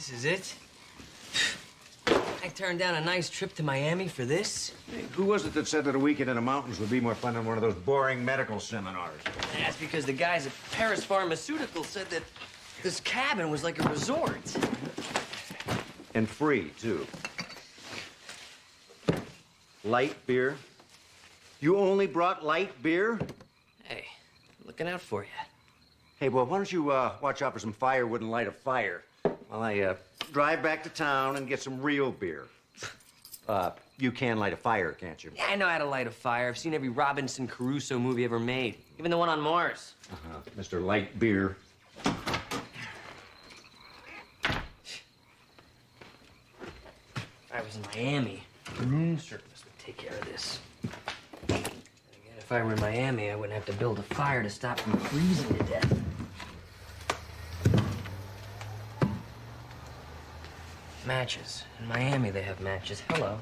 This is it? I turned down a nice trip to Miami for this? Hey, who was it that said that a weekend in the mountains would be more fun than one of those boring medical seminars? That's because the guys at Paris Pharmaceuticals said that this cabin was like a resort. And free, too. Light beer? You only brought light beer? Hey, looking out for you. Hey, well, why don't you watch out for some firewood and light a fire while I drive back to town and get some real beer. You can light a fire, can't you? Yeah, I know how to light a fire. I've seen every Robinson Crusoe movie ever made, even the one on Mars. Mr. Light Beer. If I was in Miami, room service would take care of this. Again, if I were in Miami, I wouldn't have to build a fire to stop from freezing to death. Matches. In Miami, they have matches. Hello.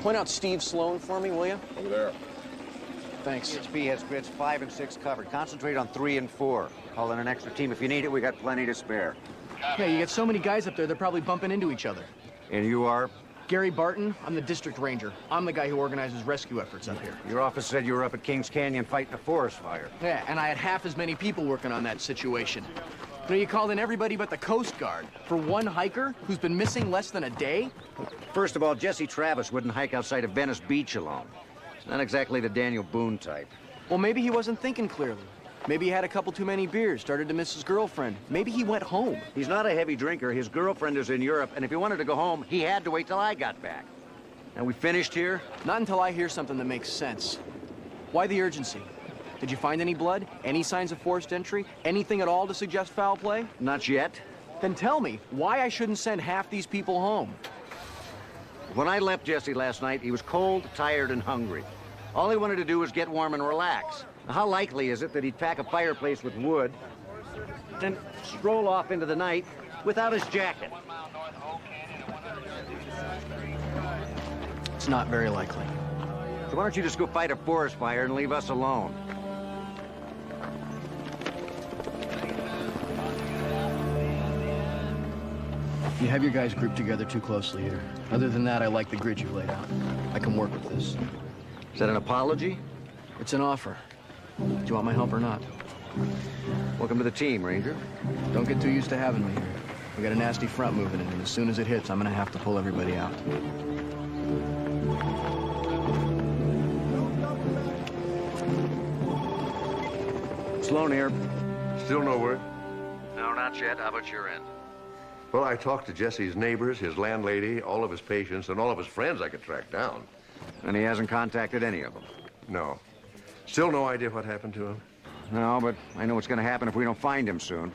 Point out Steve Sloan for me, will you? Over there. Thanks. PHP has grids 5 and 6 covered. Concentrate on 3 and 4. Call in an extra team if you need it. We got plenty to spare. Yeah, you get so many guys up there, they're probably bumping into each other. And you are? Gary Barton, I'm the district ranger. I'm the guy who organizes rescue efforts up here. Your office said you were up at Kings Canyon fighting a forest fire. Yeah, and I had half as many people working on that situation. You know, you called in everybody but the Coast Guard for one hiker who's been missing less than a day? First of all, Jesse Travis wouldn't hike outside of Venice Beach alone. He's not exactly the Daniel Boone type. Well, maybe he wasn't thinking clearly. Maybe he had a couple too many beers, started to miss his girlfriend. Maybe he went home. He's not a heavy drinker. His girlfriend is in Europe, and if he wanted to go home, he had to wait till I got back. Now, we finished here? Not until I hear something that makes sense. Why the urgency? Did you find any blood? Any signs of forced entry? Anything at all to suggest foul play? Not yet. Then tell me why I shouldn't send half these people home. When I left Jesse last night, he was cold, tired, and hungry. All he wanted to do was get warm and relax. Now, how likely is it that he'd pack a fireplace with wood, then stroll off into the night without his jacket? It's not very likely. So why don't you just go fight a forest fire and leave us alone? You have your guys grouped together too closely here. Other than that, I like the grid you laid out. I can work with this. Is that an apology? It's an offer. Do you want my help or not? Welcome to the team, Ranger. Don't get too used to having me here. We got a nasty front moving in, and as soon as it hits, I'm gonna have to pull everybody out. Sloan here. Still no word? No, not yet. How about your end? Well, I talked to Jesse's neighbors, his landlady, all of his patients, and all of his friends I could track down. And he hasn't contacted any of them? No. Still no idea what happened to him? No, but I know what's going to happen if we don't find him soon.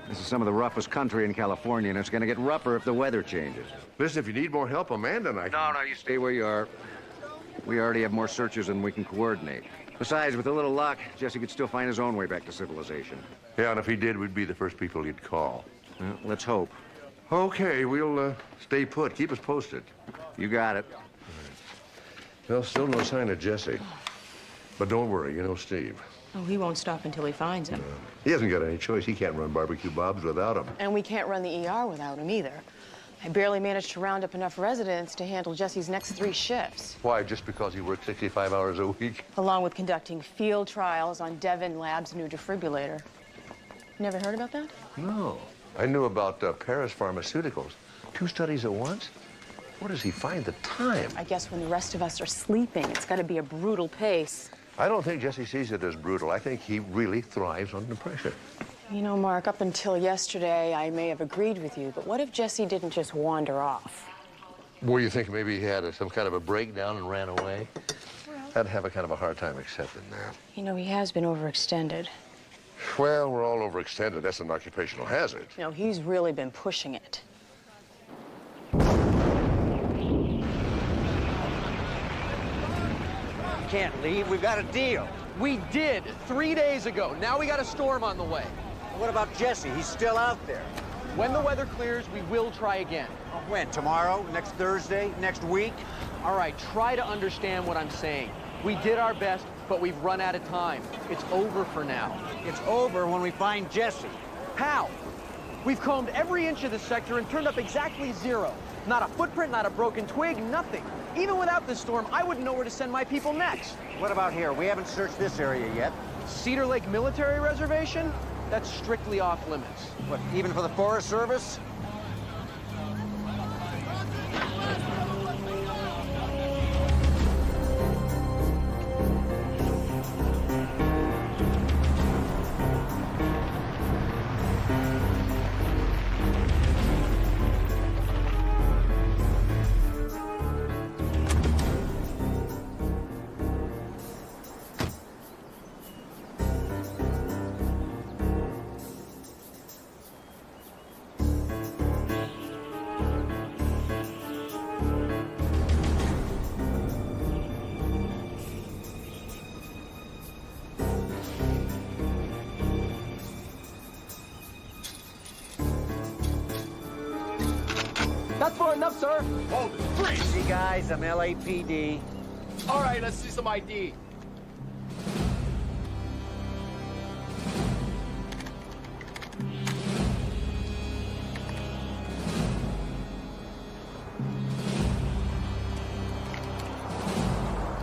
This is some of the roughest country in California, and it's going to get rougher if the weather changes. Listen, if you need more help, Amanda and I can... No, you stay where you are. We already have more searchers than we can coordinate. Besides, with a little luck, Jesse could still find his own way back to civilization. Yeah, and if he did, we'd be the first people he'd call. Well, let's hope. Okay, we'll stay put. Keep us posted. You got it. Well, still no sign of Jesse. But don't worry, you know Steve. Oh, he won't stop until he finds him. He hasn't got any choice. He can't run Barbecue Bob's without him. And we can't run the ER without him either. I barely managed to round up enough residents to handle Jesse's next 3 shifts, Why, just because he works 65 hours a week? along with conducting field trials on Devon Labs' new defibrillator. Never heard about that? No. I knew about Paris Pharmaceuticals. 2 studies at once? Where does he find the time? I guess when the rest of us are sleeping, it's got to be a brutal pace. I don't think Jesse sees it as brutal. I think he really thrives under pressure. You know, Mark, up until yesterday, I may have agreed with you, but what if Jesse didn't just wander off? Were you thinking maybe he had some kind of a breakdown and ran away? I'd have a kind of a hard time accepting that. You know, he has been overextended. Well, we're all overextended. That's an occupational hazard. You know, he's really been pushing it. Can't leave. We've got a deal. We did 3 days ago. Now we got a storm on the way. What about Jesse? He's still out there. When the weather clears, we will try again. When? Tomorrow? Next Thursday? Next week? All right, try to understand what I'm saying. We did our best, but we've run out of time. It's over for now. It's over when we find Jesse. How? We've combed every inch of the sector and turned up exactly 0. Not a footprint, not a broken twig, nothing. Even without this storm, I wouldn't know where to send my people next. What about here? We haven't searched this area yet. Cedar Lake Military Reservation? That's strictly off limits. What, even for the Forest Service? That's far enough, sir. Hold it. Freeze! Hey, guys, I'm LAPD. All right, let's see some ID.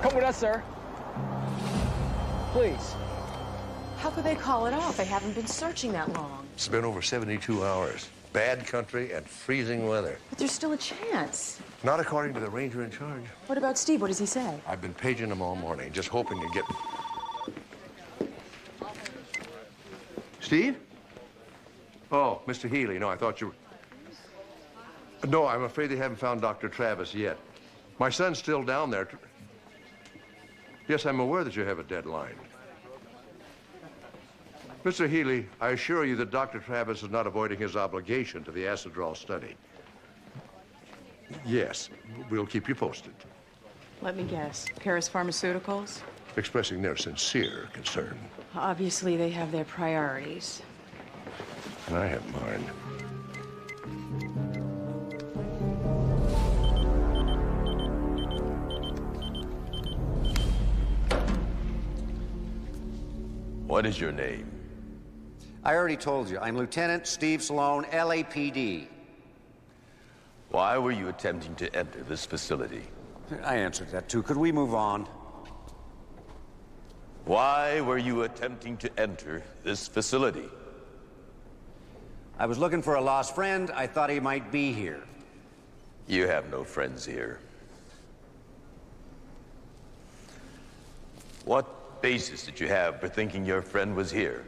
Come with us, sir. Please. How could they call it off? They haven't been searching that long. It's been over 72 hours. Bad country and freezing weather. But there's still a chance. Not according to the ranger in charge. What about Steve? What does he say? I've been paging him all morning, just hoping to get... Steve? Oh, Mr. Healy. No, I thought you were... No, I'm afraid they haven't found Dr. Travis yet. My son's still down there. Yes, I'm aware that you have a deadline. Mr. Healy, I assure you that Dr. Travis is not avoiding his obligation to the Acid-Drawl study. Yes, we'll keep you posted, Let me guess. Paris Pharmaceuticals? expressing their sincere concern. Obviously, they have their priorities. And I have mine. What is your name? I already told you. I'm Lieutenant Steve Sloan, LAPD. Why were you attempting to enter this facility? I answered that, too. Could we move on? Why were you attempting to enter this facility? I was looking for a lost friend. I thought he might be here. You have no friends here. What basis did you have for thinking your friend was here?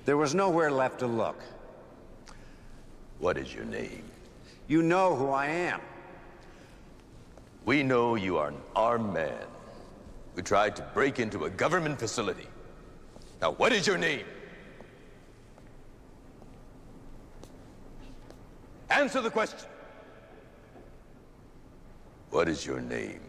There was nowhere left to look. What is your name? You know who I am. We know you are an armed man who tried to break into a government facility. Now, what is your name? Answer the question. What is your name?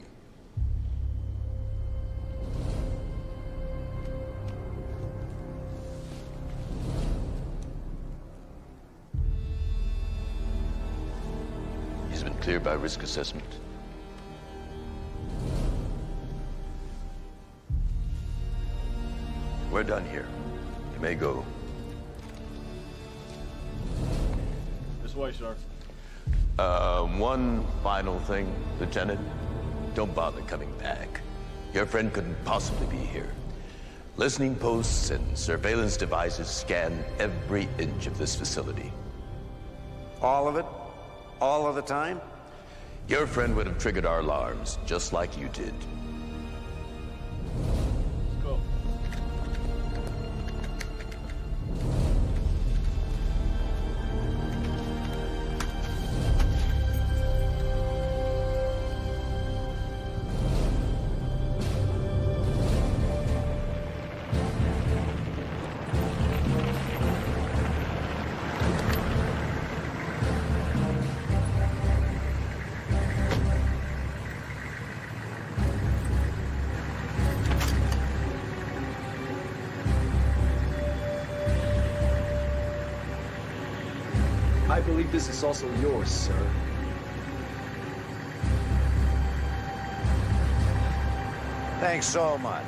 He's been Clear by risk assessment. We're done here. You may go. This way, sir. One final thing, Lieutenant. Don't bother coming back. Your friend couldn't possibly be here. Listening posts and surveillance devices scan every inch of this facility. All of it? All of the time? Your friend would have triggered our alarms, just like you did. Let's go. I believe this is also yours, sir. Thanks so much.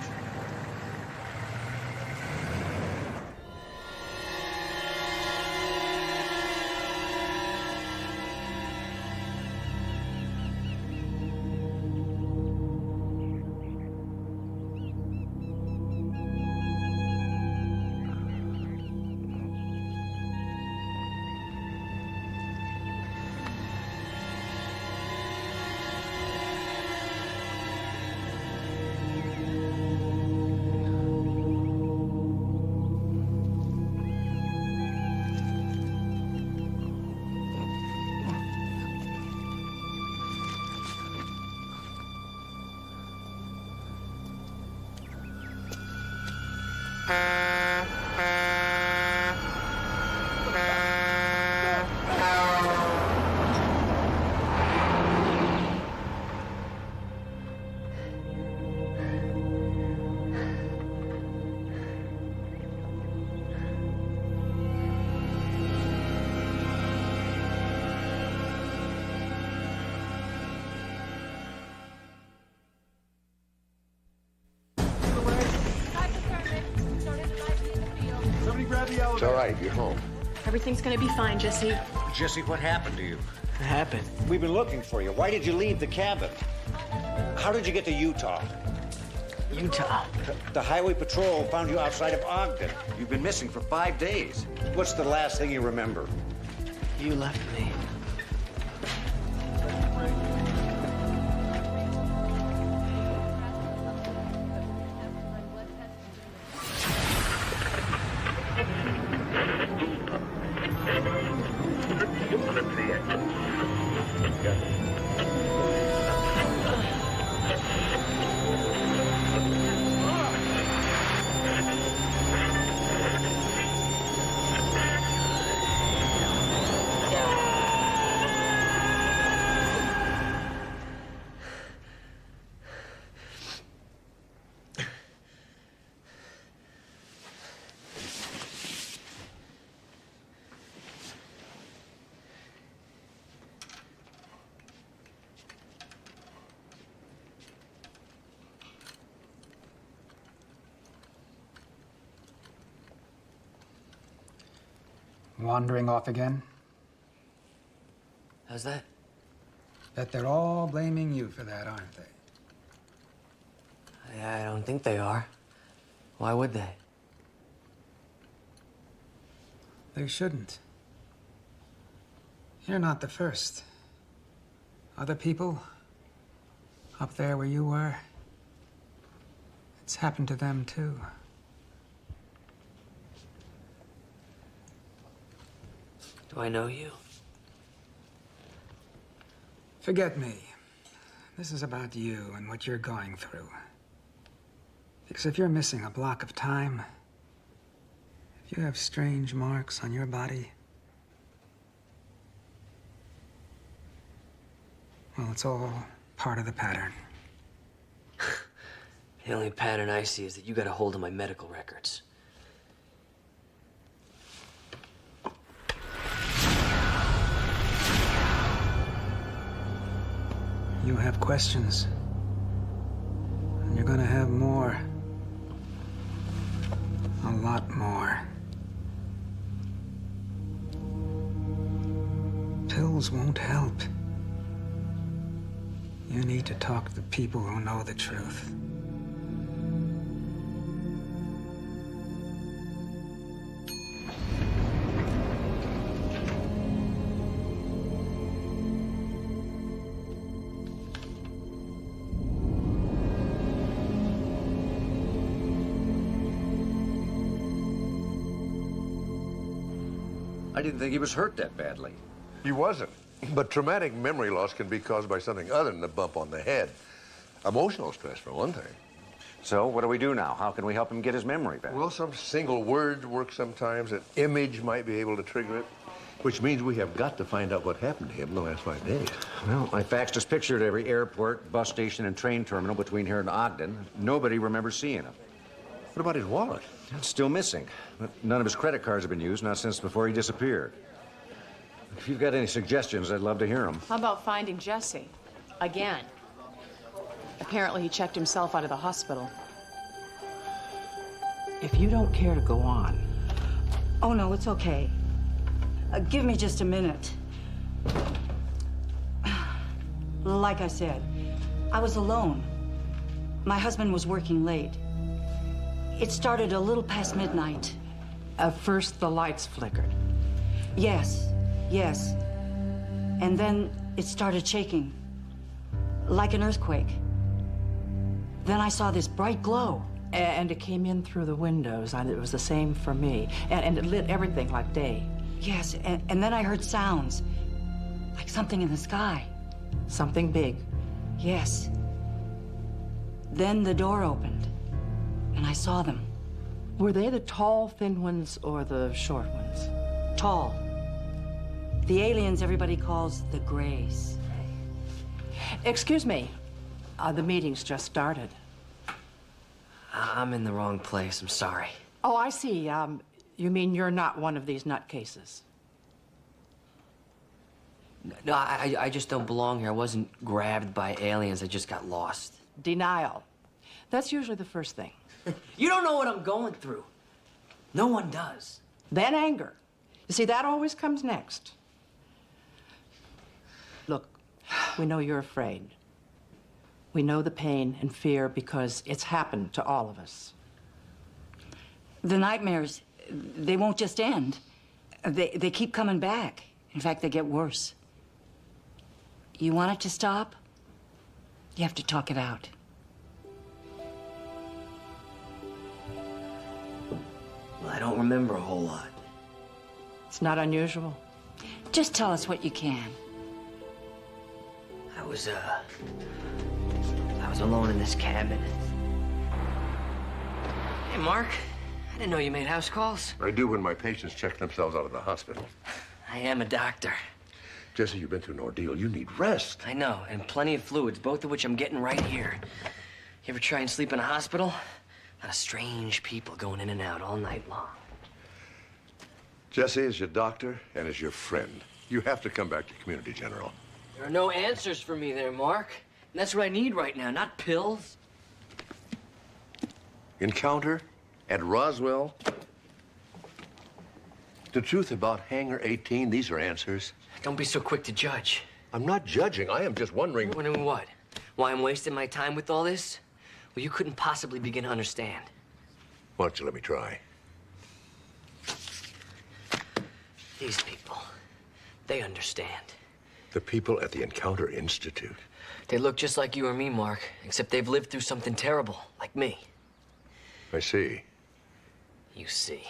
Somebody grab the elevator. It's all right, you're home. Everything's gonna be fine, Jesse. Jesse, what happened to you? What happened? We've been looking for you. Why did you leave the cabin? How did you get to Utah? Utah. The highway patrol found you outside of Ogden. You've been missing for 5 days. What's the last thing you remember? You left me. Wandering off again? How's that? Bet they're all blaming you for that, aren't they? I don't think they are. Why would they? They shouldn't. You're not the first. Other people, up there where you were, it's happened to them too. Do I know you? Forget me. This is about you and what you're going through. Because if you're missing a block of time, if you have strange marks on your body, well, it's all part of the pattern. The only pattern I see is that you got a hold of my medical records. questions. And you're gonna have more. A lot more. Pills won't help. You need to talk to the people who know the truth. I didn't think he was hurt that badly. He wasn't. But traumatic memory loss can be caused by something other than a bump on the head. Emotional stress, for one thing. So what do we do now? How can we help him get his memory back? Well, some single word works sometimes. An image might be able to trigger it, which means we have got to find out what happened to him in the last 5 days. Well, I faxed his picture to every airport, bus station, and train terminal between here and Ogden. Nobody remembers seeing him. What about his wallet? It's still missing. But none of his credit cards have been used, not since before he disappeared. If you've got any suggestions, I'd love to hear them. How about finding Jesse? Again. Apparently he checked himself out of the hospital. If you don't care to go on. Oh, no, it's okay. Give me just a minute. Like I said, I was alone. My husband was working late. It started a little past midnight. At first, the lights flickered. Yes, yes. And then it started shaking, like an earthquake. Then I saw this bright glow. And it came in through the windows, and it was the same for me. And it lit everything like day. Yes, and then I heard sounds, like something in the sky. Something big. Yes. Then the door opened, and I saw them. Were they the tall, thin ones or the short ones? Tall. The aliens everybody calls the Greys. Excuse me. The meeting's just started. I'm in the wrong place. I'm sorry. Oh, I see. You mean you're not one of these nutcases? No, I just don't belong here. I wasn't grabbed by aliens. I just got lost. Denial. That's usually the first thing. You don't know what I'm going through. No one does. Then anger. You see, that always comes next. Look, we know you're afraid. We know the pain and fear because it's happened to all of us. The nightmares, they won't just end. They keep coming back. In fact, they get worse. You want it to stop? You have to talk it out. Well, I don't remember a whole lot. It's not unusual. Just tell us what you can. I was alone in this cabin. Hey, Mark. I didn't know you made house calls. I do when my patients check themselves out of the hospital. I am a doctor. Jesse, you've been through an ordeal. You need rest. I know, and plenty of fluids, both of which I'm getting right here. You ever try and sleep in a hospital? A lot of strange people going in and out all night long. Jesse is your doctor and is your friend. You have to come back to Community General. There are no answers for me there, Mark. And that's what I need right now, not pills. Encounter at Roswell. The truth about Hangar 18, these are answers. Don't be so quick to judge. I'm not judging. I am just wondering. Wondering what? Why I'm wasting my time with all this? Well, you couldn't possibly begin to understand. Why don't you let me try? These people, they understand. The people at the Encounter Institute. They look just like you or me, Mark, except they've lived through something terrible, like me. I see. You see.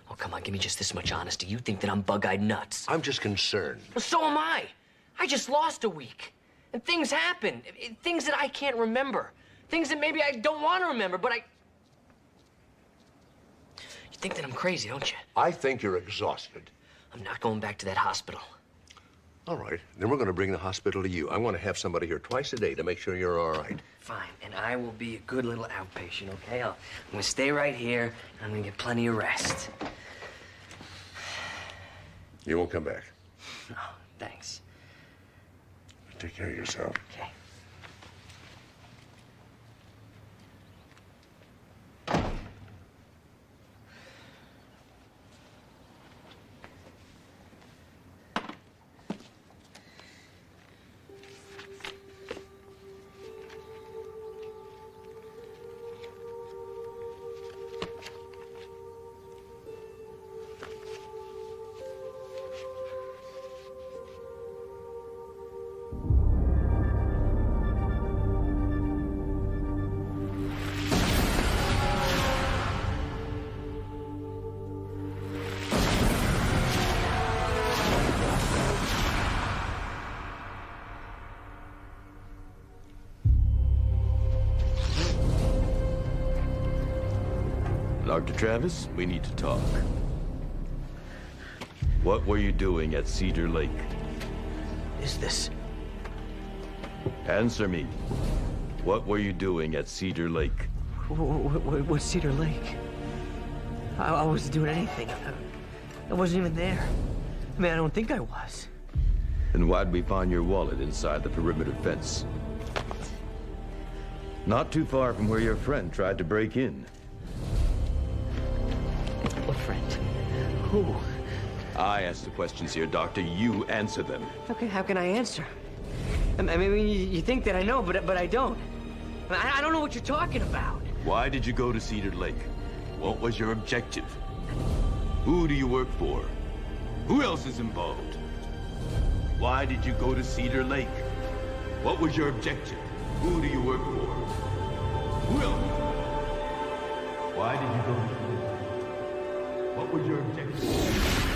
Oh, come on, give me just this much honesty. You think that I'm bug-eyed nuts. I'm just concerned. Well, so am I. I just lost a week. And things happen. Things that I can't remember. Things that maybe I don't want to remember, but You think that I'm crazy, don't you? I think you're exhausted. I'm not going back to that hospital. All right, then we're going to bring the hospital to you. I want to have somebody here twice a day to make sure you're all right. Fine, and I will be a good little outpatient, okay? I'm going to stay right here, and I'm going to get plenty of rest. You won't come back. No, thanks. Take care of yourself. Okay. Dr. Travis, we need to talk. What were you doing at Cedar Lake? Is this? Answer me. What were you doing at Cedar Lake? What's Cedar Lake? I wasn't doing anything. I wasn't even there. I mean, I don't think I was. And why'd we find your wallet inside the perimeter fence? Not too far from where your friend tried to break in. What friend? Who? I ask the questions here, Doctor. You answer them. Okay, how can I answer? I mean, you think that I know, but I don't. I don't know what you're talking about. Why did you go to Cedar Lake? What was your objective? Who do you work for? Who else is involved? Why did you go to Cedar Lake? What was your objective? Who do you work for? Who else? Why did you go to Cedar Lake? What was your objective?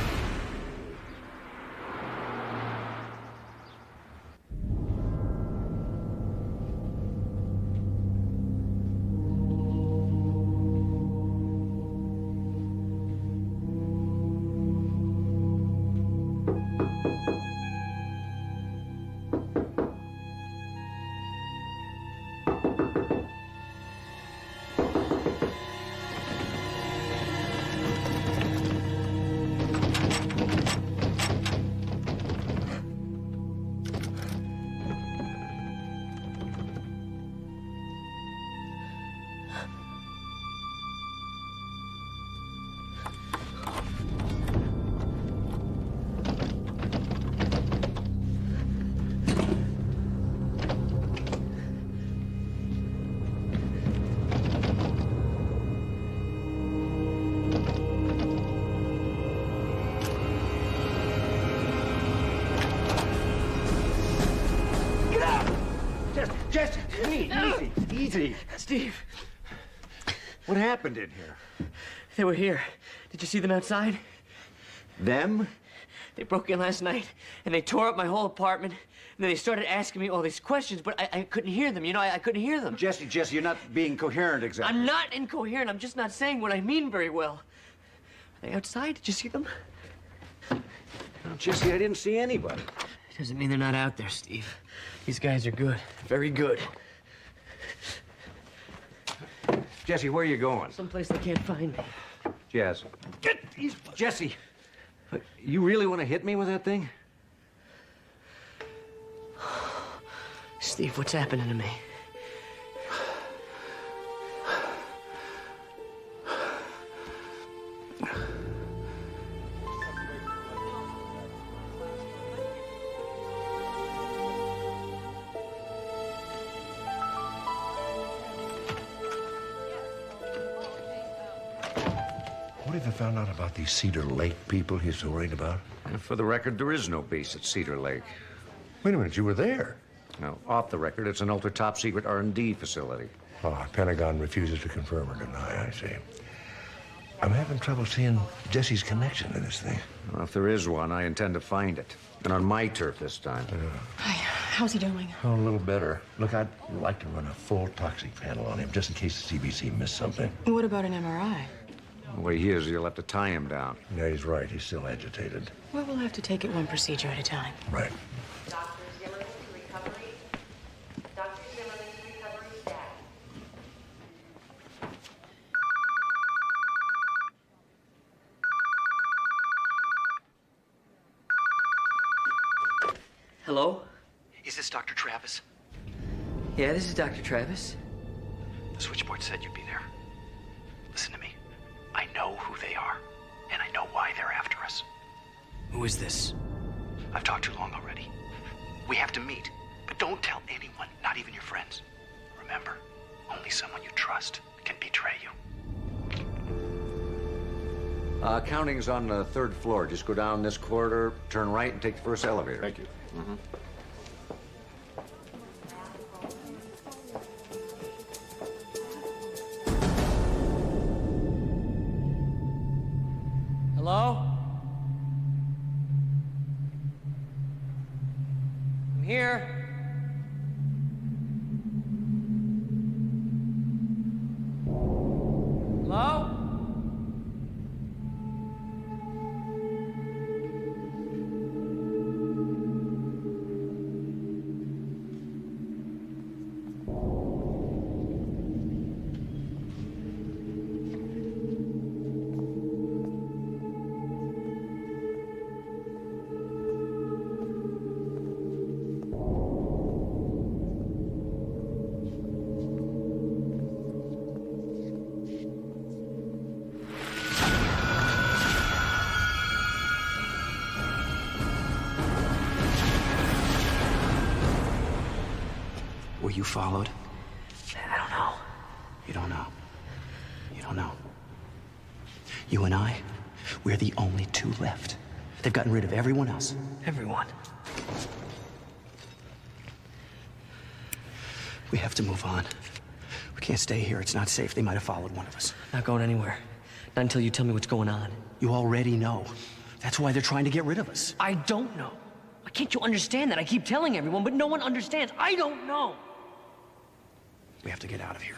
Jesse, easy. Steve, What happened in here? they were here. Did you see them outside? Them? They broke in last night, and they tore up my whole apartment. And then they started asking me all these questions, but I couldn't hear them. You know, I couldn't hear them. Jesse, you're not being coherent exactly. I'm not incoherent. I'm just not saying what I mean very well. Are they outside? Did you see them? No, Jesse, I didn't see anybody. It doesn't mean they're not out there, Steve. These guys are good. Very good. Jesse, where are you going? Someplace they can't find me. Jesse. Jesse! You really want to hit me with that thing? Steve, what's happening to me? What have you found out about these Cedar Lake people he's so worried about? And for the record, there is no base at Cedar Lake. Wait a minute, you were there. No, off the record, it's an ultra top secret R&D facility. Oh, Pentagon refuses to confirm or deny, I see. I'm having trouble seeing Jesse's connection to this thing. Well, if there is one, I intend to find it. And on my turf this time. Hi, how's he doing? Oh, a little better. Look, I'd like to run a full toxic panel on him, just in case the CBC missed something. What about an MRI? The way he is, you'll have to tie him down. Yeah, he's right. He's still agitated. Well, we'll have to take it one procedure at a time. Right. Dr. Zimmerman's recovery. Dr. Zimmerman's recovery status. Hello? Is this Dr. Travis? Yeah, this is Dr. Travis. The switchboard said you'd be there. Listen to me. I know who they are, and I know why they're after us. Who is this? I've talked too long already. We have to meet, but don't tell anyone, not even your friends. Remember, only someone you trust can betray you. Counting's on the 3rd floor. Just go down this corridor, turn right, and take the first elevator. Thank you. Mm-hmm. Hello? I'm here. Hello? you followed? I don't know. You don't know. You don't know. You and I, we're the only two left. They've gotten rid of everyone else. Everyone. We have to move on. We can't stay here. It's not safe. They might have followed one of us. Not going anywhere. Not until you tell me what's going on. You already know. That's why they're trying to get rid of us. I don't know. Why can't you understand that? I keep telling everyone, but no one understands. I don't know. We have to get out of here.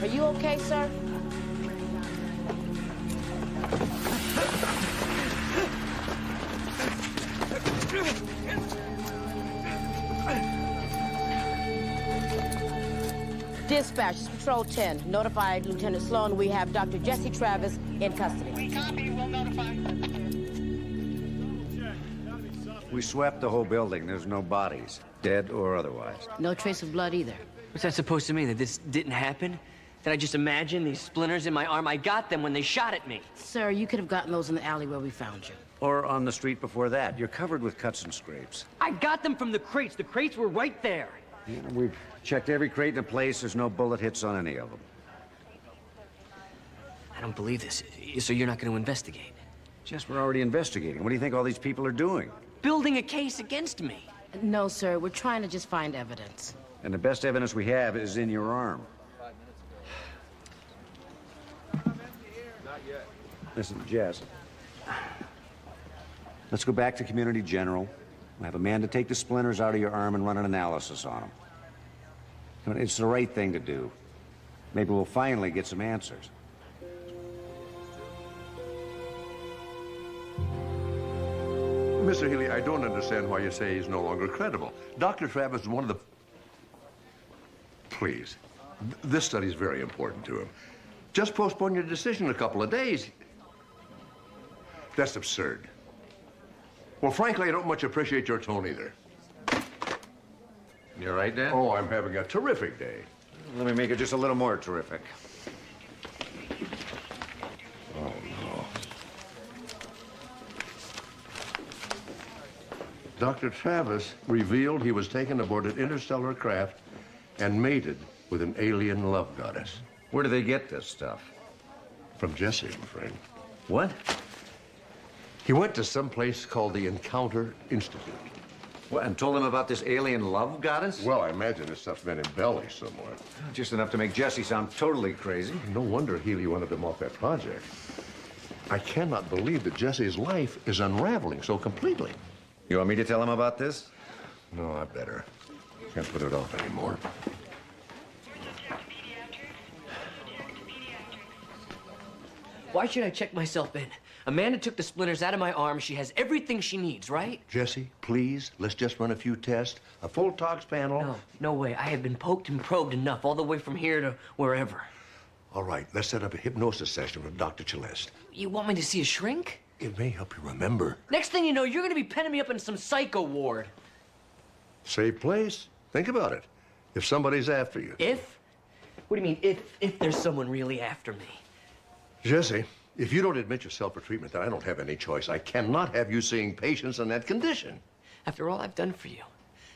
Are you okay, sir? Dispatch, this is Patrol 10. Notify Lieutenant Sloan we have Dr. Jesse Travis in custody. We copy. We'll notify. We swept the whole building. There's no bodies, dead or otherwise. No trace of blood either. What's that supposed to mean? That this didn't happen? Did I just imagine these splinters in my arm? I got them when they shot at me. Sir, you could have gotten those in the alley where we found you. Or on the street before that. You're covered with cuts and scrapes. I got them from the crates. The crates were right there. Yeah, we've checked every crate in the place. There's no bullet hits on any of them. I don't believe this. So you're not going to investigate? Jess, we're already investigating. What do you think all these people are doing? Building a case against me. No, sir. We're trying to just find evidence. And the best evidence we have is in your arm. Listen, Jess. Let's go back to Community General. We'll have Amanda take the splinters out of your arm and run an analysis on them. I mean, it's the right thing to do. Maybe we'll finally get some answers. Mr. Healy, I don't understand why you say he's no longer credible. Dr. Travis is one of the... Please. This study is very important to him. Just postpone your decision a couple of days. That's absurd. Well, frankly, I don't much appreciate your tone either. You all right, Dan? Oh, I'm having a terrific day. Let me make it just a little more terrific. Oh, no. Dr. Travis revealed he was taken aboard an interstellar craft and mated with an alien love goddess. Where do they get this stuff? From Jesse, I'm afraid. What? He went to some place called the Encounter Institute. What, and told him about this alien love goddess? Well, I imagine this stuff's been embellished somewhere. Just enough to make Jesse sound totally crazy. No wonder Healy wanted him off that project. I cannot believe that Jesse's life is unraveling so completely. You want me to tell him about this? No, I better. Can't put it off anymore. Why should I check myself in? Amanda took the splinters out of my arm. She has everything she needs, right? Jesse, please, let's just run a few tests. A full tox panel. No, no way. I have been poked and probed enough, all the way from here to wherever. All right, let's set up a hypnosis session with Dr. Celeste. You want me to see a shrink? It may help you remember. Next thing you know, you're gonna be penning me up in some psycho ward. Safe place? Think about it. If somebody's after you. If? What do you mean, if there's someone really after me? Jesse, if you don't admit yourself for treatment, then I don't have any choice. I cannot have you seeing patients in that condition. After all I've done for you,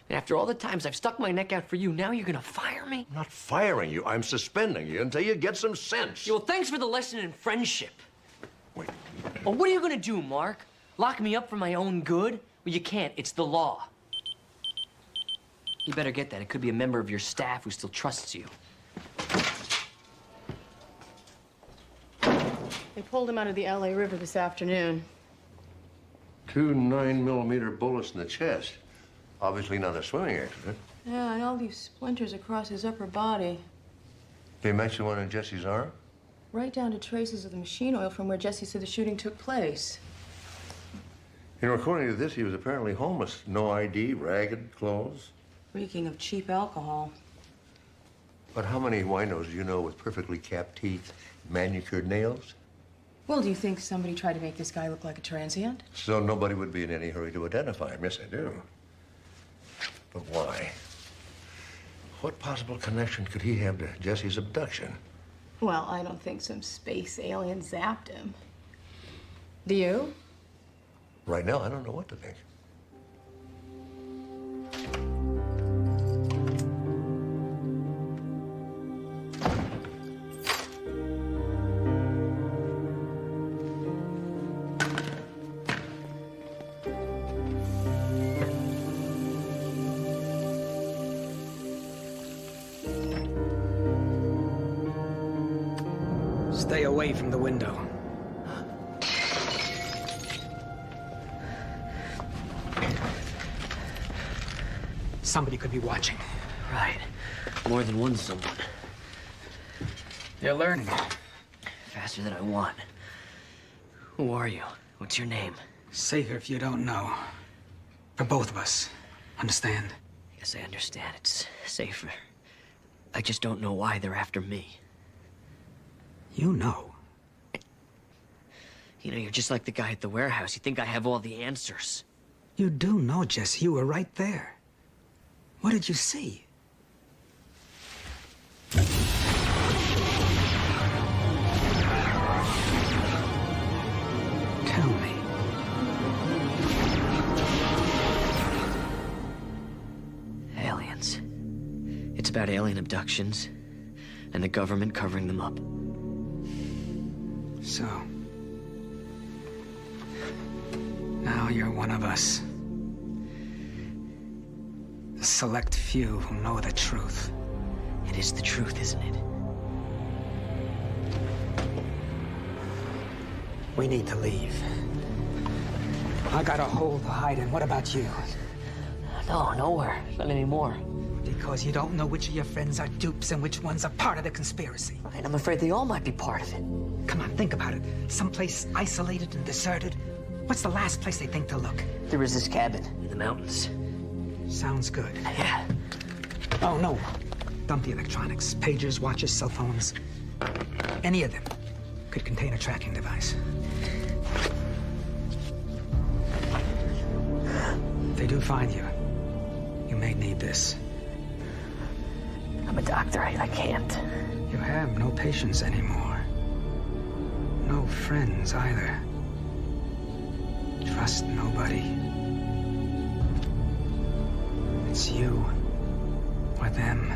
and after all the times I've stuck my neck out for you, now you're gonna fire me? I'm not firing you. I'm suspending you until you get some sense. Yeah, well, thanks for the lesson in friendship. Wait. Well, what are you gonna do, Mark? Lock me up for my own good? Well, you can't. It's the law. You better get that. It could be a member of your staff who still trusts you. They pulled him out of the LA River this afternoon. 2 9mm bullets in the chest. Obviously not a swimming accident. Yeah, and all these splinters across his upper body. They mentioned one on Jesse's arm? Right down to traces of the machine oil from where Jesse said the shooting took place. You know, according to this, he was apparently homeless. No ID, ragged clothes. Reeking of cheap alcohol. But how many winos do you know with perfectly capped teeth, manicured nails? Well, do you think somebody tried to make this guy look like a transient? So nobody would be in any hurry to identify him. Yes, I do. But why? What possible connection could he have to Jesse's abduction? Well, I don't think some space alien zapped him. Do you? Right now, I don't know what to think. Stay away from the window. Somebody could be watching. Right. More than one someone. They're learning. Faster than I want. Who are you? What's your name? Safer if you don't know. For both of us. Understand? Yes, I understand. It's safer. I just don't know why they're after me. You know. You know, you're just like the guy at the warehouse. You think I have all the answers. You do know, Jesse. You were right there. What did you see? Tell me. Aliens. It's about alien abductions and the government covering them up. So, now you're one of us. The select few who know the truth. It is the truth, isn't it? We need to leave. I got a hole to hide in. What about you? No, nowhere. Not anymore. Because you don't know which of your friends are dupes and which ones are part of the conspiracy. And I'm afraid they all might be part of it. Come on, think about it. Someplace isolated and deserted. What's the last place they think to look? There is this cabin in the mountains. Sounds good. Yeah. Oh, no. Dump the electronics. Pagers, watches, cell phones. Any of them could contain a tracking device. If they do find you, you may need this. I'm a doctor. I can't. You have no patience anymore. No friends either. Trust nobody. It's you or them.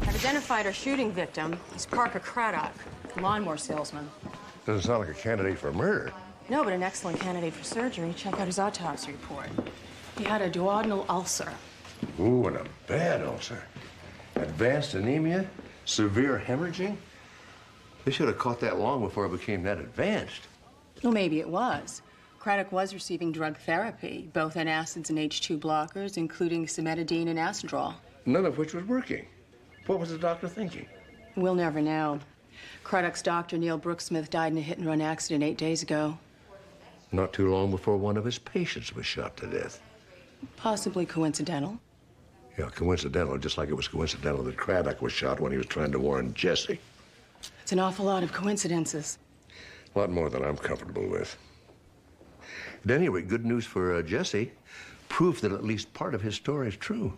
I've identified our shooting victim. He's Parker Craddock, lawnmower salesman. Doesn't sound like a candidate for murder. No, but an excellent candidate for surgery. Check out his autopsy report. He had a duodenal ulcer. Ooh, and a bad ulcer. Advanced anemia, severe hemorrhaging. They should have caught that long before it became that advanced. Well, maybe it was. Craddock was receiving drug therapy, both antacids and H2 blockers, including cimetidine and Astrodrol. None of which was working. What was the doctor thinking? We'll never know. Craddock's doctor, Neil Brooksmith, died in a hit-and-run accident 8 days ago. Not too long before one of his patients was shot to death. Possibly coincidental. Yeah, coincidental, just like it was coincidental that Craddock was shot when he was trying to warn Jesse. It's an awful lot of coincidences. A lot more than I'm comfortable with. At any rate, good news for Jesse. Proof that at least part of his story is true.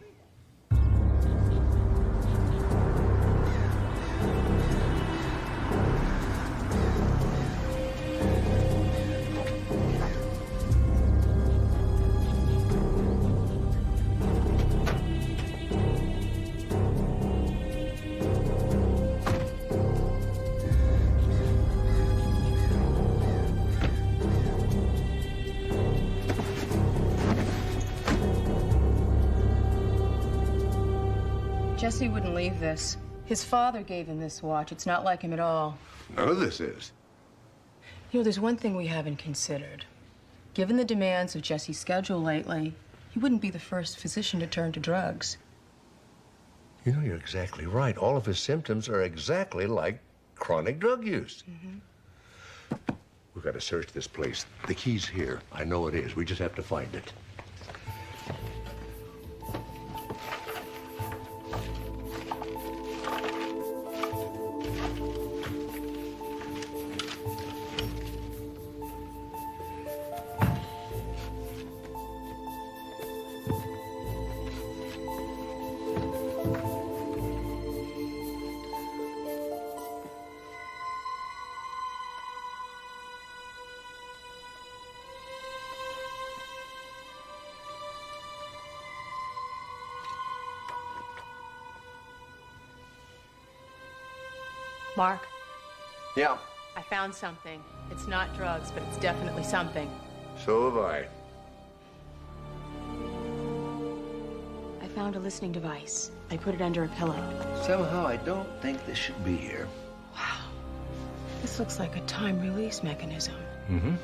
Jesse wouldn't leave this. His father gave him this watch. It's not like him at all. None of this is. You know, there's one thing we haven't considered. Given the demands of Jesse's schedule lately, he wouldn't be the first physician to turn to drugs. You know, you're exactly right. All of his symptoms are exactly like chronic drug use. We've got to search this place. The key's here. I know it is. We just have to find it. Mark, Yeah, I found something. It's not drugs, but it's definitely something. so have I. I found a listening device. I put it under a pillow. Somehow, I don't think this should be here. This looks like a time release mechanism. Mm-hmm.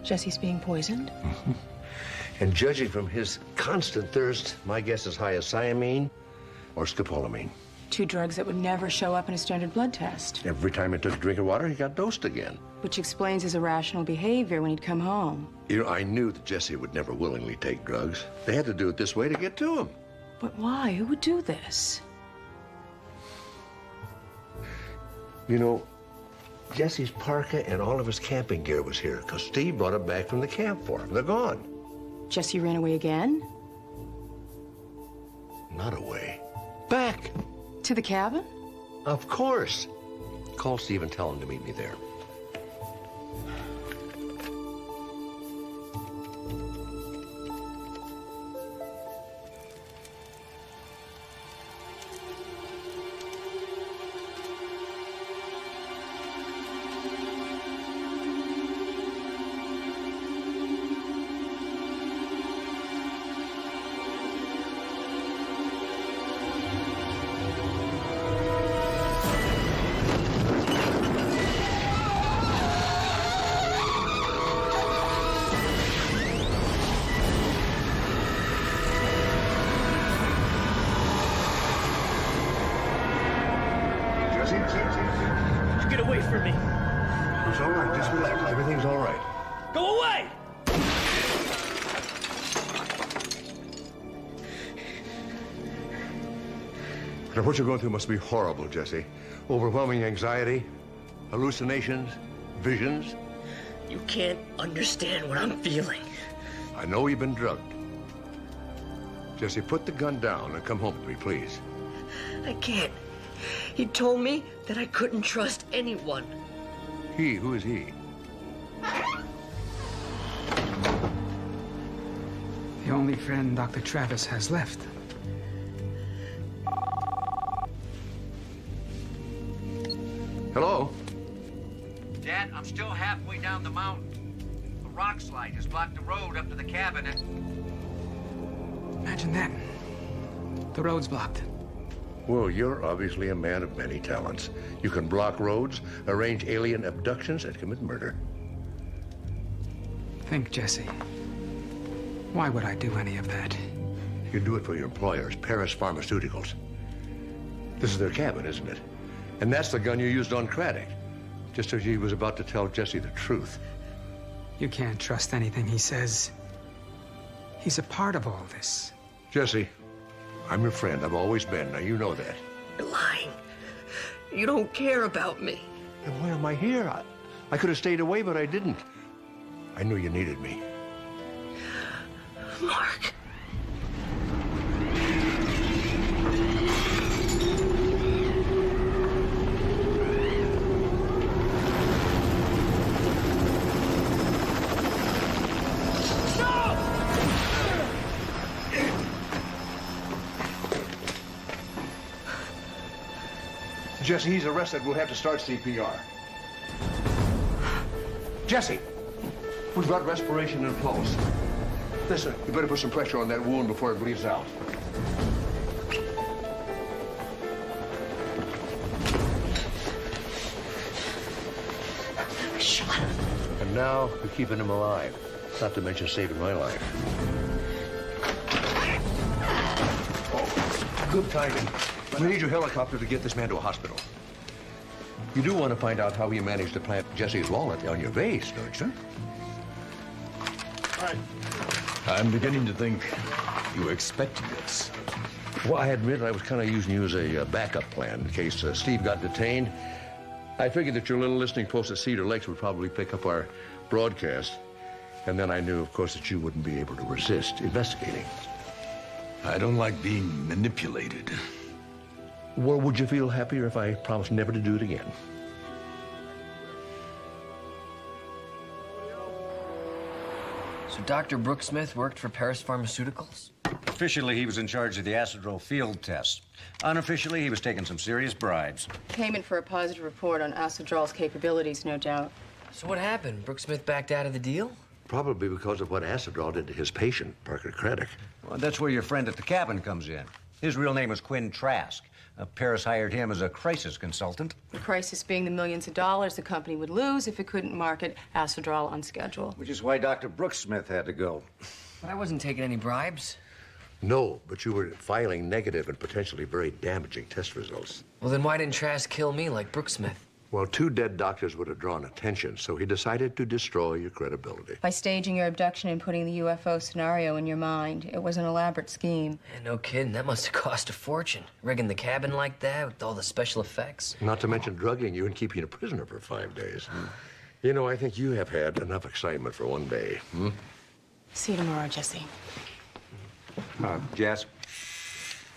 Jesse's being poisoned? And judging from his constant thirst, my guess is hyoscyamine or scopolamine. Two drugs that would never show up in a standard blood test. Every time he took a drink of water, he got dosed again. Which explains his irrational behavior when he'd come home. You know, I knew that Jesse would never willingly take drugs. They had to do it this way to get to him. But why? Who would do this? You know, Jesse's parka and all of his camping gear was here because Steve brought it back from the camp for him. They're gone. Jesse ran away again? Not away. Back. To the cabin? Of course. Call Steve and tell him to meet me there. Get away from me. It's all right. Just relax. Everything's all right. Go away! Now, what you're going through must be horrible, Jesse. Overwhelming anxiety, hallucinations, visions. You can't understand what I'm feeling. I know you've been drugged. Jesse, put the gun down and come home with me, please. I can't. He told me that I couldn't trust anyone. He? Who is he? The only friend Dr. Travis has left. Hello? Dad, I'm still halfway down the mountain. A rock slide has blocked the road up to the cabin and... Imagine that. The road's blocked. Well, you're obviously a man of many talents. You can block roads, arrange alien abductions, and commit murder. Think, Jesse. Why would I do any of that? You do it for your employers, Paris Pharmaceuticals. This is their cabin, isn't it? And that's the gun you used on Craddock, just as he was about to tell Jesse the truth. You can't trust anything he says. He's a part of all this. Jesse, I'm your friend. I've always been. Now, you know that. You're lying. You don't care about me. And why am I here? I could have stayed away, but I didn't. I knew you needed me. Mark. Jesse, he's arrested. We'll have to start CPR. Jesse, we've got respiration and pulse. Listen, you better put some pressure on that wound before it bleeds out. now, you're keeping him alive. Not to mention saving my life. Oh, good timing. We need your helicopter to get this man to a hospital. You do want to find out how you managed to plant Jesse's wallet on your vase, don't you? All right. I'm beginning to think you were expecting this. Well, I admit I was kind of using you as a backup plan in case Steve got detained. I figured that your little listening post at Cedar Lakes would probably pick up our broadcast. And then I knew, of course, that you wouldn't be able to resist investigating. I don't like being manipulated. Well, would you feel happier if I promised never to do it again? So Dr. Brooks Smith worked for Paris Pharmaceuticals? Officially, he was in charge of the Astrodrol field tests. Unofficially, he was taking some serious bribes. Payment for a positive report on Astrodrol's capabilities, no doubt. So what happened? Brooks Smith backed out of the deal? Probably because of what Astrodrol did to his patient, Parker Craddock. Well, that's where your friend at the cabin comes in. His real name was Quinn Trask. Paris hired him as a crisis consultant. The crisis being the millions of dollars the company would lose if it couldn't market Astrodrol on schedule. Which is why Dr. Brooks Smith had to go. But I wasn't taking any bribes. No, but you were filing negative and potentially very damaging test results. Well, then why didn't Trask kill me like Brooks Smith? Well, 2 dead doctors would have drawn attention, so he decided to destroy your credibility. By staging your abduction and putting the UFO scenario in your mind, it was an elaborate scheme. Yeah, no kidding. That must have cost a fortune. Rigging the cabin like that with all the special effects. Not to mention drugging you and keeping you a prisoner for 5 days. You know, I think you have had enough excitement for one day. See you tomorrow, Jesse. Jess.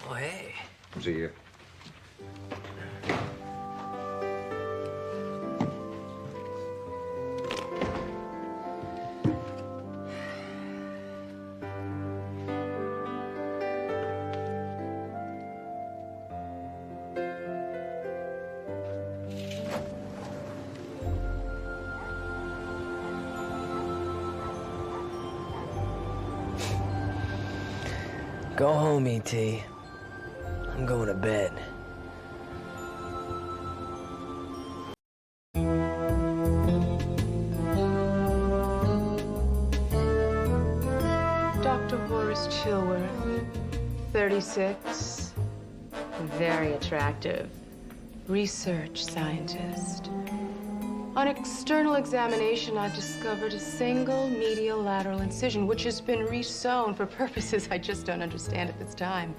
Oh, hey. See you. Go home, E.T. I'm going to bed. Dr. Horace Chilworth, 36, very attractive, research scientist. On external examination, I've discovered a single medial lateral incision, which has been resewn for purposes I just don't understand at this time.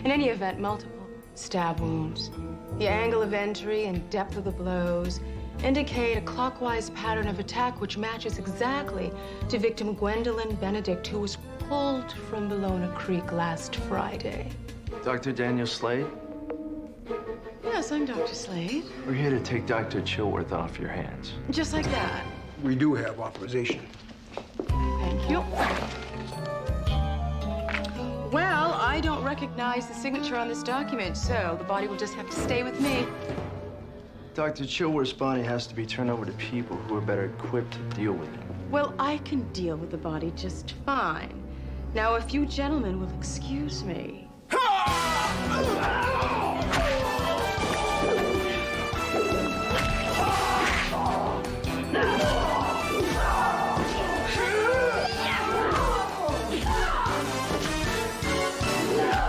In any event, multiple stab wounds. The angle of entry and depth of the blows indicate a clockwise pattern of attack which matches exactly to victim Gwendolyn Benedict, who was pulled from Bellona Creek last Friday. Dr. Daniel Slade? Yes, I'm Dr. Slade. We're here to take Dr. Chilworth off your hands. Just like that. We do have authorization. Thank you. Well, I don't recognize the signature on this document, so the body will just have to stay with me. Dr. Chilworth's body has to be turned over to people who are better equipped to deal with it. Well, I can deal with the body just fine. Now, if you gentlemen will excuse me.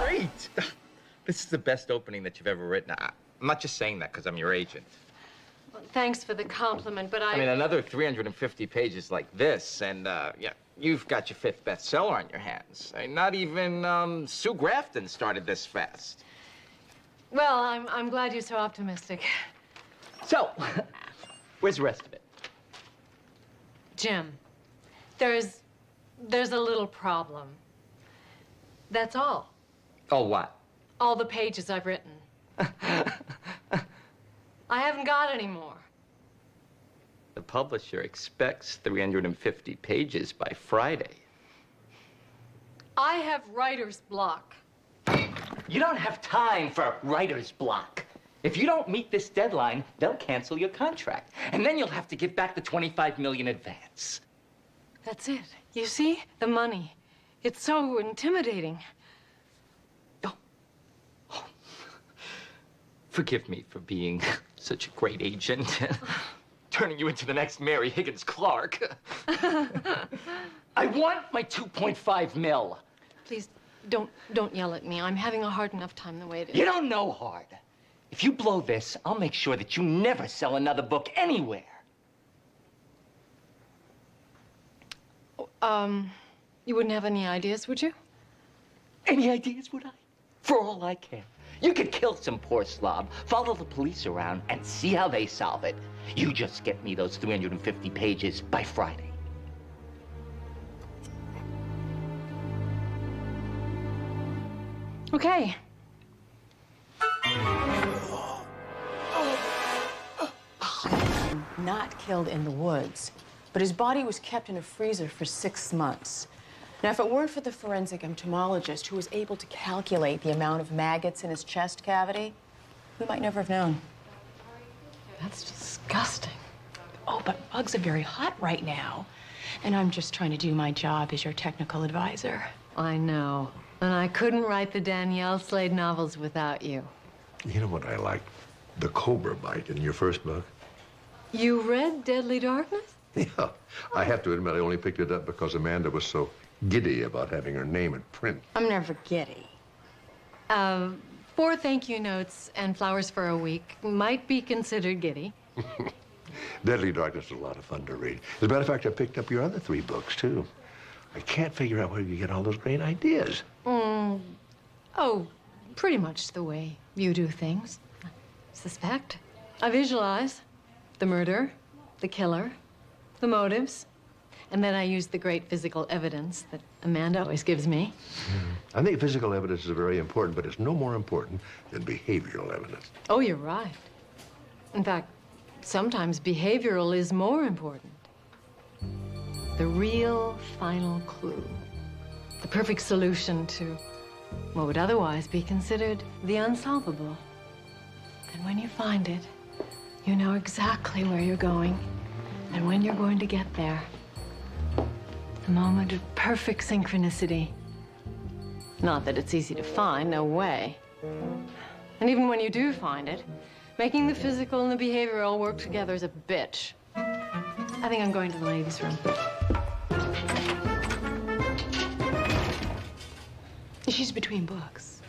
Great! This is the best opening that you've ever written. I'm not just saying that because I'm your agent. Well, thanks for the compliment, but I mean, another 350 pages like this, and, yeah, you've got your 5th bestseller on your hands. Not even, Sue Grafton started this fast. Well, I'm glad you're so optimistic. So, where's the rest of it? Jim, there's a little problem. That's all. Oh, what? All the pages I've written. I haven't got any more. The publisher expects 350 pages by Friday. I have writer's block. You don't have time for writer's block. If you don't meet this deadline, they'll cancel your contract. And then you'll have to give back the $25 million advance. That's it. You see? The money. It's so intimidating. Forgive me for being such a great agent. turning you into the next Mary Higgins Clark. I want my 2.5 mil. Please, don't yell at me. I'm having a hard enough time the way it is. You don't know hard. If you blow this, I'll make sure that you never sell another book anywhere. You wouldn't have any ideas, would you? Any ideas, would I? For all I care. You could kill some poor slob, follow the police around, and see how they solve it. You just get me those 350 pages by Friday. Okay. Not killed in the woods, but his body was kept in a freezer for 6 months. Now, if it weren't for the forensic entomologist who was able to calculate the amount of maggots in his chest cavity, we might never have known. That's disgusting. Oh, but bugs are very hot right now. And I'm just trying to do my job as your technical advisor. I know. And I couldn't write the Danielle Slade novels without you. You know what I like? The cobra bite in your first book. You read Deadly Darkness? Yeah. I have to admit, I only picked it up because Amanda was so giddy about having her name in print. I'm never giddy. 4 thank you notes and flowers for a week might be considered giddy. Deadly Darkness is a lot of fun to read. As a matter of fact, I picked up your other 3 books, too. I can't figure out where you get all those great ideas. Oh, pretty much the way you do things. I suspect. I visualize the murder, the killer, the motives, and then I use the great physical evidence that Amanda always gives me. I think physical evidence is very important, but it's no more important than behavioral evidence. Oh, you're right. In fact, sometimes behavioral is more important. The real final clue. The perfect solution to what would otherwise be considered the unsolvable. And when you find it, you know exactly where you're going and when you're going to get there. The moment of perfect synchronicity. Not that it's easy to find, no way. And even when you do find it, making the physical and the behavioral work together is a bitch. I think I'm going to the ladies' room. She's between books.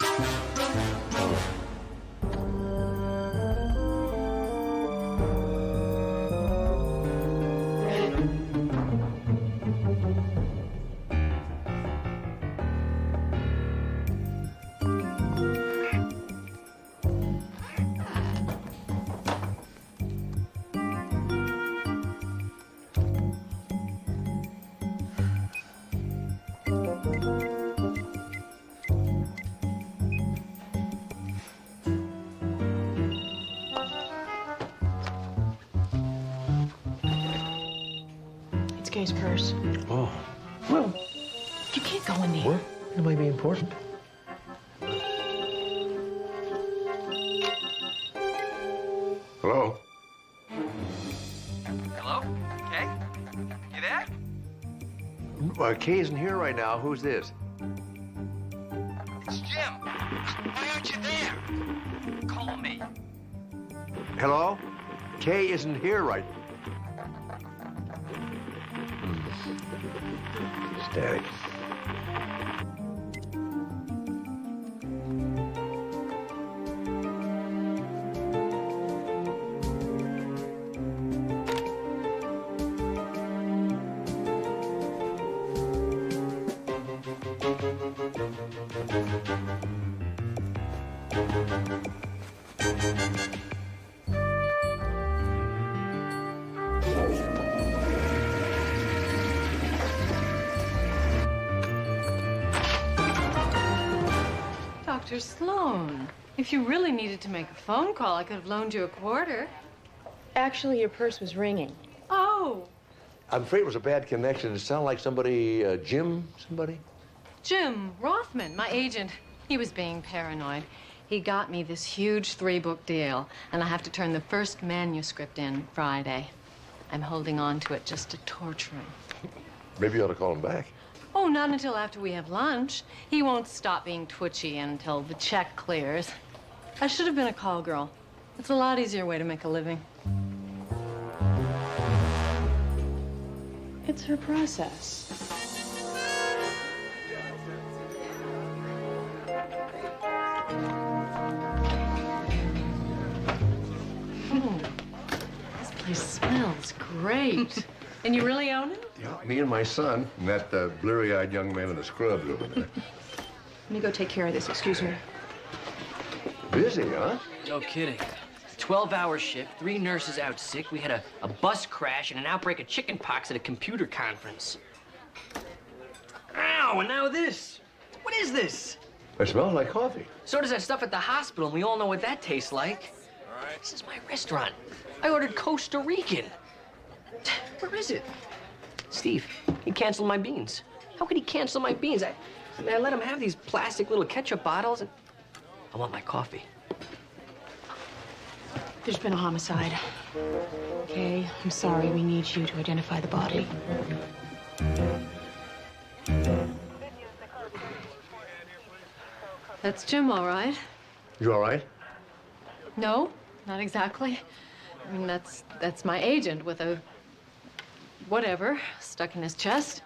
Kay's purse. Oh. Well, you can't go in there. What? It might be important. Hello? Hello? Kay? You there? Kay isn't here right now. Who's this? It's Jim. Why aren't you there? Call me. Hello? Kay isn't here right now. Static. Dr. Sloan, if you really needed to make a phone call, I could have loaned you a quarter. Actually, your purse was ringing. Oh, I'm afraid it was a bad connection. It sounded like somebody, Jim, somebody? Jim Rothman, my agent. He was being paranoid. He got me this huge 3-book deal, and I have to turn the first manuscript in Friday. I'm holding on to it just to torture him. Maybe you ought to call him back. Oh, not until after we have lunch. He won't stop being twitchy until the check clears. I should have been a call girl. It's a lot easier way to make a living. It's her process. This place smells great. And you really own it? Yeah, me and my son, and that bleary-eyed young man in the scrubs over there. Let me go take care of this. Excuse me. Busy, huh? No kidding. 12-hour shift, 3 nurses out sick. We had a bus crash and an outbreak of chicken pox at a computer conference. Ow, and now this. What is this? It smells like coffee. So does that stuff at the hospital, and we all know what that tastes like. This is my restaurant. I ordered Costa Rican. Where is it? Steve, he canceled my beans. How could he cancel my beans? I let him have these plastic little ketchup bottles, and I want my coffee. There's been a homicide. Okay, I'm sorry. We need you to identify the body. That's Jim, all right. You all right? No, not exactly. I mean, that's my agent with a whatever stuck in his chest.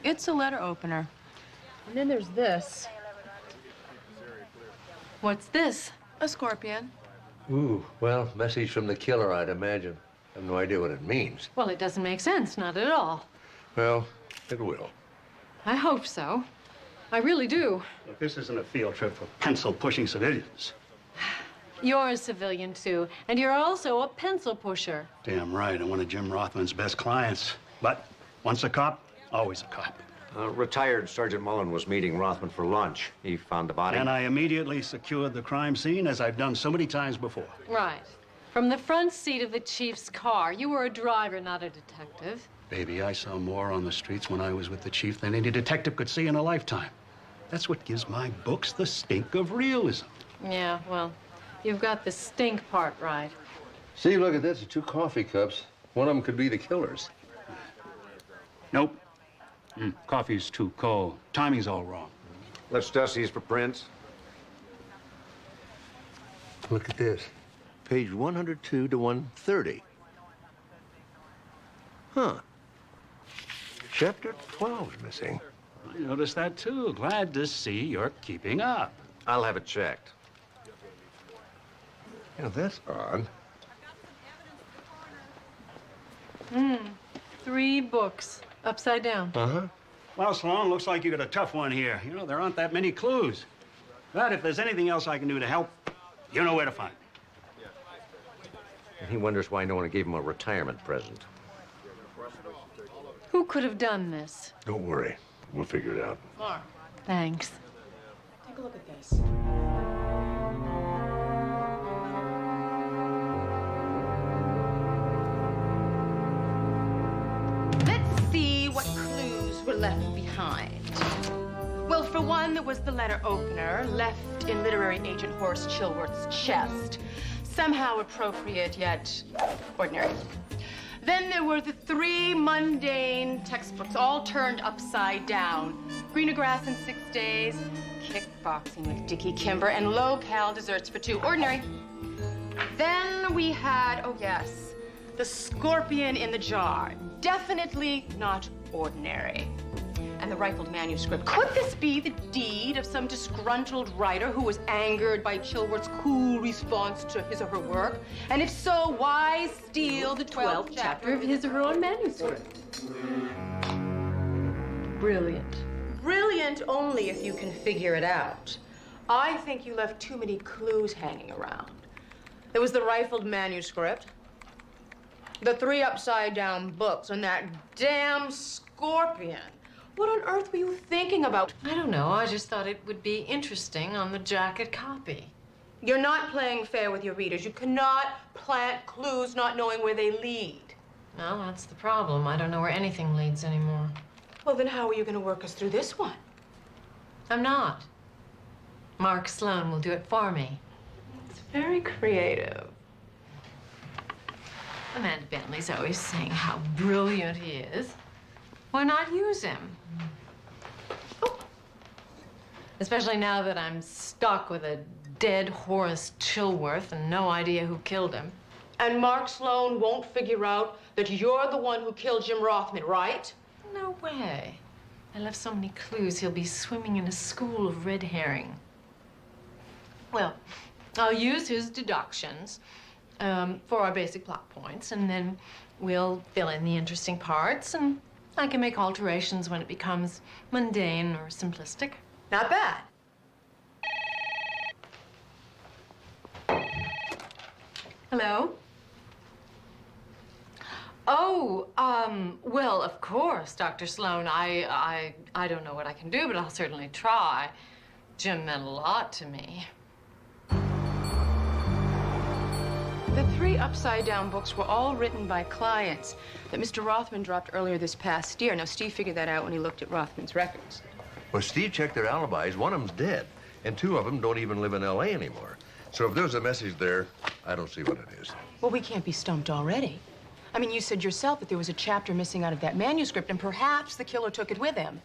It's a letter opener. And then there's this. What's this? A scorpion. Ooh, well, message from the killer, I'd imagine. I have no idea what it means. Well, it doesn't make sense, not at all. Well, it will. I hope so. I really do. Look, this isn't a field trip for pencil-pushing civilians. You're a civilian, too, and you're also a pencil pusher. Damn right, I'm one of Jim Rothman's best clients. But once a cop, always a cop. Retired Sergeant Mullen was meeting Rothman for lunch. He found the body. And I immediately secured the crime scene, as I've done so many times before. Right. From the front seat of the chief's car. You were a driver, not a detective. Baby, I saw more on the streets when I was with the chief than any detective could see in a lifetime. That's what gives my books the stink of realism. Yeah, well, you've got the stink part right. See, look at this, 2 coffee cups. One of them could be the killer's. Nope. Coffee's too cold. Timing's all wrong. Let's dust these for prints. Look at this. Page 102 to 130. Huh. Chapter 12's missing. I noticed that, too. Glad to see you're keeping up. I'll have it checked. Yeah, that's odd. 3 books, upside down. Uh-huh. Well, Sloan, looks like you got a tough one here. You know, there aren't that many clues. But if there's anything else I can do to help, you know where to find me. And he wonders why no one gave him a retirement present. Who could have done this? Don't worry. We'll figure it out. Mark, Thanks. take a look at this. Let's see what clues were left behind. Well, for one, there was the letter opener left in literary agent Horace Chilworth's chest. Somehow appropriate, yet ordinary. Then there were the 3 mundane textbooks, all turned upside down. Greener Grass in 6 Days, Kickboxing with Dickie Kimber, and Low-Cal Desserts for 2. Ordinary. Then we had, oh yes, the scorpion in the jar. Definitely not ordinary. And the rifled manuscript. Could this be the deed of some disgruntled writer who was angered by Chilworth's cool response to his or her work? And if so, why steal the 12th chapter of his or her own manuscript? Brilliant. Brilliant only if you can figure it out. I think you left too many clues hanging around. There was the rifled manuscript, the 3 upside-down books, and that damn scorpion. What on earth were you thinking about? I don't know. I just thought it would be interesting on the jacket copy. You're not playing fair with your readers. You cannot plant clues not knowing where they lead. Well, that's the problem. I don't know where anything leads anymore. Well, then how are you going to work us through this one? I'm not. Mark Sloan will do it for me. It's very creative. Amanda Bentley's always saying how brilliant he is. Why not use him? Especially now that I'm stuck with a dead Horace Chilworth and no idea who killed him. And Mark Sloan won't figure out that you're the one who killed Jim Rothman, right? No way. I left so many clues he'll be swimming in a school of red herring. Well, I'll use his deductions for our basic plot points, and then we'll fill in the interesting parts, and I can make alterations when it becomes mundane or simplistic. Not bad. Hello? Oh, well, of course, Dr. Sloan. I don't know what I can do, but I'll certainly try. Jim meant a lot to me. The 3 upside-down books were all written by clients that Mr. Rothman dropped earlier this past year. Now, Steve figured that out when he looked at Rothman's records. Well, Steve checked their alibis. One of them's dead, and 2 of them don't even live in L.A. anymore. So if there's a message there, I don't see what it is. Well, we can't be stumped already. I mean, you said yourself that there was a chapter missing out of that manuscript, and perhaps the killer took it with him.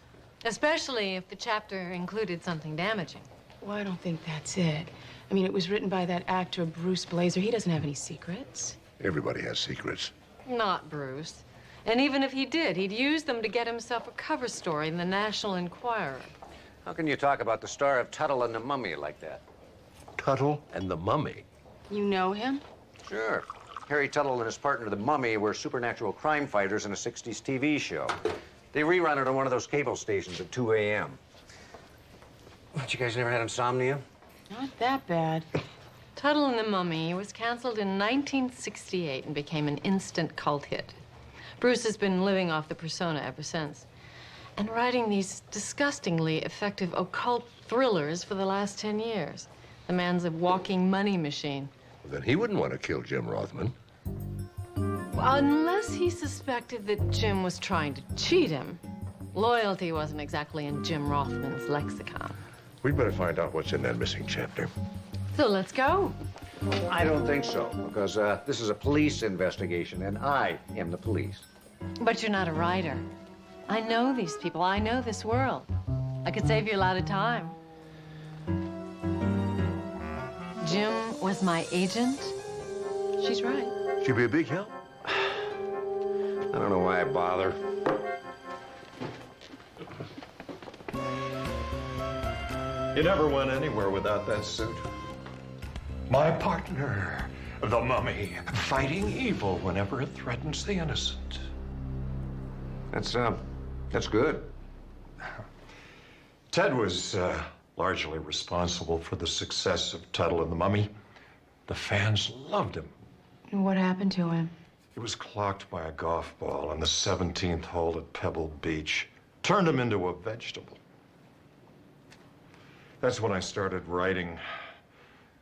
Especially if the chapter included something damaging. Well, I don't think that's it. I mean, it was written by that actor, Bruce Blazer. He doesn't have any secrets. Everybody has secrets. Not Bruce. And even if he did, he'd use them to get himself a cover story in the National Enquirer. How can you talk about the star of Tuttle and the Mummy like that? Tuttle and the Mummy? You know him? Sure. Harry Tuttle and his partner, the Mummy, were supernatural crime fighters in a 60s TV show. They rerun it on one of those cable stations at 2 a.m. What, you guys never had insomnia? Not that bad. Tuttle and the Mummy was canceled in 1968 and became an instant cult hit. Bruce has been living off the persona ever since, and writing these disgustingly effective occult thrillers for the last 10 years. The man's a walking money machine. Well, then he wouldn't want to kill Jim Rothman. Unless he suspected that Jim was trying to cheat him. Loyalty wasn't exactly in Jim Rothman's lexicon. We'd better find out what's in that missing chapter. So let's go. I don't think so, because this is a police investigation, and I am the police. But you're not a writer. I know these people. I know this world. I could save you a lot of time. Jim was my agent. She's right. She'd be a big help. I don't know why I bother. You never went anywhere without that suit. My partner, the Mummy, fighting evil whenever it threatens the innocent. That's good. Ted was largely responsible for the success of Tuttle and the Mummy. The fans loved him. What happened to him? He was clocked by a golf ball on the 17th hole at Pebble Beach. Turned him into a vegetable. That's when I started writing.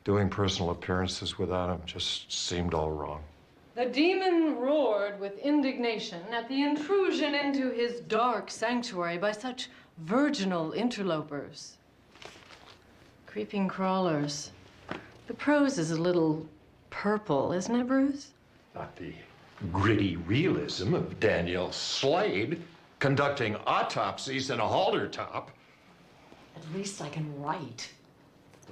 Doing personal appearances without him just seemed all wrong. The demon roared with indignation at the intrusion into his dark sanctuary by such virginal interlopers. Creeping crawlers. The prose is a little purple, isn't it, Bruce? Not the gritty realism of Daniel Slade conducting autopsies in a halter top. At least I can write.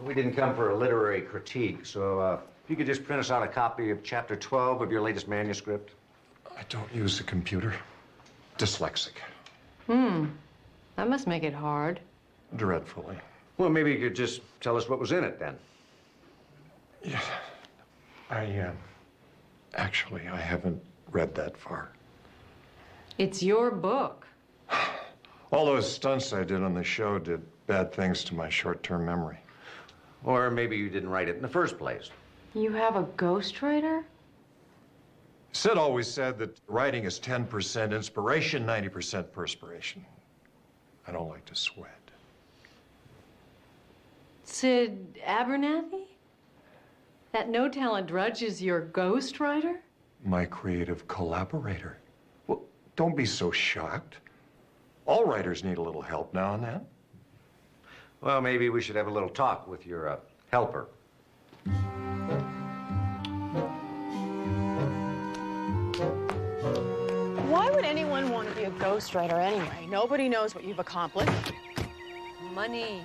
We didn't come for a literary critique, so if you could just print us out a copy of Chapter 12 of your latest manuscript. I don't use the computer. Dyslexic. That must make it hard. Dreadfully. Well, maybe you could just tell us what was in it, then. Yeah. Actually, I haven't read that far. It's your book. All those stunts I did on the show did bad things to my short-term memory. Or maybe you didn't write it in the first place. You have a ghostwriter? Sid always said that writing is 10% inspiration, 90% perspiration. I don't like to sweat. Sid Abernathy? That no-talent drudge is your ghostwriter? My creative collaborator. Well, don't be so shocked. All writers need a little help now and then. Well, maybe we should have a little talk with your helper. Why would anyone want to be a ghostwriter anyway? Nobody knows what you've accomplished. Money.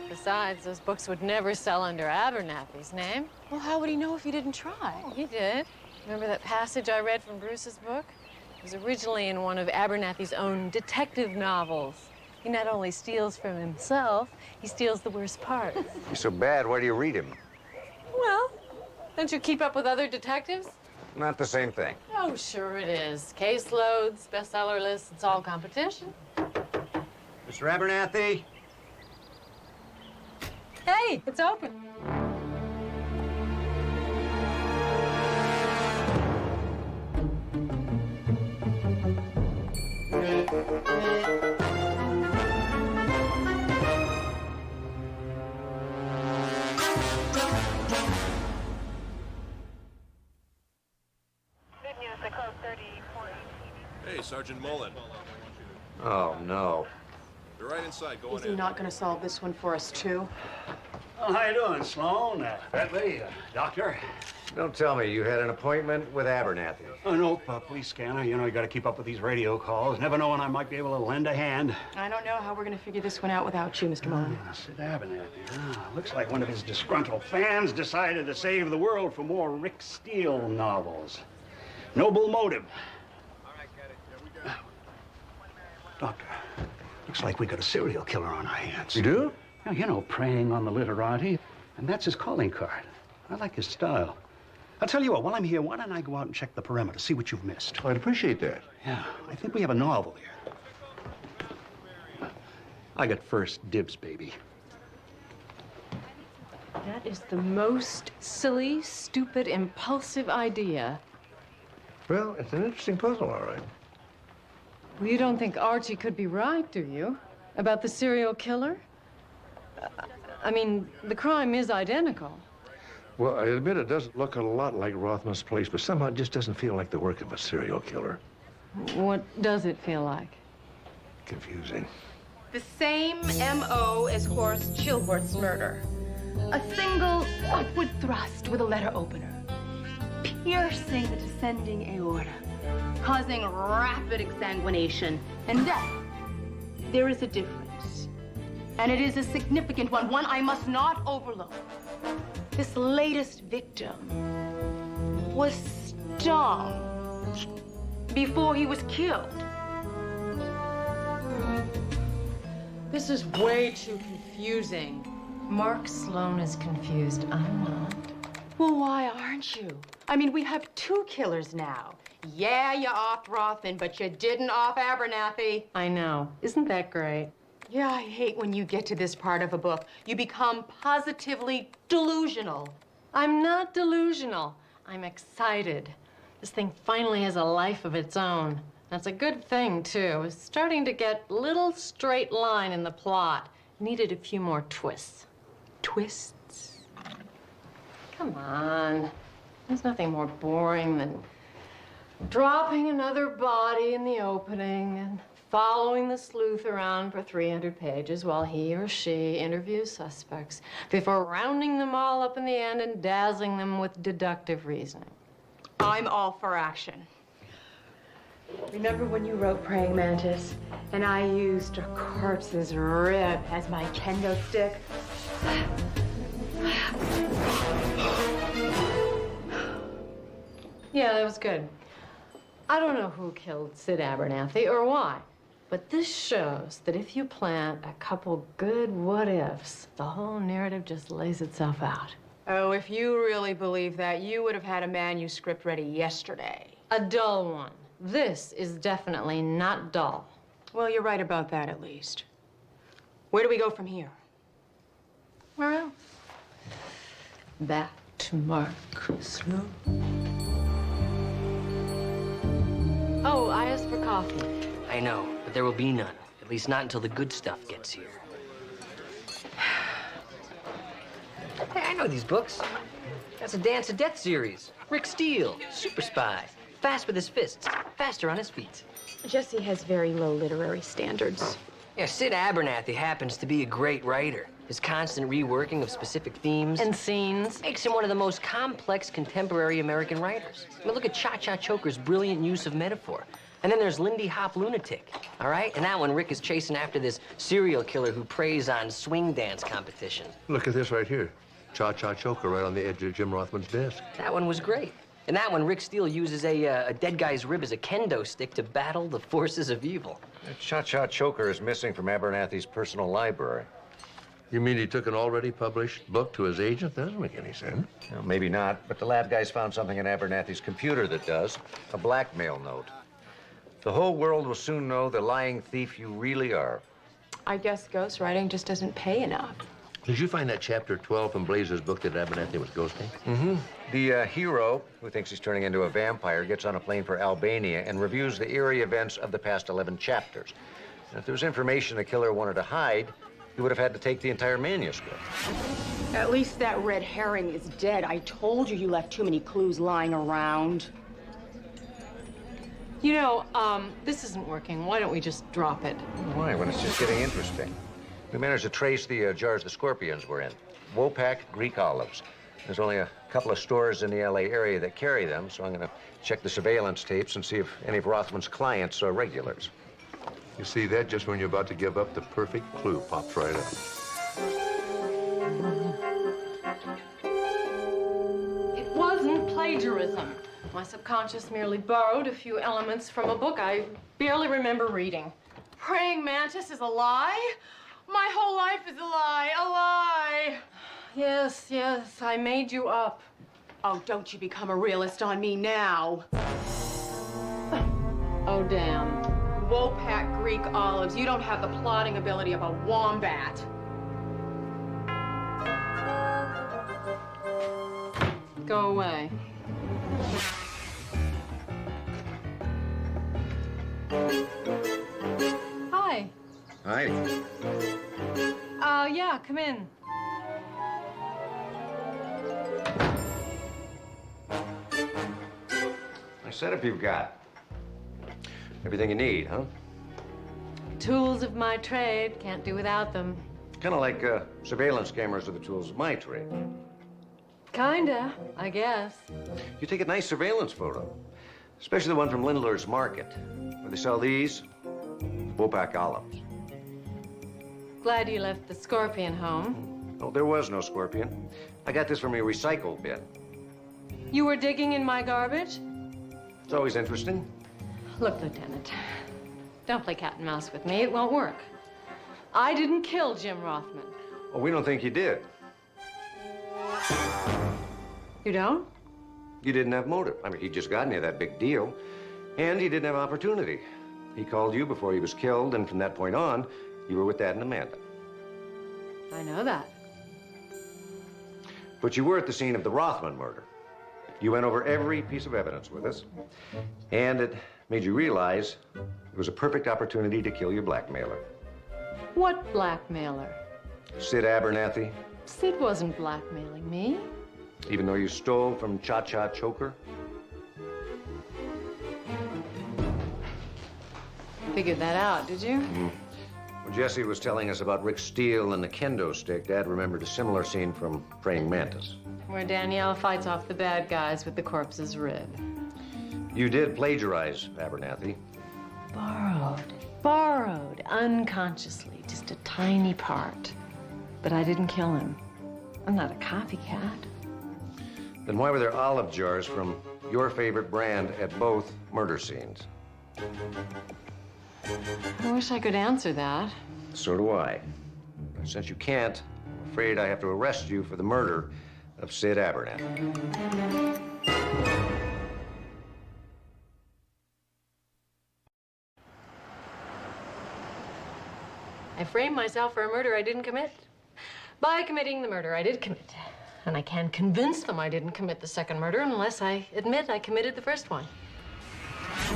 Besides, those books would never sell under Abernathy's name. Well, how would he know if he didn't try? Oh, he did. Remember that passage I read from Bruce's book? was originally in one of Abernathy's own detective novels. He not only steals from himself, he steals the worst parts. He's so bad, why do you read him? Well, don't you keep up with other detectives? Not the same thing. Oh, sure it is. Caseloads, bestseller lists, it's all competition. Mr. Abernathy? Hey, it's open. Hey, Sergeant Mullen. Oh, no. You're right inside. Go on Is he in. not going to solve this one for us, too? Well, how you doing, Sloan? Bentley, doctor? Don't tell me you had an appointment with Abernathy. Oh, nope, police scanner. You know, you got to keep up with these radio calls. Never know when I might be able to lend a hand. I don't know how we're going to figure this one out without you, Mr. Mullen. Sid Abernathy. Looks like one of his disgruntled fans decided to save the world for more Rick Steele novels. Noble motive. Doctor, looks like we got a serial killer on our hands. You do? Yeah, you know, preying on the literati. And that's his calling card. I like his style. I'll tell you what, while I'm here, why don't I go out and check the perimeter, see what you've missed? I'd appreciate that. Yeah, I think we have a novel here. I got first dibs, baby. That is the most silly, stupid, impulsive idea. Well, it's an interesting puzzle, all right. Well, you don't think Archie could be right, do you? About the serial killer? I mean, the crime is identical. Well, I admit it doesn't look a lot like Rothman's place, but somehow it just doesn't feel like the work of a serial killer. What does it feel like? Confusing. The same M.O. as Horace Chilworth's murder. A single upward thrust with a letter opener, piercing the descending aorta, causing rapid exsanguination and death. There is a difference, and it is a significant one, one I must not overlook. This latest victim was stung before he was killed. This is way too confusing. Mark Sloan is confused. I'm not. Well, why aren't you? I mean, we have two killers now. Yeah, you offed Rothman, but you didn't off Abernathy. I know. Isn't that great? Yeah, I hate when you get to this part of a book. You become positively delusional. I'm not delusional. I'm excited. This thing finally has a life of its own. That's a good thing, too. It's starting to get a little straight line in the plot. Needed a few more twists. Twists? Come on. There's nothing more boring than dropping another body in the opening and following the sleuth around for 300 pages while he or she interviews suspects before rounding them all up in the end and dazzling them with deductive reasoning. I'm all for action. Remember when you wrote Praying Mantis and I used a corpse's rib as my kendo stick? Yeah, that was good. I don't know who killed Sid Abernathy or why, but this shows that if you plant a couple good what-ifs, the whole narrative just lays itself out. Oh, if you really believe that, you would have had a manuscript ready yesterday. A dull one. This is definitely not dull. Well, you're right about that, at least. Where do we go from here? Where else? Back to Mark Sloan. Oh, I asked for coffee. I know, but there will be none. At least not until the good stuff gets here. Hey, I know these books. That's a Dance of Death series. Rick Steele, super spy. Fast with his fists, faster on his feet. Jesse has very low literary standards. Yeah, Sid Abernathy happens to be a great writer. His constant reworking of specific themes and scenes makes him one of the most complex contemporary American writers. I mean, look at Cha-Cha Choker's brilliant use of metaphor. And then there's Lindy Hop Lunatic, all right? And that one, Rick is chasing after this serial killer who preys on swing dance competition. Look at this right here. Cha-Cha Choker right on the edge of Jim Rothman's desk. That one was great. In that one, Rick Steele uses a dead guy's rib as a kendo stick to battle the forces of evil. That Cha-Cha choker is missing from Abernathy's personal library. You mean he took an already published book to his agent? That doesn't make any sense. Well, maybe not, but the lab guys found something in Abernathy's computer that does. A blackmail note. The whole world will soon know the lying thief you really are. I guess ghostwriting just doesn't pay enough. Did you find that chapter 12 from Blazer's book that Abernathy was ghosting? Mm-hmm. The hero, who thinks he's turning into a vampire, gets on a plane for Albania and reviews the eerie events of the past 11 chapters. And if there was information the killer wanted to hide, he would have had to take the entire manuscript. At least that red herring is dead. I told you left too many clues lying around. You know, this isn't working. Why don't we just drop it? Why, when it's just getting interesting? We managed to trace the jars the scorpions were in. Wopak Greek olives. There's only a couple of stores in the LA area that carry them, so I'm gonna check the surveillance tapes and see if any of Rothman's clients are regulars. You see that just when you're about to give up, the perfect clue pops right up. It wasn't plagiarism. My subconscious merely borrowed a few elements from a book I barely remember reading. Praying mantis is a lie? My whole life is a lie, a lie. Yes, yes, I made you up. Oh, don't you become a realist on me now. Oh, damn. Wopak Greek olives. You don't have the plotting ability of a wombat. Go away. Hi. Hi. Yeah, come in. Nice setup you've got. Everything you need, huh? Tools of my trade. Can't do without them. Kind of like surveillance cameras are the tools of my trade. Kinda, I guess. You take a nice surveillance photo, especially the one from Lindler's Market, where they sell these Wopak olives. Glad you left the scorpion home. Oh, there was no scorpion. I got this from a recycle bin. You were digging in my garbage? It's always interesting. Look, Lieutenant, don't play cat and mouse with me. It won't work. I didn't kill Jim Rothman. Well, we don't think you did. You don't? You didn't have motive. I mean, he just got near that big deal, and he didn't have opportunity. He called you before he was killed, and from that point on, you were with Dad and Amanda. I know that. But you were at the scene of the Rothman murder. You went over every piece of evidence with us, and it made you realize it was a perfect opportunity to kill your blackmailer. What blackmailer? Sid Abernathy, Sid wasn't blackmailing me. even though you stole from Cha-Cha Choker. Figured that out, did you? When Jesse was telling us about Rick Steele and the kendo stick, Dad remembered a similar scene from Praying Mantis. Where Danielle fights off the bad guys with the corpse's rib. You did plagiarize Abernathy. Borrowed, unconsciously, just a tiny part. But I didn't kill him. I'm not a copycat. Then why were there olive jars from your favorite brand at both murder scenes? I wish I could answer that. So do I. Since you can't, I'm afraid I have to arrest you for the murder of Sid Abernathy. I framed myself for a murder I didn't commit by committing the murder I did commit. And I can't convince them I didn't commit the second murder unless I admit I committed the first one.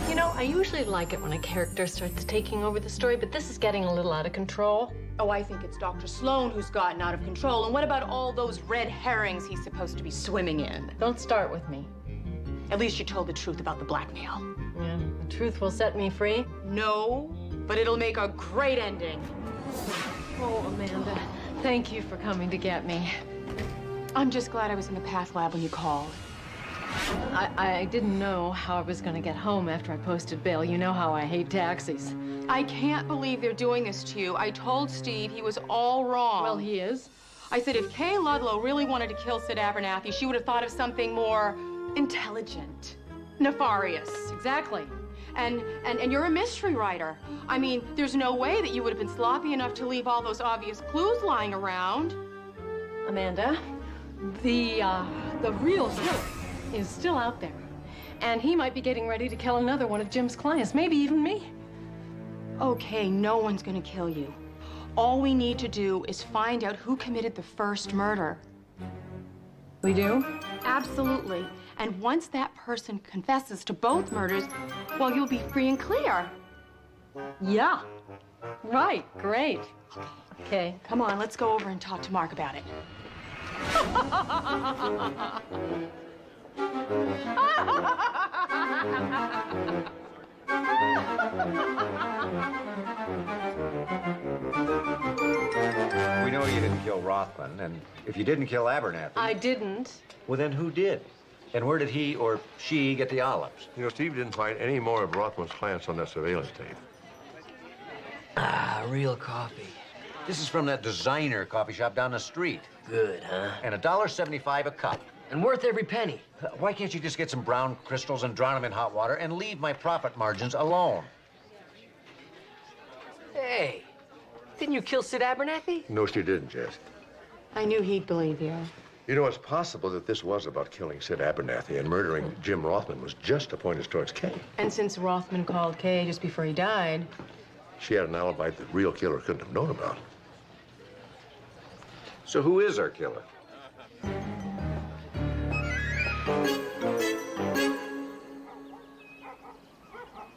You know, I usually like it when a character starts taking over the story, but this is getting a little out of control. Oh, I think it's Dr. Sloan who's gotten out of control. And what about all those red herrings he's supposed to be swimming in? Don't start with me. At least you told the truth about the blackmail. Yeah, the truth will set me free. No, but it'll make a great ending. Oh, Amanda, thank you for coming to get me. I'm just glad I was in the path lab when you called. I didn't know how I was going to get home after I posted bail. You know how I hate taxis. I can't believe they're doing this to you. I told Steve he was all wrong. Well, he is. I said if Kay Ludlow really wanted to kill Sid Abernathy, she would have thought of something more intelligent, nefarious. Exactly. And you're a mystery writer. I mean, there's no way that you would have been sloppy enough to leave all those obvious clues lying around. Amanda, the real killer is still out there. And he might be getting ready to kill another one of Jim's clients, maybe even me. Okay, no one's gonna kill you. All we need to do is find out who committed the first murder. We do? Absolutely. And once that person confesses to both murders, well, you'll be free and clear. Yeah. Right, great. Okay. Come on, let's go over and talk to Mark about it. We know you didn't kill Rothman, and if you didn't kill Abernathy... I didn't. Well, then who did? And where did he or she get the olives? You know, Steve didn't find any more of Rothman's clients on that surveillance tape. Ah, real coffee. This is from that designer coffee shop down the street. Good, huh? And $1.75 a cup. And worth every penny. Why can't you just get some brown crystals and drown them in hot water and leave my profit margins alone? Hey, didn't you kill Sid Abernathy? No, she didn't, Jess. I knew he'd believe you. You know, it's possible that this was about killing Sid Abernathy, and murdering Jim Rothman was just to point us towards Kay. And since Rothman called Kay just before he died... She had an alibi the real killer couldn't have known about. So who is our killer?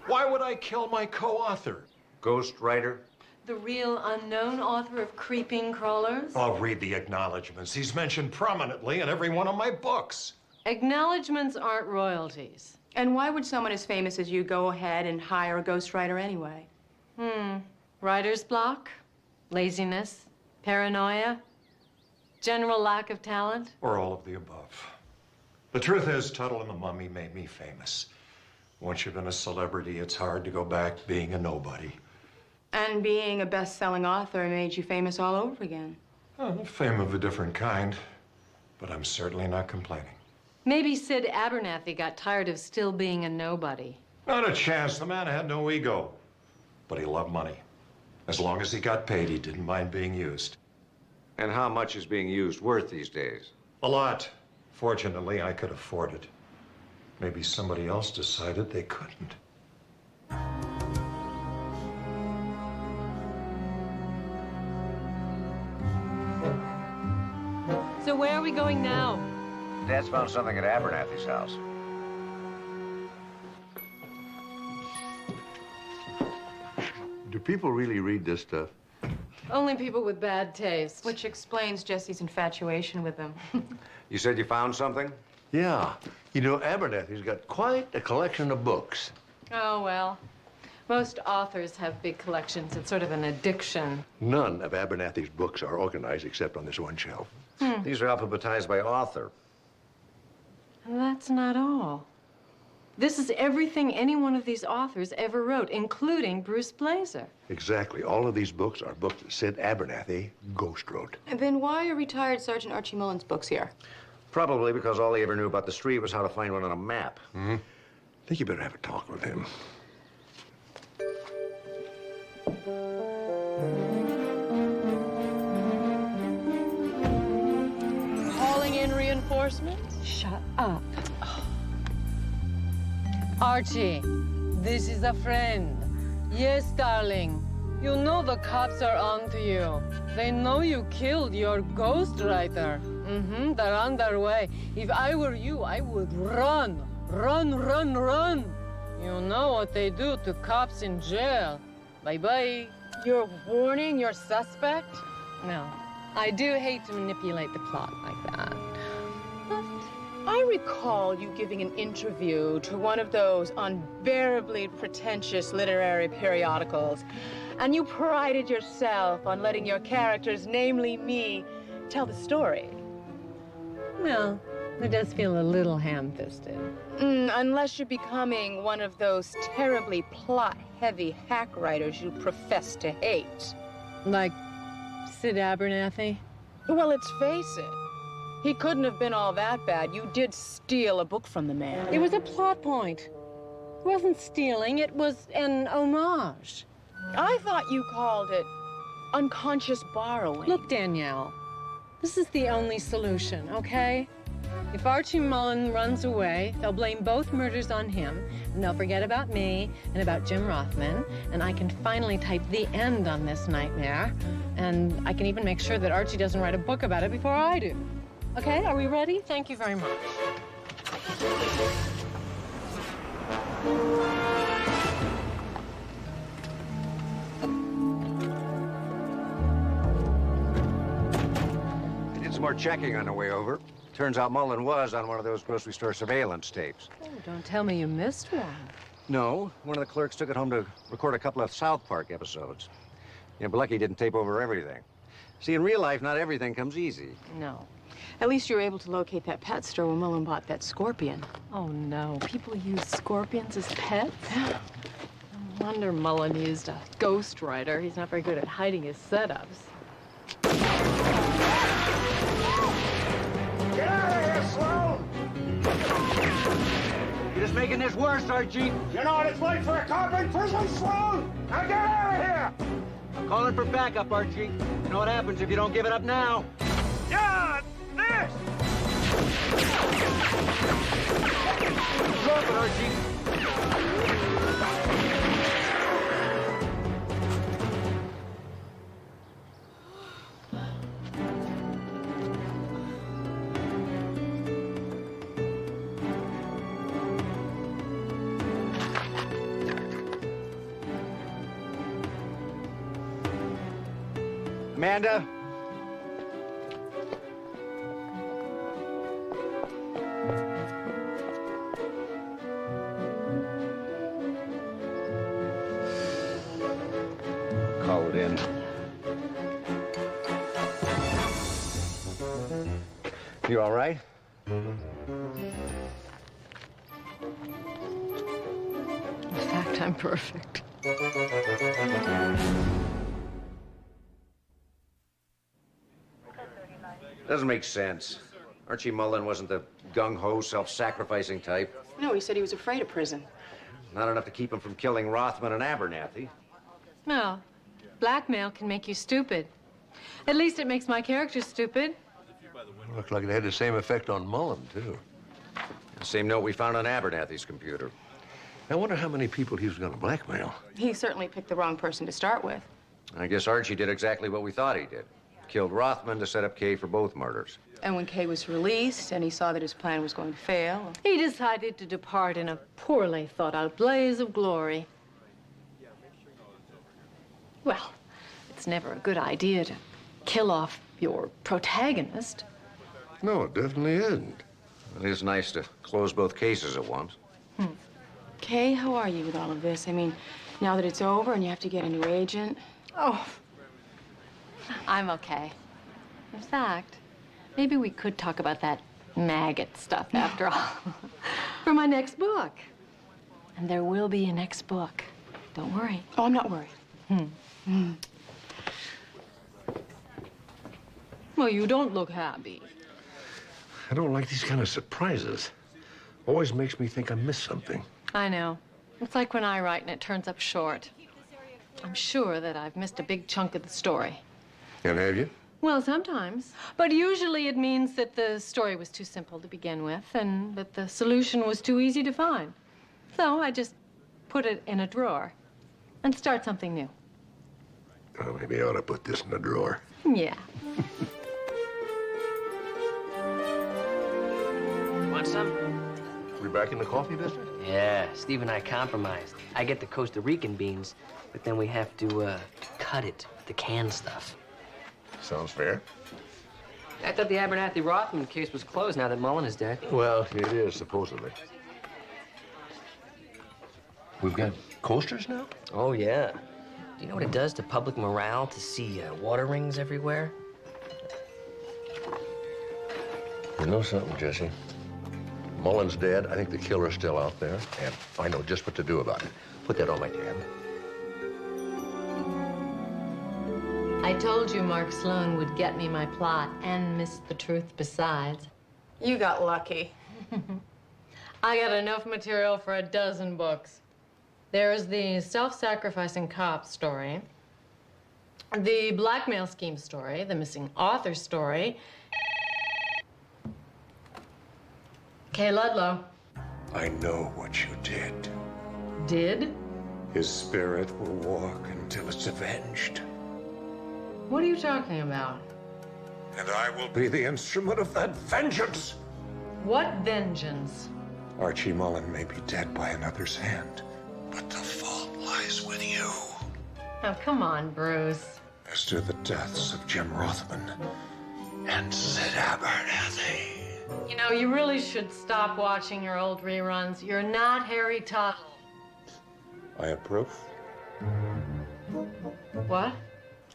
Why would I kill my co-author? Ghost writer? The real unknown author of Creeping Crawlers? I'll read the acknowledgments. He's mentioned prominently in every one of my books. Acknowledgements aren't royalties. And why would someone as famous as you go ahead and hire a ghostwriter anyway? Writer's block? Laziness? Paranoia? General lack of talent? Or all of the above. The truth is, Tuttle and the Mummy made me famous. Once you've been a celebrity, it's hard to go back being a nobody. And being a best-selling author made you famous all over again. Oh, fame of a different kind, but I'm certainly not complaining. Maybe Sid Abernathy got tired of still being a nobody. Not a chance. The man had no ego, but he loved money. As long as he got paid, he didn't mind being used. And how much is being used worth these days? A lot. Fortunately, I could afford it. Maybe somebody else decided they couldn't. So where are we going now? Dad's found something at Abernathy's house. Do people really read this stuff? Only people with bad taste. Which explains Jesse's infatuation with them. You said you found something? Yeah. You know, Abernathy's got quite a collection of books. Oh, well. Most authors have big collections. It's sort of an addiction. None of Abernathy's books are organized except on this one shelf. These are alphabetized by author. And that's not all. This is everything any one of these authors ever wrote, including Bruce Blazer. Exactly. All of these books are books that Sid Abernathy ghost wrote. And then why are retired Sergeant Archie Mullins' books here? Probably because all he ever knew about the street was how to find one on a map. I think you better have a talk with him. Calling in reinforcements? Shut up. Archie, this is a friend. Yes, darling. You know the cops are on to you. They know you killed your ghostwriter. They're on their way. If I were you, I would run. Run, run, run. You know what they do to cops in jail. Bye-bye. You're warning your suspect? No. I do hate to manipulate the plot like that. I recall you giving an interview to one of those unbearably pretentious literary periodicals, and you prided yourself on letting your characters, namely me, tell the story. Well, it does feel a little ham-fisted. Unless you're becoming one of those terribly plot-heavy hack writers you profess to hate. Like Sid Abernathy? Well, let's face it. He couldn't have been all that bad. You did steal a book from the man. It was a plot point. It wasn't stealing, it was an homage. I thought you called it unconscious borrowing. Look, Danielle, this is the only solution, okay? If Archie Mullen runs away, they'll blame both murders on him, and they'll forget about me and about Jim Rothman, and I can finally type the end on this nightmare, and I can even make sure that Archie doesn't write a book about it before I do. Okay, are we ready? Thank you very much. I did some more checking on the way over. Turns out Mullen was on one of those grocery store surveillance tapes. Oh, don't tell me you missed one. No, one of the clerks took it home to record a couple of South Park episodes. Yeah, but lucky he didn't tape over everything. See, in real life, not everything comes easy. No. At least you were able to locate that pet store where Mullen bought that scorpion. Oh, no. People use scorpions as pets? No wonder Mullen used a ghostwriter. He's not very good at hiding his setups. Get out of here, Sloan! You're just making this worse, Archie. You know what it's like for a cop in prison, Sloan? Now get out of here! I'm calling for backup, Archie. You know what happens if you don't give it up now? Yeah, this! Drop it, Archie. Amanda? Call it in. You all right? In fact, I'm perfect. Doesn't make sense. Archie Mullen wasn't the gung-ho, self-sacrificing type. No, he said he was afraid of prison. Not enough to keep him from killing Rothman and Abernathy. Well, blackmail can make you stupid. At least it makes my character stupid. Looks like it had the same effect on Mullen, too. The same note we found on Abernathy's computer. I wonder how many people he was going to blackmail. He certainly picked the wrong person to start with. I guess Archie did exactly what we thought he did. Killed Rothman to set up Kay for both murders. And when Kay was released and he saw that his plan was going to fail... He decided to depart in a poorly thought-out blaze of glory. Well, it's never a good idea to kill off your protagonist. No, it definitely isn't. It is nice to close both cases at once. Kay, how are you with all of this? I mean, now that it's over and you have to get a new agent... Oh, I'm okay. In fact, maybe we could talk about that maggot stuff after all. For my next book. And there will be a next book. Don't worry. Oh, I'm not worried. Well, you don't look happy. I don't like these kind of surprises. Always makes me think I missed something. I know. It's like when I write and it turns up short. I'm sure that I've missed a big chunk of the story. And have you? Well, sometimes. But usually it means that the story was too simple to begin with and that the solution was too easy to find. So I just put it in a drawer and start something new. Oh, maybe I ought to put this in the drawer. Yeah. Want some? We back in the coffee business? Yeah, Steve and I compromised. I get the Costa Rican beans, but then we have to cut it with the canned stuff. Sounds fair. I thought the Abernathy Rothman case was closed now that Mullen is dead. Well, it is, supposedly. We've got coasters now? Oh, yeah. Do you know what it does to public morale to see water rings everywhere? You know something, Jesse? Mullen's dead. I think the killer's still out there, and I know just what to do about it. Put that on my tab. I I told you Mark Sloan would get me my plot and miss the truth besides. You got lucky. I got enough material for a dozen books. There's the self-sacrificing cop story, the blackmail scheme story, the missing author story. Kay Ludlow. I know what you did. Did? His spirit will walk until it's avenged. What are you talking about? And I will be the instrument of that vengeance. What vengeance? Archie Mullen may be dead by another's hand, but the fault lies with you. Oh, come on, Bruce. As to the deaths of Jim Rothman and Sid Abernathy. You know, you really should stop watching your old reruns. You're not Harry Tuttle. I approve. What?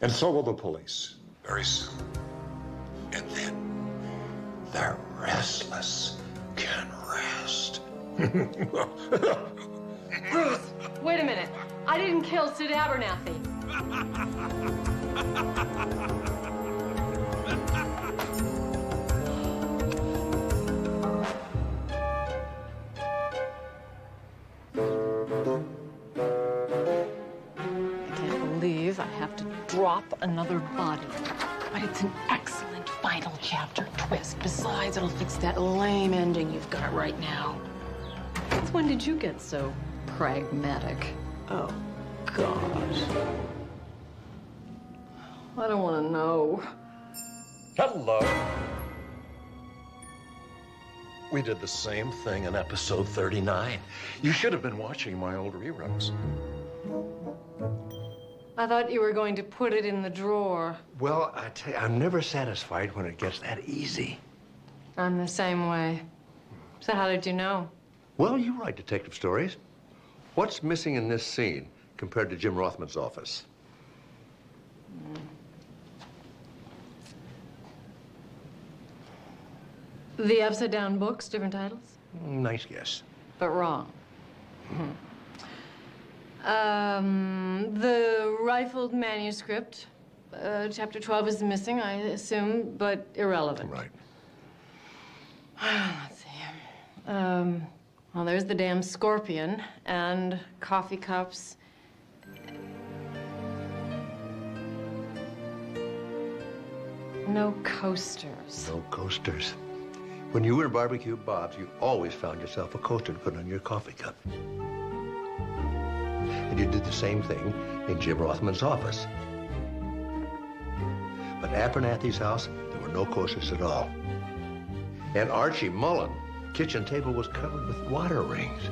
And so will the police, very soon. And then the restless can rest. Bruce, wait a minute. I didn't kill Sid Abernathy. I have to drop another body. But it's an excellent final chapter twist. Besides, it'll fix that lame ending you've got right now. Since when did you get so pragmatic? Oh, gosh. I don't want to know. Hello. We did the same thing in episode 39. You should have been watching my old reruns. I thought you were going to put it in the drawer. Well, I tell you, I'm never satisfied when it gets that easy. I'm the same way. So how did you know? Well, you write detective stories. What's missing in this scene compared to Jim Rothman's office? The Upside Down books, different titles? Nice guess. But wrong. The rifled manuscript, chapter 12 is missing, I assume, but irrelevant. Right. Let's see. Well, there's the damn scorpion and coffee cups. No coasters. No coasters. When you were in Barbecue Bob's, you always found yourself a coaster to put on your coffee cup. And you did the same thing in Jim Rothman's office. But at Abernathy's house, there were no coasters at all. And Archie Mullen, kitchen table was covered with water rings.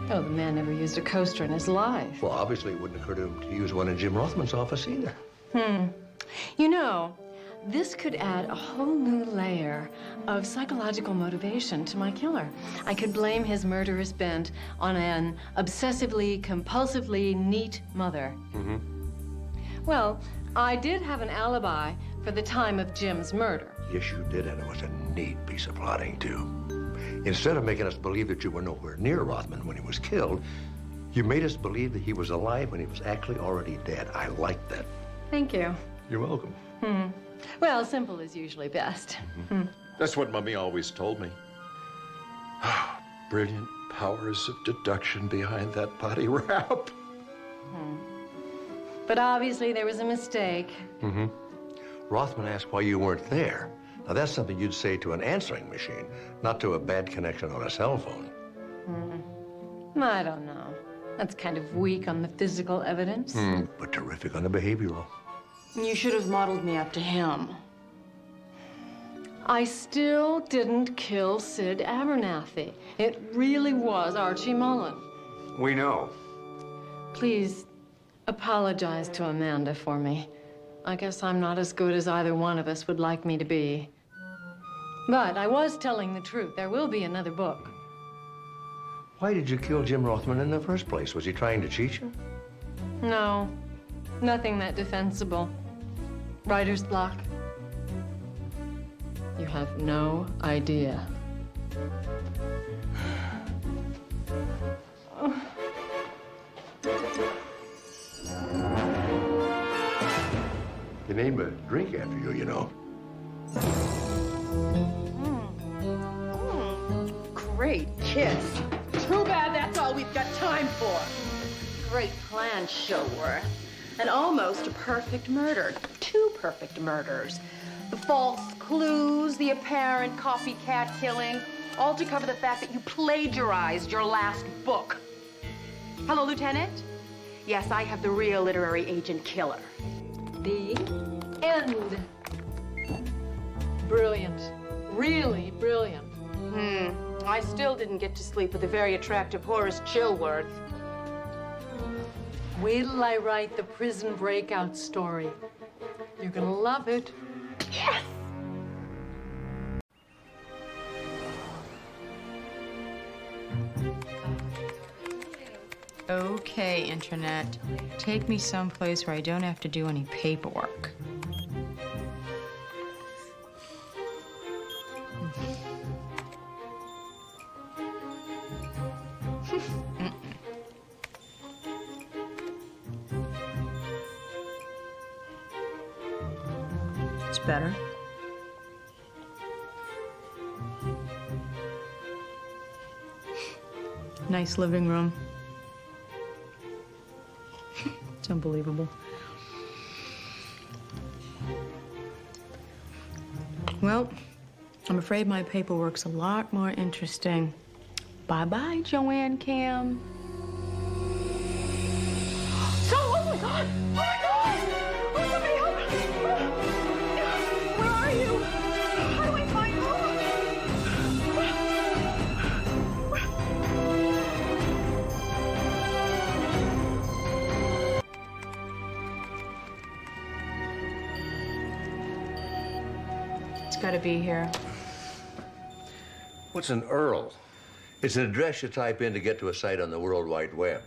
Oh, the man never used a coaster in his life. Well, obviously it wouldn't occur to him to use one in Jim Rothman's office either. You know, this could add a whole new layer of psychological motivation to my killer. I could blame his murderous bent on an obsessively, compulsively neat mother. Well, I did have an alibi for the time of Jim's murder. Yes, you did, and it was a neat piece of plotting, too. Instead of making us believe that you were nowhere near Rothman when he was killed, you made us believe that he was alive when he was actually already dead. I like that. Thank you. You're welcome. Well, simple is usually best. That's what Mummy always told me. Brilliant powers of deduction behind that body wrap. But obviously there was a mistake. Rothman asked why you weren't there. Now, that's something you'd say to an answering machine, not to a bad connection on a cell phone. I don't know. That's kind of weak on the physical evidence. But terrific on the behavioral. You should have modeled me after him. I still didn't kill Sid Abernathy. It really was Archie Mullen. We know. Please apologize to Amanda for me. I guess I'm not as good as either one of us would like me to be. But I was telling the truth. There will be another book. Why did you kill Jim Rothman in the first place? Was he trying to cheat you? No, nothing that defensible. Writer's block. You have no idea. name a drink after you, you know. Great kiss. Too bad that's all we've got time for. Great plan, Chilworth. And almost a perfect murder. 2 perfect murders. The false clues, the apparent copycat killing, all to cover the fact that you plagiarized your last book. Hello, Lieutenant? Yes, I have the real literary agent killer. The end. Brilliant. Really brilliant. I still didn't get to sleep with the very attractive Horace Chilworth. Wait till I write the prison breakout story. You're gonna love it. Yes! Okay, Internet. Take me someplace where I don't have to do any paperwork. It's better. Nice living room. It's unbelievable. Well, I'm afraid my paperwork's a lot more interesting. Bye-bye, Joanne Cam. Oh my God! Oh my God! Oh, somebody help me! Where are you? How do I find you? It's gotta be here. What's an URL? It's an address you type in to get to a site on the World Wide Web.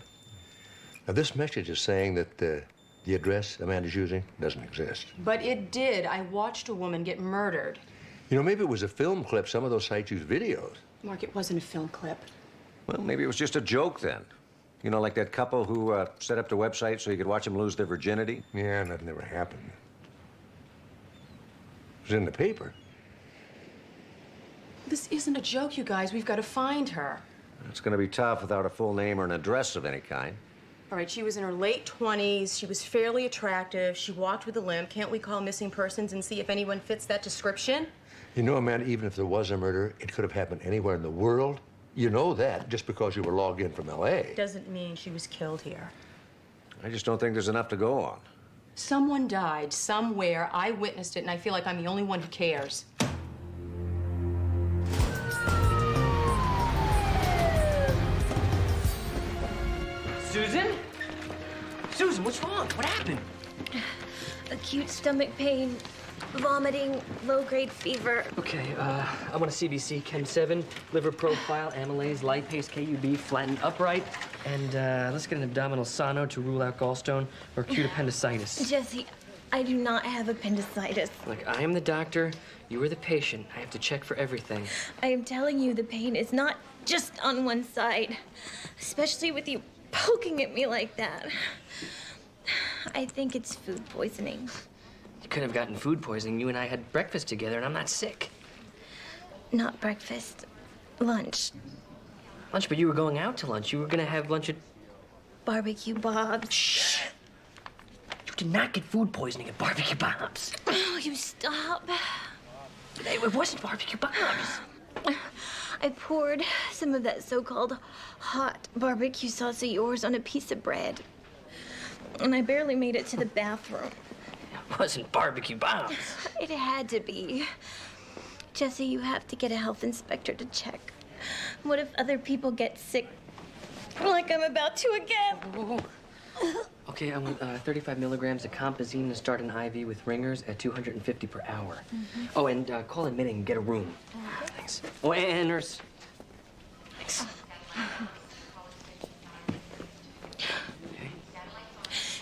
Now, this message is saying that the address Amanda's using doesn't exist. But it did. I watched a woman get murdered. You know, maybe it was a film clip. Some of those sites use videos. Mark, it wasn't a film clip. Well, maybe it was just a joke then. You know, like that couple who set up the website so you could watch them lose their virginity? Yeah, that never happened. It was in the paper. This isn't a joke, you guys. We've got to find her. It's going to be tough without a full name or an address of any kind. All right, she was in her late 20s. She was fairly attractive. She walked with a limp. Can't we call missing persons and see if anyone fits that description? You know, Amanda, even if there was a murder, it could have happened anywhere in the world. You know that just because you were logged in from L.A. Doesn't mean she was killed here. I just don't think there's enough to go on. Someone died somewhere. I witnessed it, and I feel like I'm the only one who cares. Susan? Susan, what's wrong? What happened? Acute stomach pain, vomiting, low-grade fever. Okay, I want a CBC, Chem 7, liver profile, amylase, lipase, KUB, flattened upright, and let's get an abdominal sono to rule out gallstone or acute appendicitis. Jesse, I do not have appendicitis. Look, I am the doctor, you are the patient. I have to check for everything. I am telling you, the pain is not just on one side, especially with you poking at me like that. I think it's food poisoning. You could have gotten food poisoning. You and I had breakfast together, and I'm not sick. Not breakfast, lunch. Lunch, but you were going out to lunch. You were gonna have lunch at... Barbecue Bob's. Shh! You did not get food poisoning at Barbecue Bob's. Oh, you stop. It wasn't Barbecue Bob's. I poured some of that so-called hot barbecue sauce of yours on a piece of bread. And I barely made it to the bathroom. It wasn't Barbecue Bob's. It had to be. Jesse, you have to get a health inspector to check. What if other people get sick like I'm about to again? Okay, I want 35 milligrams of Compazine to start an IV with ringers at 250 per hour. Oh, and call admitting and get a room. Thanks. Oh, and nurse. Thanks.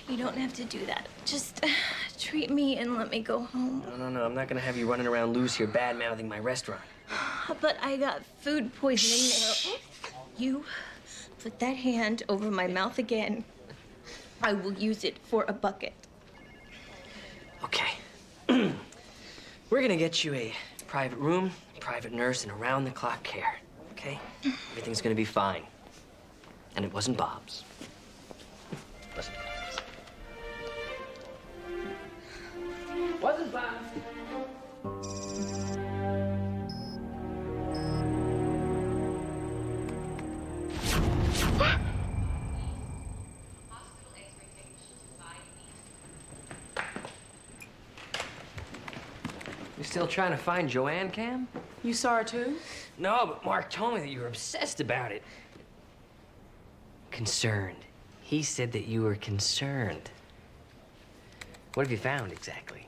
You don't have to do that. Just treat me and let me go home. No. I'm not gonna have you running around loose here bad-mouthing my restaurant. But I got food poisoning now. You put that hand over my mouth again. I will use it for a bucket. Okay. We're gonna get you a private room, private nurse, and around-the-clock care, okay? Everything's gonna be fine. And it wasn't Bob's. Wasn't Bob's. Wasn't Bob's. You still trying to find Joanne, Cam? You saw her too? No, but Mark told me that you were obsessed about it. Concerned. He said that you were concerned. What have you found exactly?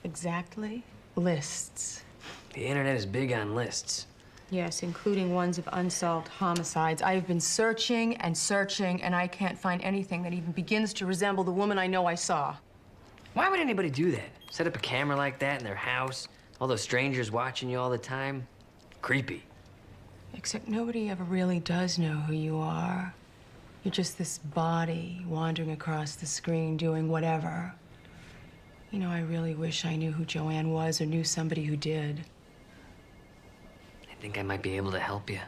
Exactly. Lists. The internet is big on lists. Yes, including ones of unsolved homicides. I've been searching and searching, and I can't find anything that even begins to resemble the woman I know I saw. Why would anybody do that? Set up a camera like that in their house? All those strangers watching you all the time? Creepy. Except nobody ever really does know who you are. You're just this body wandering across the screen doing whatever. You know, I really wish I knew who Joanne was or knew somebody who did. I think I might be able to help you.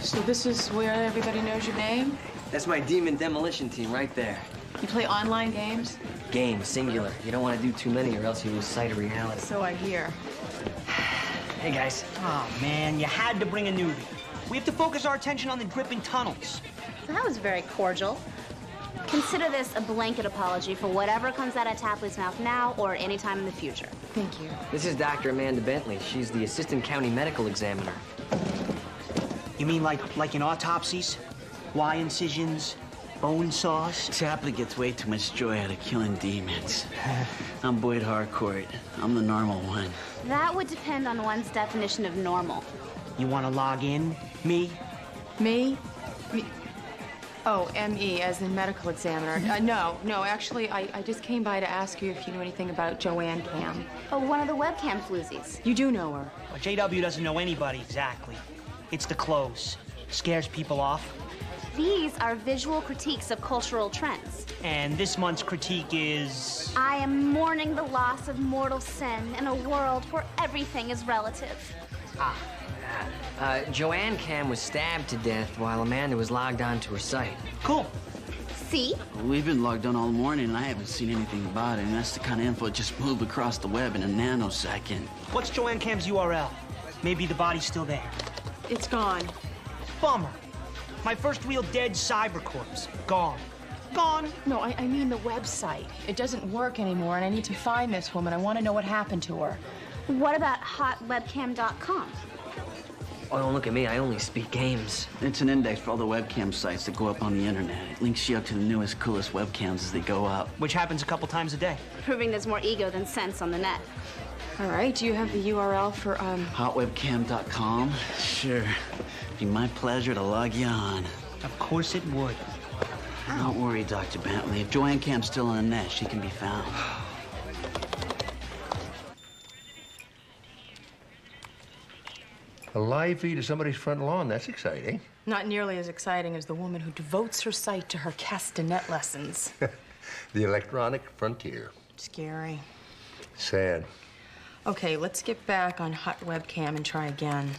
So this is where everybody knows your name? That's my demon demolition team right there. You play online games? Game, singular. You don't want to do too many or else you lose sight of reality. So I hear. Hey, guys. Oh, man, you had to bring a newbie. We have to focus our attention on the dripping tunnels. That was very cordial. Consider this a blanket apology for whatever comes out of Tapley's mouth now or at any time in the future. Thank you. This is Dr. Amanda Bentley. She's the assistant county medical examiner. You mean like in autopsies? Y incisions? Bone saws? Tapley gets way too much joy out of killing demons. I'm Boyd Harcourt. I'm the normal one. That would depend on one's definition of normal. You want to log in? Me? Me? Oh, M.E. as in medical examiner. No, actually, I just came by to ask you if you knew anything about Joanne Cam. Oh, one of the webcam floozies. You do know her. Well, JW doesn't know anybody exactly. It's the clothes. Scares people off. These are visual critiques of cultural trends. And this month's critique is... I am mourning the loss of mortal sin in a world where everything is relative. Joanne Cam was stabbed to death while Amanda was logged on to her site. Cool. See? We've been logged on all morning, and I haven't seen anything about it. And that's the kind of info that just moved across the web in a nanosecond. What's Joanne Cam's URL? Maybe the body's still there. It's gone. Bummer. My first real dead cyber corpse. Gone. Gone. No, I mean the website. It doesn't work anymore, and I need to find this woman. I want to know what happened to her. What about hotwebcam.com? Oh, don't look at me. I only speak games. It's an index for all the webcam sites that go up on the internet. It links you up to the newest, coolest webcams as they go up. Which happens a couple times a day. Proving there's more ego than sense on the net. All right, do you have the URL for, Hotwebcam.com? Sure. Be my pleasure to log you on. Of course it would. Don't worry, Dr. Bentley. If Joanne Cam's still on the net, she can be found. A live feed of somebody's front lawn, that's exciting. Not nearly as exciting as the woman who devotes her sight to her castanet lessons. The electronic frontier. Scary. Sad. Okay, let's get back on hot webcam and try again.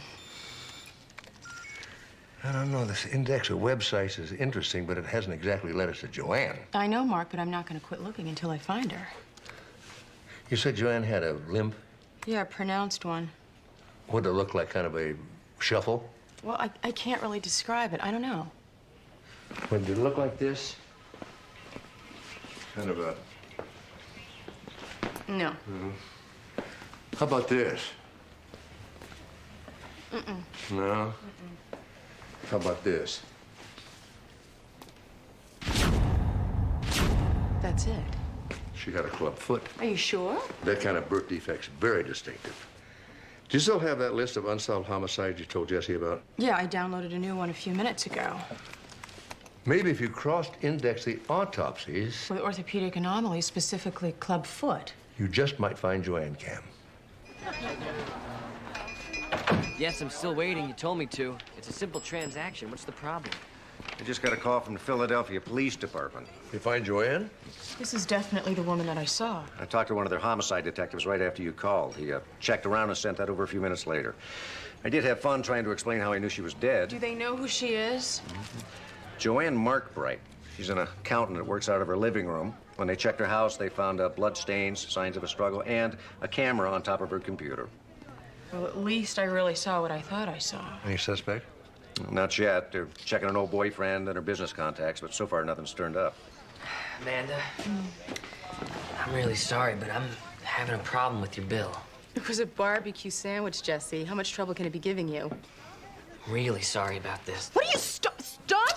I don't know, this index of websites is interesting, but it hasn't exactly led us to Joanne. I know, Mark, but I'm not going to quit looking until I find her. You said Joanne had a limp? Yeah, a pronounced one. What did it look like, kind of a shuffle? Well, I can't really describe it. I don't know. What, did it look like this? Kind of a... No. Mm-hmm. How about this? Mm-mm. No? How about this? That's it. She had a club foot. Are you sure? That kind of birth defect's very distinctive. Do you still have that list of unsolved homicides you told Jesse about? Yeah, I downloaded a new one a few minutes ago. Maybe if you cross-index the autopsies, With orthopedic anomalies, specifically club foot. you just might find Joanne Cam. Yes, I'm still waiting. You told me to. It's a simple transaction. What's the problem? I just got a call from the Philadelphia Police Department. You find Joanne? This is definitely the woman that I saw. I talked to one of their homicide detectives right after you called. He checked around and sent that over a few minutes later. I did have fun trying to explain how I knew she was dead. Do they know who she is? Joanne Markbright. She's an accountant that works out of her living room. When they checked her house, they found blood stains, signs of a struggle, and a camera on top of her computer. Well, at least I really saw what I thought I saw. Any suspect? Not yet. They're checking an old boyfriend and her business contacts, but so far nothing's turned up. Amanda, I'm really sorry, but I'm having a problem with your bill. It was a barbecue sandwich, Jesse. How much trouble can it be giving you? I'm really sorry about this. What are you stop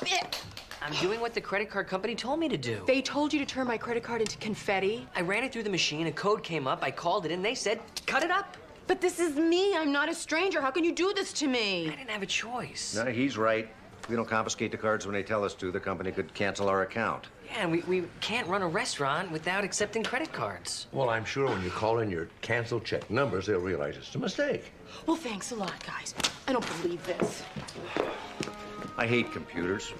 it! I'm doing what the credit card company told me to do. They told you to turn my credit card into confetti? I ran it through the machine, a code came up, I called it in, they said, cut it up. But this is me. I'm not a stranger. How can you do this to me? I didn't have a choice. No, he's right. If we don't confiscate the cards when they tell us to, the company could cancel our account. Yeah, and we can't run a restaurant without accepting credit cards. Well, I'm sure when you call in your canceled check numbers, they'll realize it's a mistake. Well, thanks a lot, guys. I don't believe this. I hate computers.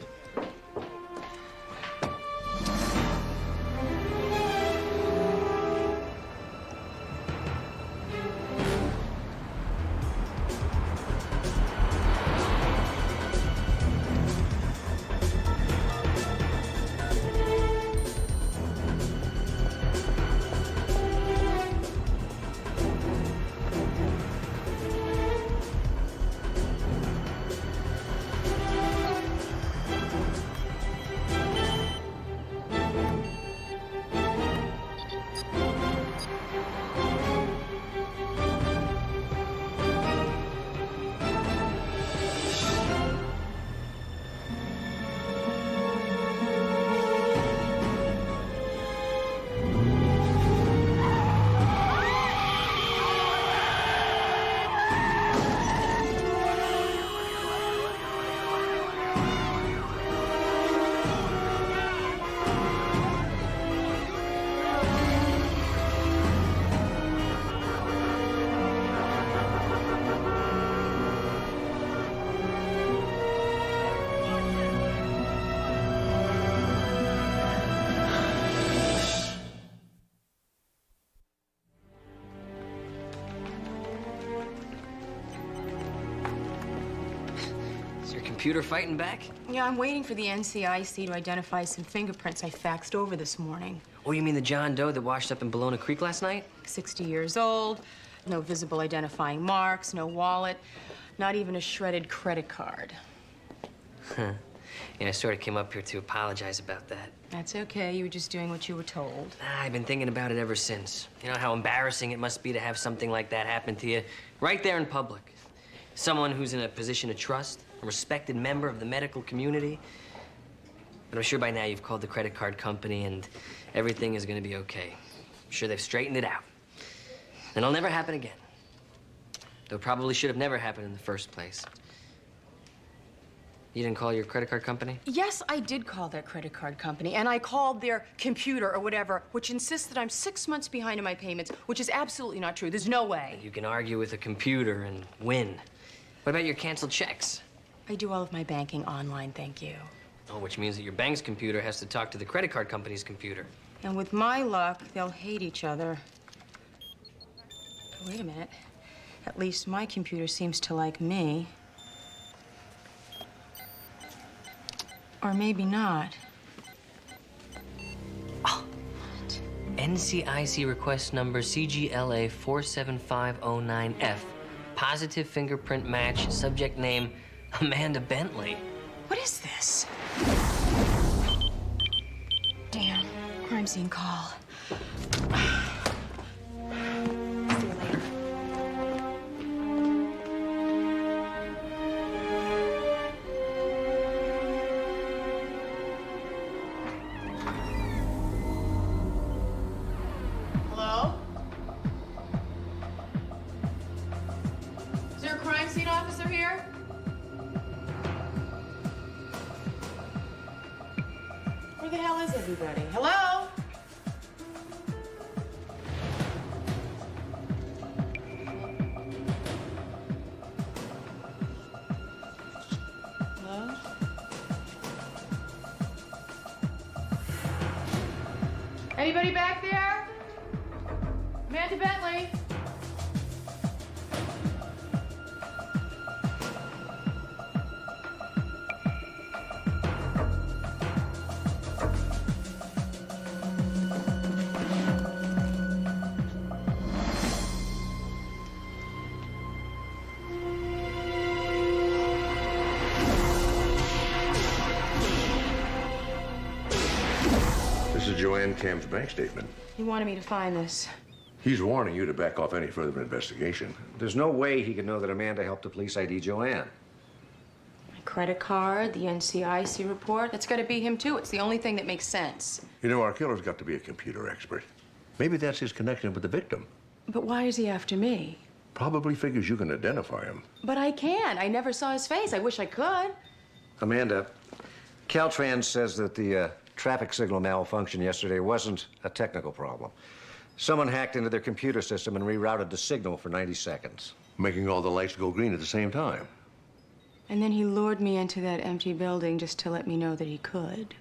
Computer fighting back? Yeah, I'm waiting for the NCIC to identify some fingerprints I faxed over this morning. Oh, you mean the John Doe that washed up in Ballona Creek last night? 60 years old, no visible identifying marks, no wallet, not even a shredded credit card. Huh. Yeah, I sort of came up here to apologize about that. That's okay. You were just doing what you were told. I've been thinking about it ever since. You know how embarrassing it must be to have something like that happen to you right there in public. Someone who's in a position of trust, a respected member of the medical community. But I'm sure by now you've called the credit card company and everything is going to be okay. I'm sure they've straightened it out. And it'll never happen again. Though it probably should have never happened in the first place. You didn't call your credit card company? Yes, I did call their credit card company, and I called their computer or whatever, which insists that I'm 6 months behind in my payments, which is absolutely not true. There's no way. You can argue with a computer and win. What about your canceled checks? I do all of my banking online, thank you. Oh, which means that your bank's computer has to talk to the credit card company's computer. And with my luck, they'll hate each other. Wait a minute. At least my computer seems to like me. Or maybe not. Oh. NCIC request number CGLA 47509F. Positive fingerprint match, subject name Amanda Bentley. What is this? Damn, crime scene call. See you later. Hello? Is there a crime scene officer here? Where the hell is everybody? Hello? Anybody back there? Amanda Bentley? This is Joanne Camp's bank statement. He wanted me to find this. He's warning you to back off any further investigation. There's no way he could know that Amanda helped the police ID Joanne. My credit card, the NCIC report, that's got to be him too. It's the only thing that makes sense. You know, our killer's got to be a computer expert. Maybe that's his connection with the victim. But why is he after me? Probably figures you can identify him. But I can't. I never saw his face. I wish I could. Amanda, Caltrans says that the traffic signal malfunction yesterday wasn't a technical problem. Someone hacked into their computer system and rerouted the signal for 90 seconds. Making all the lights go green at the same time. And then he lured me into that empty building just to let me know that he could.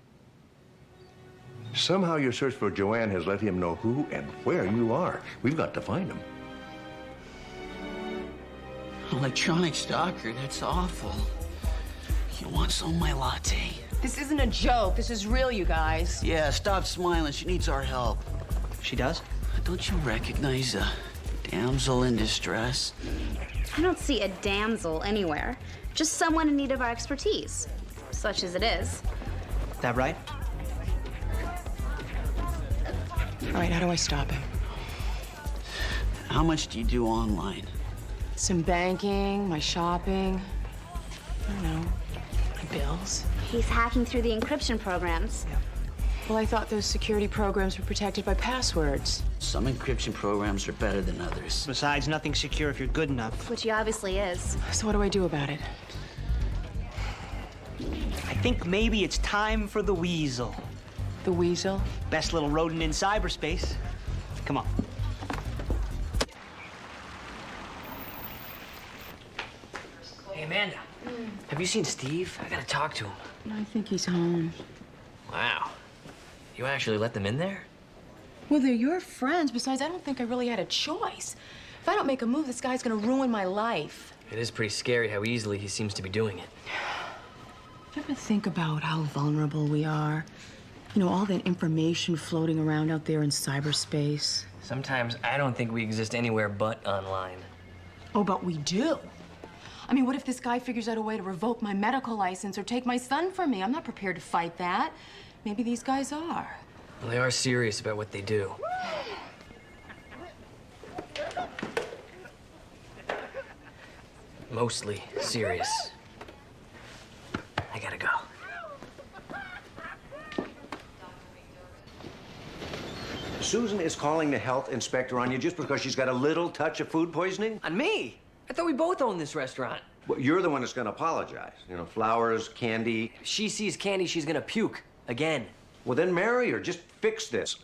Somehow your search for Joanne has let him know who and where you are. We've got to find him. Electronic stalker, that's awful. You want some of my latte? This isn't a joke. This is real, you guys. Yeah, stop smiling. She needs our help. She does? Don't you recognize a damsel in distress? I don't see a damsel anywhere. Just someone in need of our expertise, such as it is. That right? All right, how do I stop him? How much do you do online? Some banking, my shopping. I don't know, my bills. He's hacking through the encryption programs. Well, I thought those security programs were protected by passwords. Some encryption programs are better than others. Besides, nothing's secure if you're good enough. Which he obviously is. So what do I do about it? I think maybe it's time for the weasel. The weasel? Best little rodent in cyberspace. Come on. Hey, Amanda. Have you seen Steve? I gotta talk to him. I think he's home. Wow. You actually let them in there? Well, they're your friends. Besides, I don't think I really had a choice. If I don't make a move, this guy's gonna ruin my life. It is pretty scary how easily he seems to be doing it. Do you ever think about how vulnerable we are? You know, all that information floating around out there in cyberspace. Sometimes I don't think we exist anywhere but online. Oh, but we do. I mean, what if this guy figures out a way to revoke my medical license or take my son from me? I'm not prepared to fight that. Maybe these guys are. Well, they are serious about what they do. Mostly serious. I gotta go. Susan is calling the health inspector on you just because she's got a little touch of food poisoning? On me? I thought we both owned this restaurant. Well, you're the one that's gonna apologize. You know, flowers, candy. If she sees candy, she's gonna puke. Again. Well, then marry her. Just fix this.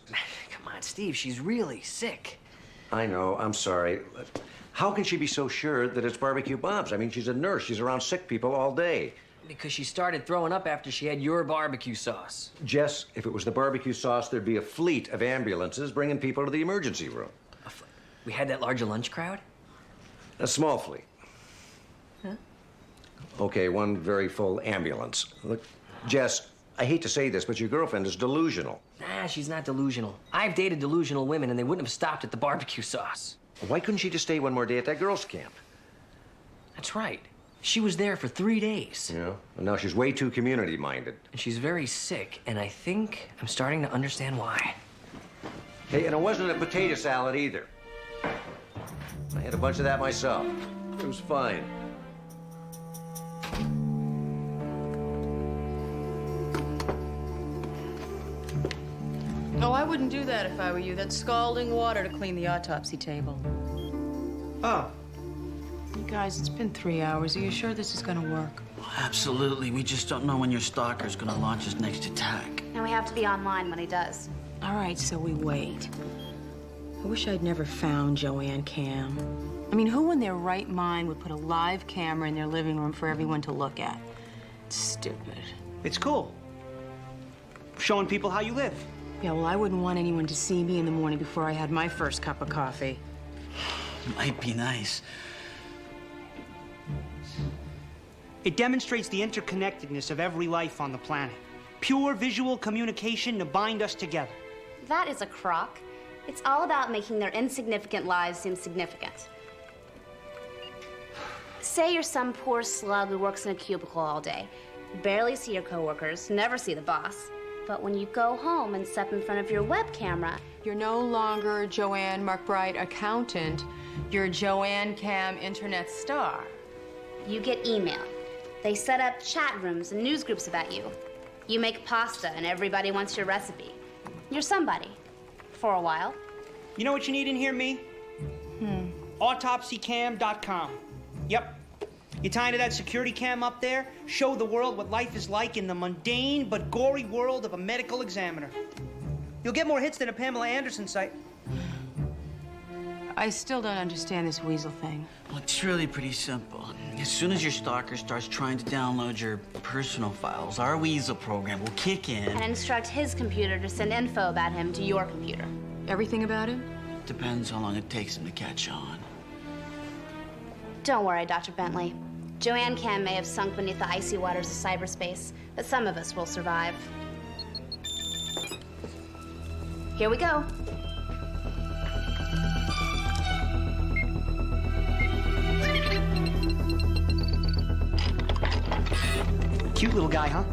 Come on, Steve. She's really sick. I know. I'm sorry. How can she be so sure that it's barbecue Bob's? I mean, she's a nurse. She's around sick people all day. Because she started throwing up after she had your barbecue sauce. Jess, if it was the barbecue sauce, there'd be a fleet of ambulances bringing people to the emergency room. We had that larger lunch crowd? A small fleet. Huh? Okay, one very full ambulance. Look, Jess, I hate to say this, but your girlfriend is delusional. Nah, she's not delusional. I've dated delusional women, and they wouldn't have stopped at the barbecue sauce. Why couldn't she just stay one more day at that girls' camp? That's right. She was there for 3 days. Yeah, and now she's way too community-minded. And she's very sick, and I think I'm starting to understand why. Hey, and it wasn't a potato salad either. I had a bunch of that myself. It was fine. No, I wouldn't do that if I were you. That's scalding water to clean the autopsy table. Oh. You guys, it's been 3 hours. Are you sure this is gonna work? Absolutely. We just don't know when your stalker's gonna launch his next attack. And we have to be online when he does. All right, so we wait. I wish I'd never found Joanne Cam. I mean, who in their right mind would put a live camera in their living room for everyone to look at? It's stupid. It's cool. Showing people how you live. Yeah, well, I wouldn't want anyone to see me in the morning before I had my first cup of coffee. Might be nice. It demonstrates the interconnectedness of every life on the planet. Pure visual communication to bind us together. That is a crock. It's all about making their insignificant lives seem significant. Say you're some poor slug who works in a cubicle all day, barely see your coworkers, never see the boss. But when you go home and step in front of your web camera, you're no longer Joanne McBride accountant. You're Joanne Cam internet star. You get email. They set up chat rooms and news groups about you. You make pasta and everybody wants your recipe. You're somebody. For a while. You know what you need in here, me? Autopsycam.com. Yep. You tie into that security cam up there, show the world what life is like in the mundane but gory world of a medical examiner. You'll get more hits than a Pamela Anderson site. I still don't understand this weasel thing. Well, it's really pretty simple. As soon as your stalker starts trying to download your personal files, our weasel program will kick in. And instruct his computer to send info about him to your computer. Everything about him? Depends how long it takes him to catch on. Don't worry, Dr. Bentley. Joanne Cam may have sunk beneath the icy waters of cyberspace, but some of us will survive. Here we go. Cute little guy, huh?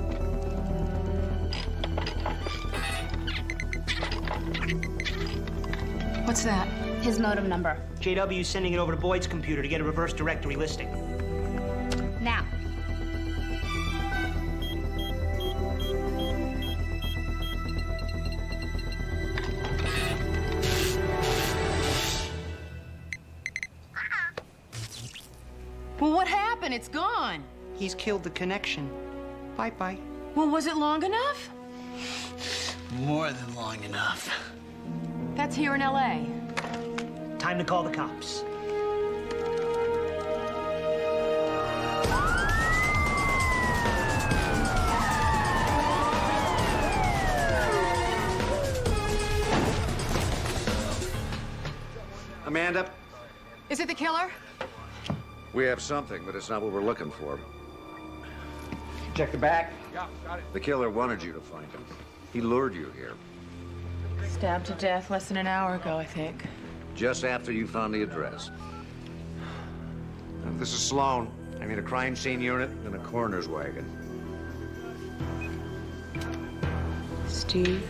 What's that? His modem number. JW's sending it over to Boyd's computer to get a reverse directory listing. Now. Well, what happened? It's gone. He's killed the connection. Bye-bye. Well, was it long enough? More than long enough. That's here in L.A. Time to call the cops. Amanda? Is it the killer? We have something, but it's not what we're looking for. Check the back. Yeah, got it. The killer wanted you to find him. He lured you here. Stabbed to death less than an hour ago, I think. Just after you found the address. This is Sloan. I mean, a crime scene unit and a coroner's wagon. Steve?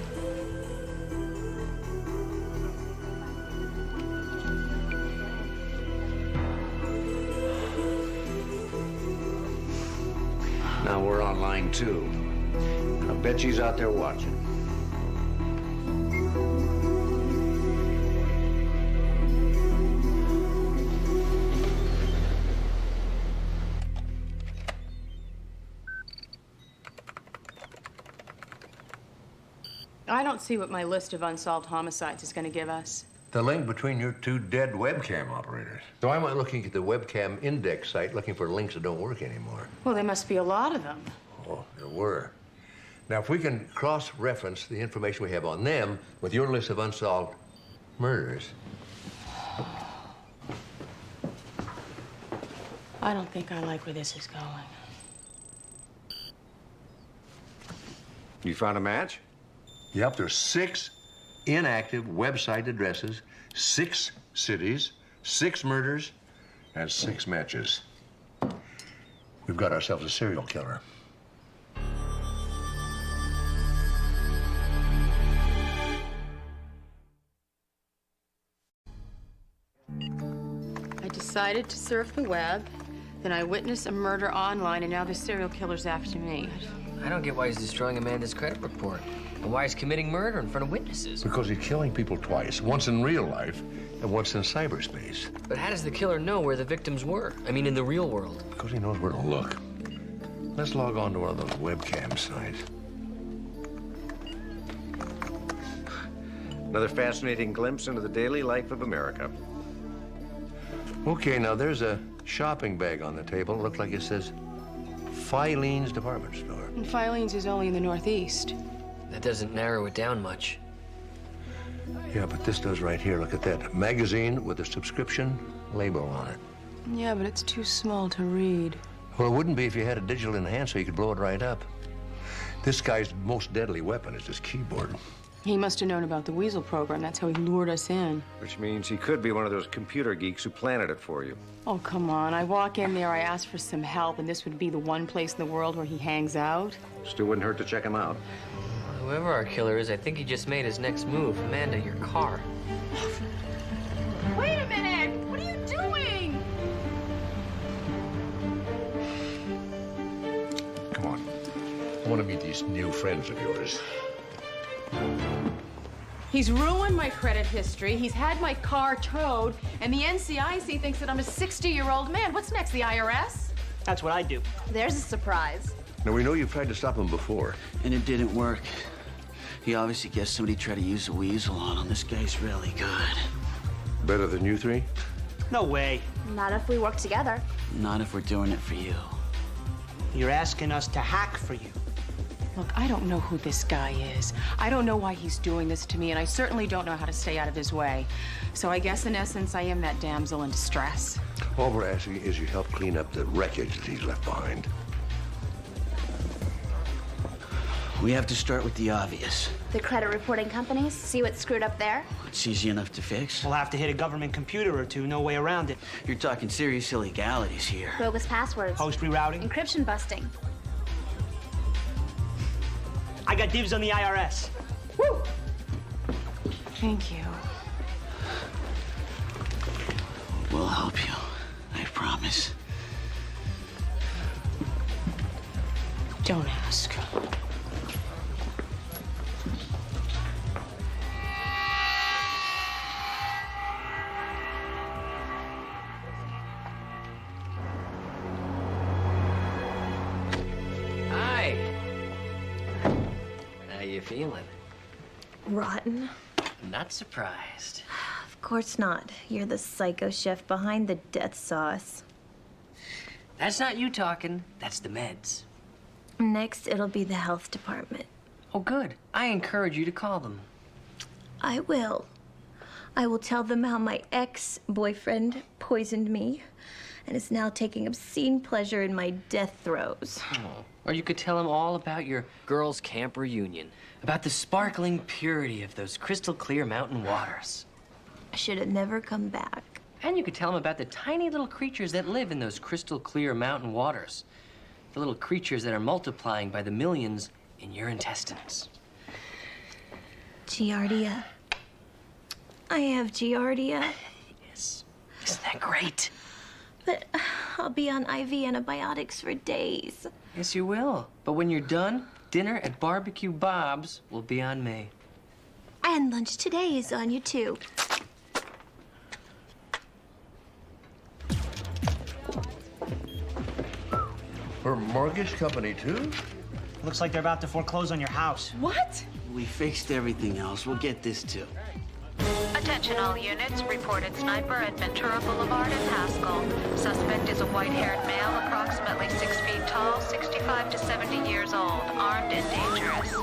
Now we're on line 2. I bet she's out there watching. I don't see what my list of unsolved homicides is going to give us. The link between your two dead webcam operators. So I went looking at the webcam index site looking for links that don't work anymore. Well, there must be a lot of them. Oh, there were. Now, if we can cross-reference the information we have on them with your list of unsolved murders. I don't think I like where this is going. You found a match? Yep, there's 6 inactive website addresses, 6 cities, 6 murders, and 6 matches. We've got ourselves a serial killer. I decided to surf the web, then I witnessed a murder online, and now the serial killer's after me. I don't get why he's destroying Amanda's credit report. And why he's committing murder in front of witnesses. Because he's killing people twice, once in real life and once in cyberspace. But how does the killer know where the victims were? I mean, in the real world. Because he knows where to look. Let's log on to one of those webcam sites. Another fascinating glimpse into the daily life of America. Okay, now there's a shopping bag on the table. It looks like it says Filene's Department Store. And Filene's is only in the Northeast. That doesn't narrow it down much. Yeah, but this does right here. Look at that. Magazine with a subscription label on it. Yeah, but it's too small to read. Well, it wouldn't be if you had a digital enhancer. You could blow it right up. This guy's most deadly weapon is his keyboard. He must have known about the Weasel program. That's how he lured us in. Which means he could be one of those computer geeks who planted it for you. Oh, come on. I walk in there, I ask for some help, and this would be the one place in the world where he hangs out? Still wouldn't hurt to check him out. Whoever our killer is, I think he just made his next move. Amanda, your car. Wait a minute! What are you doing? Come on. I want to meet these new friends of yours. He's ruined my credit history, he's had my car towed, and the NCIC thinks that I'm a 60-year-old man. What's next, the IRS? That's what I do. There's a surprise. Now, we know you've tried to stop him before. And it didn't work. He obviously guessed somebody tried to use the Weasel on him. This guy's really good. Better than you three? No way. Not if we work together. Not if we're doing it for you. You're asking us to hack for you. Look, I don't know who this guy is. I don't know why he's doing this to me, and I certainly don't know how to stay out of his way. So I guess, in essence, I am that damsel in distress. All we're asking is you help clean up the wreckage that he's left behind. We have to start with the obvious. The credit reporting companies, see what's screwed up there? It's easy enough to fix. We'll have to hit a government computer or two, no way around it. You're talking serious illegalities here. Bogus passwords. Host rerouting. Encryption busting. I got dibs on the IRS. Woo! Thank you. We'll help you. I promise. Don't ask. Hi. How you feeling? Rotten. Not surprised. Of course not. You're the psycho chef behind the death sauce. That's not you talking. That's the meds. Next, it'll be the health department. Oh, good. I encourage you to call them. I will. I will tell them how my ex-boyfriend poisoned me and is now taking obscene pleasure in my death throes. Oh. Or you could tell them all about your girls' camp reunion, about the sparkling purity of those crystal clear mountain waters. I should have never come back. And you could tell them about the tiny little creatures that live in those crystal clear mountain waters. The little creatures that are multiplying by the millions in your intestines. Giardia. I have Giardia. Yes. Isn't that great? But I'll be on IV antibiotics for days. Yes, you will. But when you're done, dinner at Barbecue Bob's will be on me. And lunch today is on you, too. Her mortgage company, too? Looks like they're about to foreclose on your house. What? We fixed everything else. We'll get this too. Attention all units, reported sniper at Ventura Boulevard in Haskell. Suspect is a white-haired male, approximately 6 feet tall, 65 to 70 years old, armed and dangerous.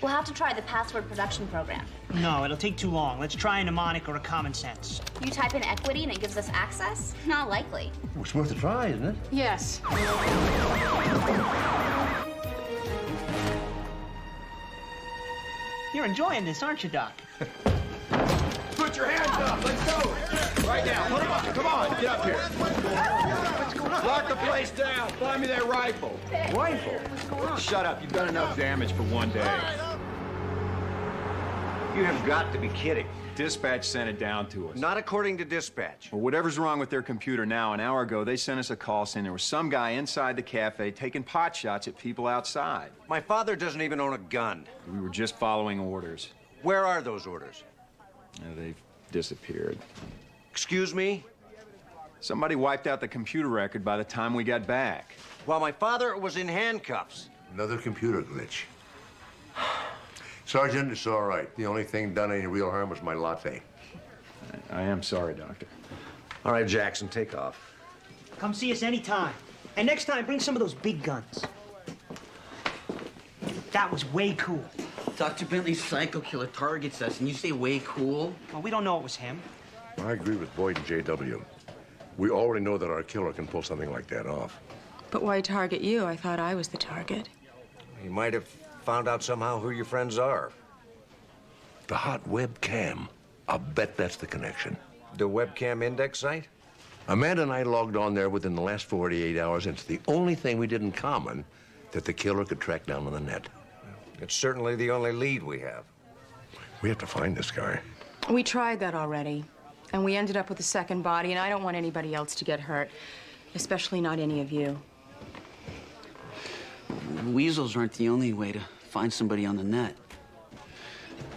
We'll have to try the password production program. No, it'll take too long. Let's try a mnemonic or a common sense. You type in equity and it gives us access? Not likely. Well, it's worth a try, isn't it? Yes. You're enjoying this, aren't you, Doc? Put your hands up. Let's go. Right now. Put them up. Come on. Get up here. What's going on? Lock the place down. Find me that rifle. Rifle? What's going on? Shut up. You've done enough damage for one day. You have got to be kidding. Dispatch sent it down to us. Not according to dispatch. Well, whatever's wrong with their computer now, an hour ago, they sent us a call saying there was some guy inside the cafe taking pot shots at people outside. My father doesn't even own a gun. We were just following orders. Where are those orders? They've disappeared. Excuse me? Somebody wiped out the computer record by the time we got back. While my father was in handcuffs. Another computer glitch. Sergeant, it's all right. The only thing done any real harm was my latte. I am sorry, Doctor. All right, Jackson, take off. Come see us anytime. And next time, bring some of those big guns. That was way cool. Dr. Bentley's psycho killer targets us, and you say way cool? Well, we don't know it was him. I agree with Boyd and J.W. We already know that our killer can pull something like that off. But why target you? I thought I was the target. He might have found out somehow who your friends are. The hot webcam. I'll bet that's the connection. The webcam index site? Amanda and I logged on there within the last 48 hours, and it's the only thing we did in common that the killer could track down on the net. It's certainly the only lead we have. We have to find this guy. We tried that already, and we ended up with a second body, and I don't want anybody else to get hurt, especially not any of you. Weasels aren't the only way to find somebody on the net.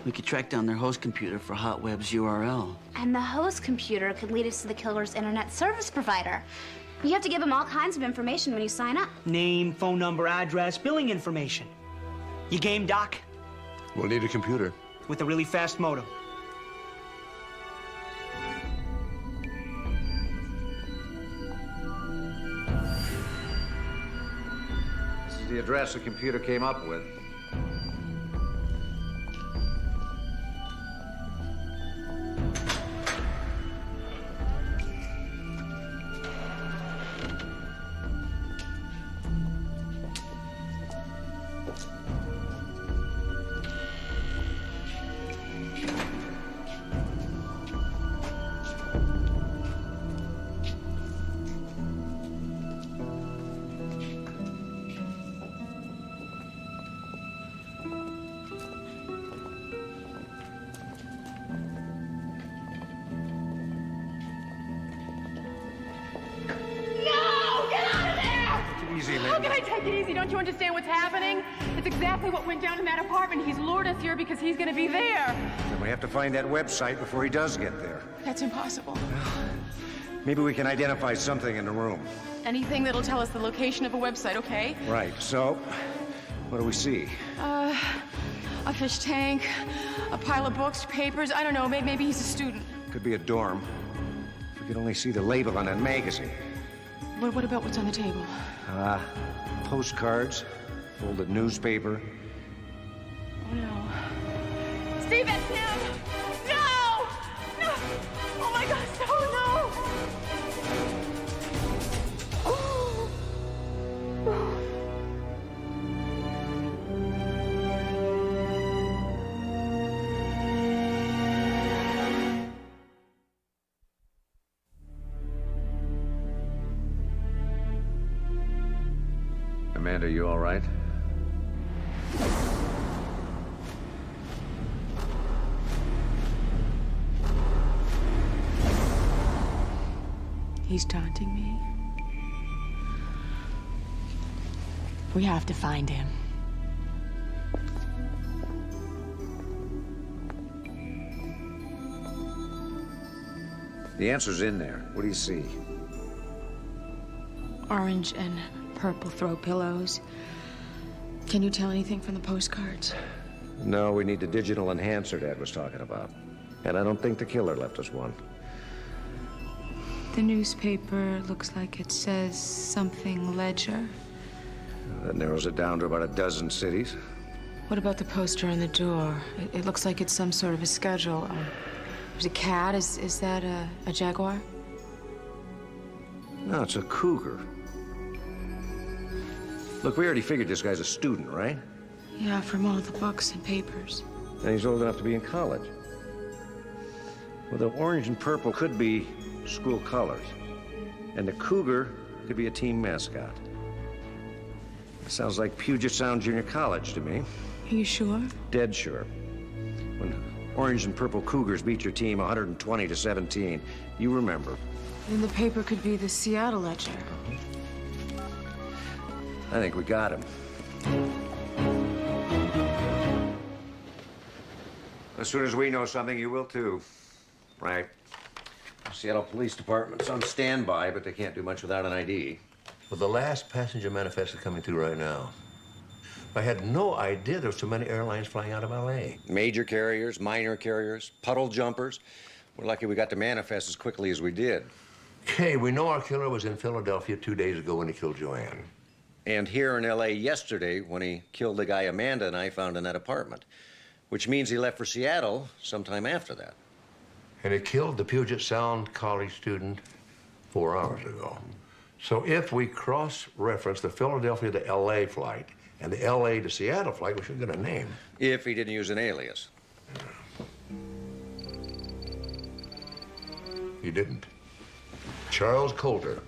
We could track down their host computer for HotWeb's URL. And the host computer could lead us to the killer's internet service provider. You have to give him all kinds of information when you sign up. Name, phone number, address, billing information. You game, Doc? We'll need a computer. With a really fast modem. This is the address the computer came up with. How can I take it easy? Don't you understand what's happening? It's exactly what went down in that apartment. He's lured us here because he's going to be there. Then we have to find that website before he does get there. That's impossible. Maybe we can identify something in the room. Anything that'll tell us the location of a website, okay? Right, so what do we see? A fish tank, a pile of books, papers. I don't know, maybe he's a student. Could be a dorm. If we could only see the label on that magazine. What about what's on the table? Postcards, folded newspaper. Oh, no. Steve, that's him! No! No! Oh, my gosh, no! Oh. Amanda, you all right? He's taunting me. We have to find him. The answer's in there. What do you see? Orange and purple throw pillows. Can you tell anything from the postcards? No, we need the digital enhancer Dad was talking about. And I don't think the killer left us one. The newspaper looks like it says something Ledger. That narrows it down to about a dozen cities. What about the poster on the door? It looks like it's some sort of a schedule. There's a cat. Is that a jaguar? No, it's a cougar. Look, we already figured this guy's a student, right? Yeah, from all the books and papers. And he's old enough to be in college. Well, the orange and purple could be school colors. And the cougar could be a team mascot. Sounds like Puget Sound Junior College to me. Are you sure? Dead sure. When orange and purple Cougars beat your team 120-17, you remember. Then the paper could be the Seattle Ledger. I think we got him. As soon as we know something, you will too. Right. Seattle Police Department's on standby, but they can't do much without an ID. Well, the last passenger manifest is coming through right now. I had no idea there were so many airlines flying out of L.A. Major carriers, minor carriers, puddle jumpers. We're lucky we got the manifest as quickly as we did. Okay, we know our killer was in Philadelphia 2 days ago when he killed Joanne. And here in L.A. yesterday when he killed the guy Amanda and I found in that apartment, which means he left for Seattle sometime after that. And he killed the Puget Sound College student 4 hours ago. So if we cross-reference the Philadelphia to L.A. flight and the L.A. to Seattle flight, we should get a name. If he didn't use an alias. He didn't. Charles Coulter.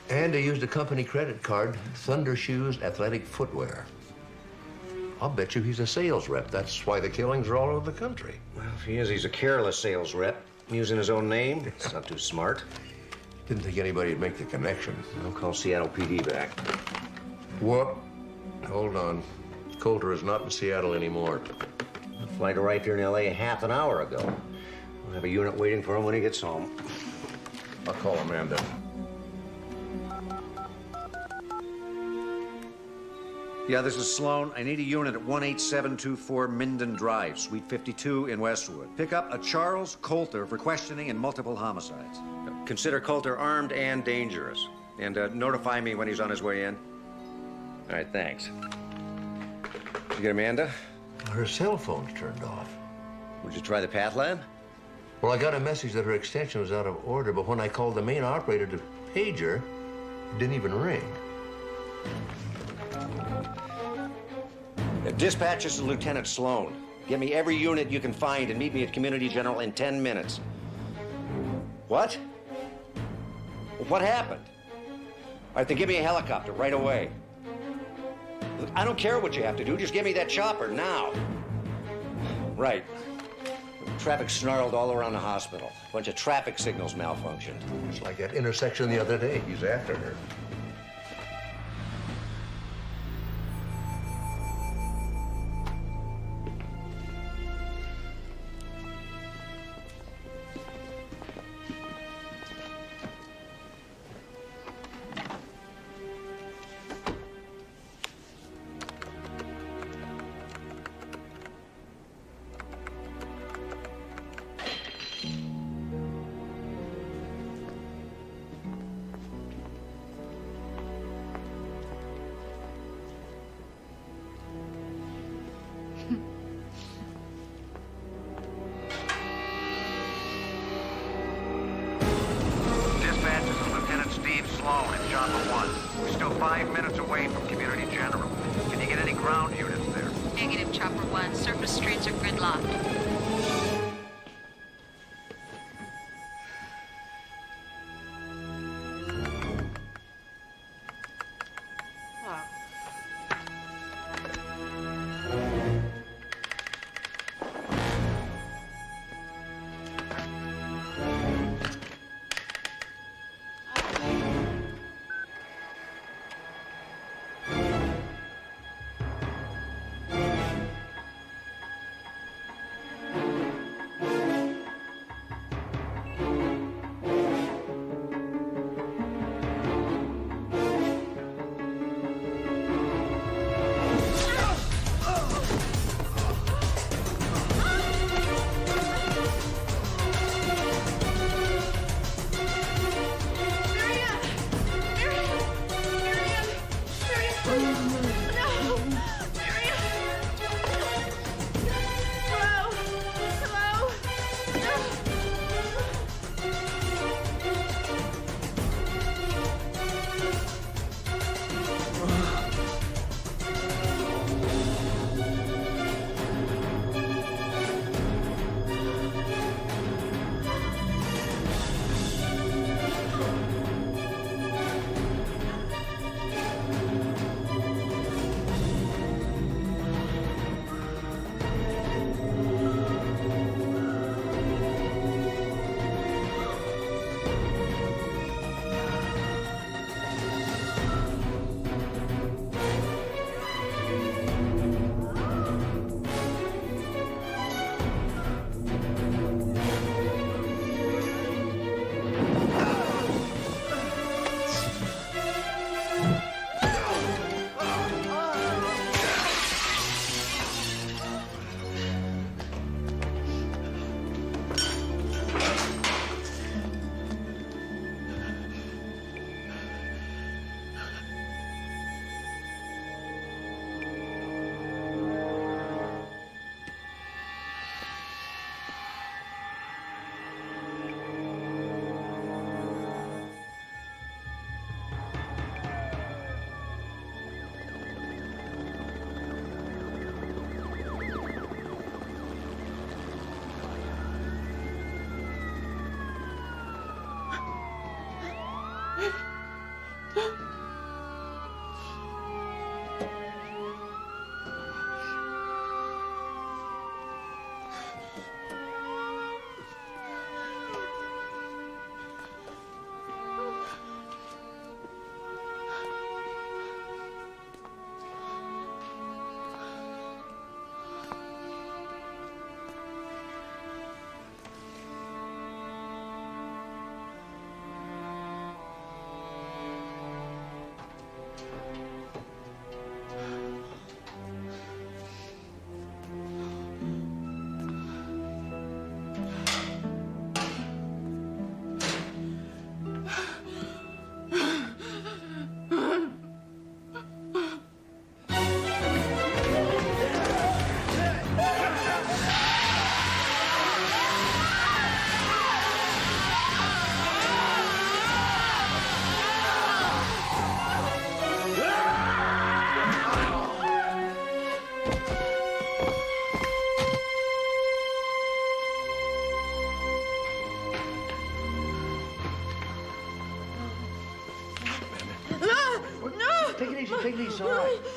And he used a company credit card, Thunder Shoes Athletic Footwear. I'll bet you he's a sales rep. That's why the killings are all over the country. Well, if he is, he's a careless sales rep. Using his own name. It's not too smart. Didn't think anybody'd make the connection. I'll call Seattle PD back. What? Hold on. Coulter is not in Seattle anymore. The flight arrived here in L.A. half an hour ago. We'll have a unit waiting for him when he gets home. I'll call Amanda. Yeah, this is Sloan. I need a unit at 18724 Minden Drive, Suite 52 in Westwood. Pick up a Charles Coulter for questioning and multiple homicides. Consider Coulter armed and dangerous. And notify me when he's on his way in. All right, thanks. Did you get Amanda? Her cell phone's turned off. Would you try the Path Lab? Well, I got a message that her extension was out of order, but when I called the main operator to page her, it didn't even ring. Dispatch, this is Lieutenant Sloan. Get me every unit you can find and meet me at Community General in 10 minutes. What? What happened? All right, then give me a helicopter right away. Look, I don't care what you have to do. Just give me that chopper now. Right. Traffic snarled all around the hospital. A bunch of traffic signals malfunctioned. It's like that intersection the other day. He's after her.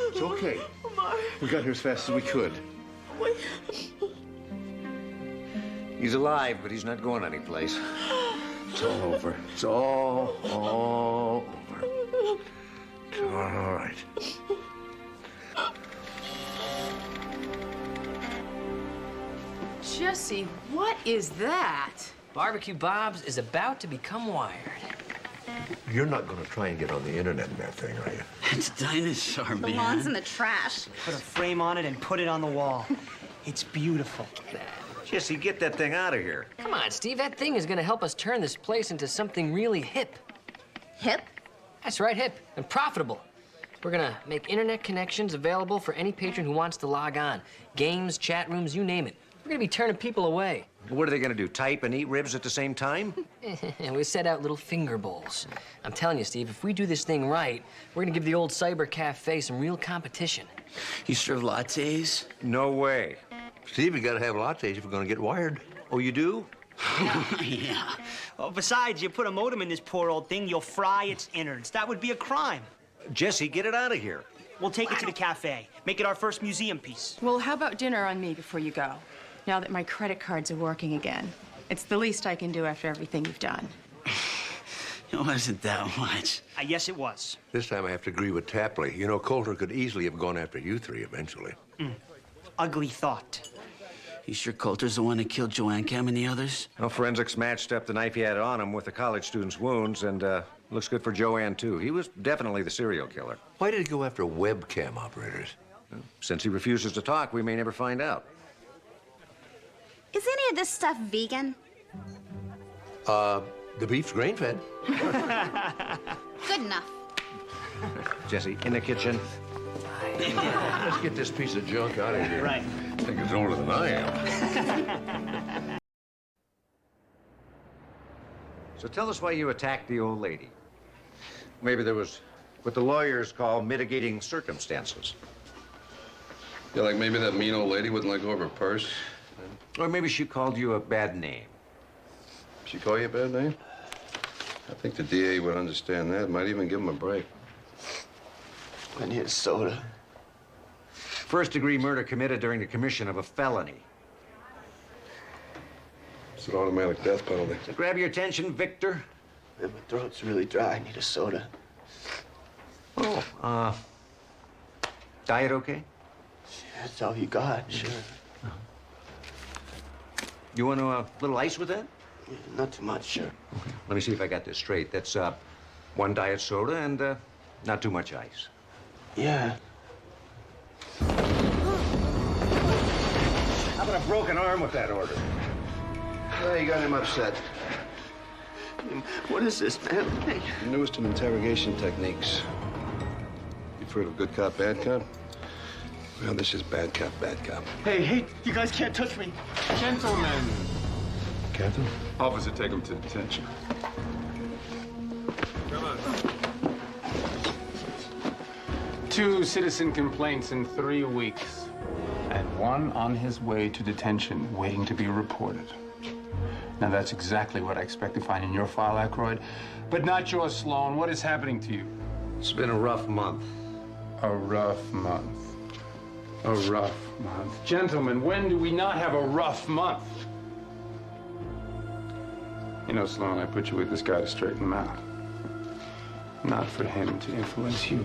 It's okay. We got here as fast as we could. He's alive, but he's not going anyplace. It's all over. It's all over. It's all right. Jesse, what is that? Barbecue Bob's is about to become wired. You're not going to try and get on the internet in that thing, are you? It's a dinosaur, The man. lawn's in the trash. Put a frame on it and put it on the wall. It's beautiful. Jesse, get that thing out of here. Come on, Steve, that thing is gonna help us turn this place into something really hip. Hip? That's right, hip and profitable. We're gonna make internet connections available for any patron who wants to log on. Games, chat rooms, you name it. We're gonna be turning people away. What are they going to do, type and eat ribs at the same time? And we set out little finger bowls. I'm telling you, Steve, if we do this thing right, we're gonna give the old cyber cafe some real competition. You serve lattes? No way. Steve, you got to have lattes if you're going to get wired. Oh, you do? Yeah. Oh, besides, you put a modem in this poor old thing, you'll fry its innards. That would be a crime. Jesse, get it out of here. We'll take it to the cafe. Make it our first museum piece. Well, how about dinner on me before you go? Now that my credit cards are working again. It's the least I can do after everything you've done. It wasn't that much. Yes, it was. This time I have to agree with Tapley. You know, Coulter could easily have gone after you three eventually. Ugly thought. You sure Coulter's the one that killed Joanne Cam and the others? Well, forensics matched up the knife he had on him with the college student's wounds, and looks good for Joanne, too. He was definitely the serial killer. Why did he go after webcam operators? Since he refuses to talk, we may never find out. Is any of this stuff vegan? The beef's grain-fed. Good enough. Jesse, in the kitchen. Let's get this piece of junk out of here. Right. I think it's older than I am. So tell us why you attacked the old lady. Maybe there was what the lawyers call mitigating circumstances. Yeah, like maybe that mean old lady wouldn't let go of her purse. Or maybe she called you a bad name. She call you a bad name? I think the DA would understand that. Might even give him a break. I need a soda. First-degree murder committed during the commission of a felony. It's an automatic death penalty. So grab your attention, Victor. My throat's really dry. I need a soda. Oh, diet okay? That's all you got, sure. You want a little ice with that? Yeah, not too much, sure. Let me see if I got this straight. That's one diet soda and not too much ice. Yeah. How about a broken arm with that order? Well, you got him upset. What is this, man? Hey. The newest in interrogation techniques. You've heard of good cop, bad cop? Well, this is bad cop, bad cop. Hey, you guys can't touch me. Gentlemen. Captain? Officer, take him to detention. Come on. 2 citizen complaints in 3 weeks. And 1 on his way to detention, waiting to be reported. Now, that's exactly what I expect to find in your file, Aykroyd. But not yours, Sloan. What is happening to you? It's been a rough month. A rough month. A rough month. Gentlemen, when do we not have a rough month? You know, Sloan, I put you with this guy to straighten him out. Not for him to influence you.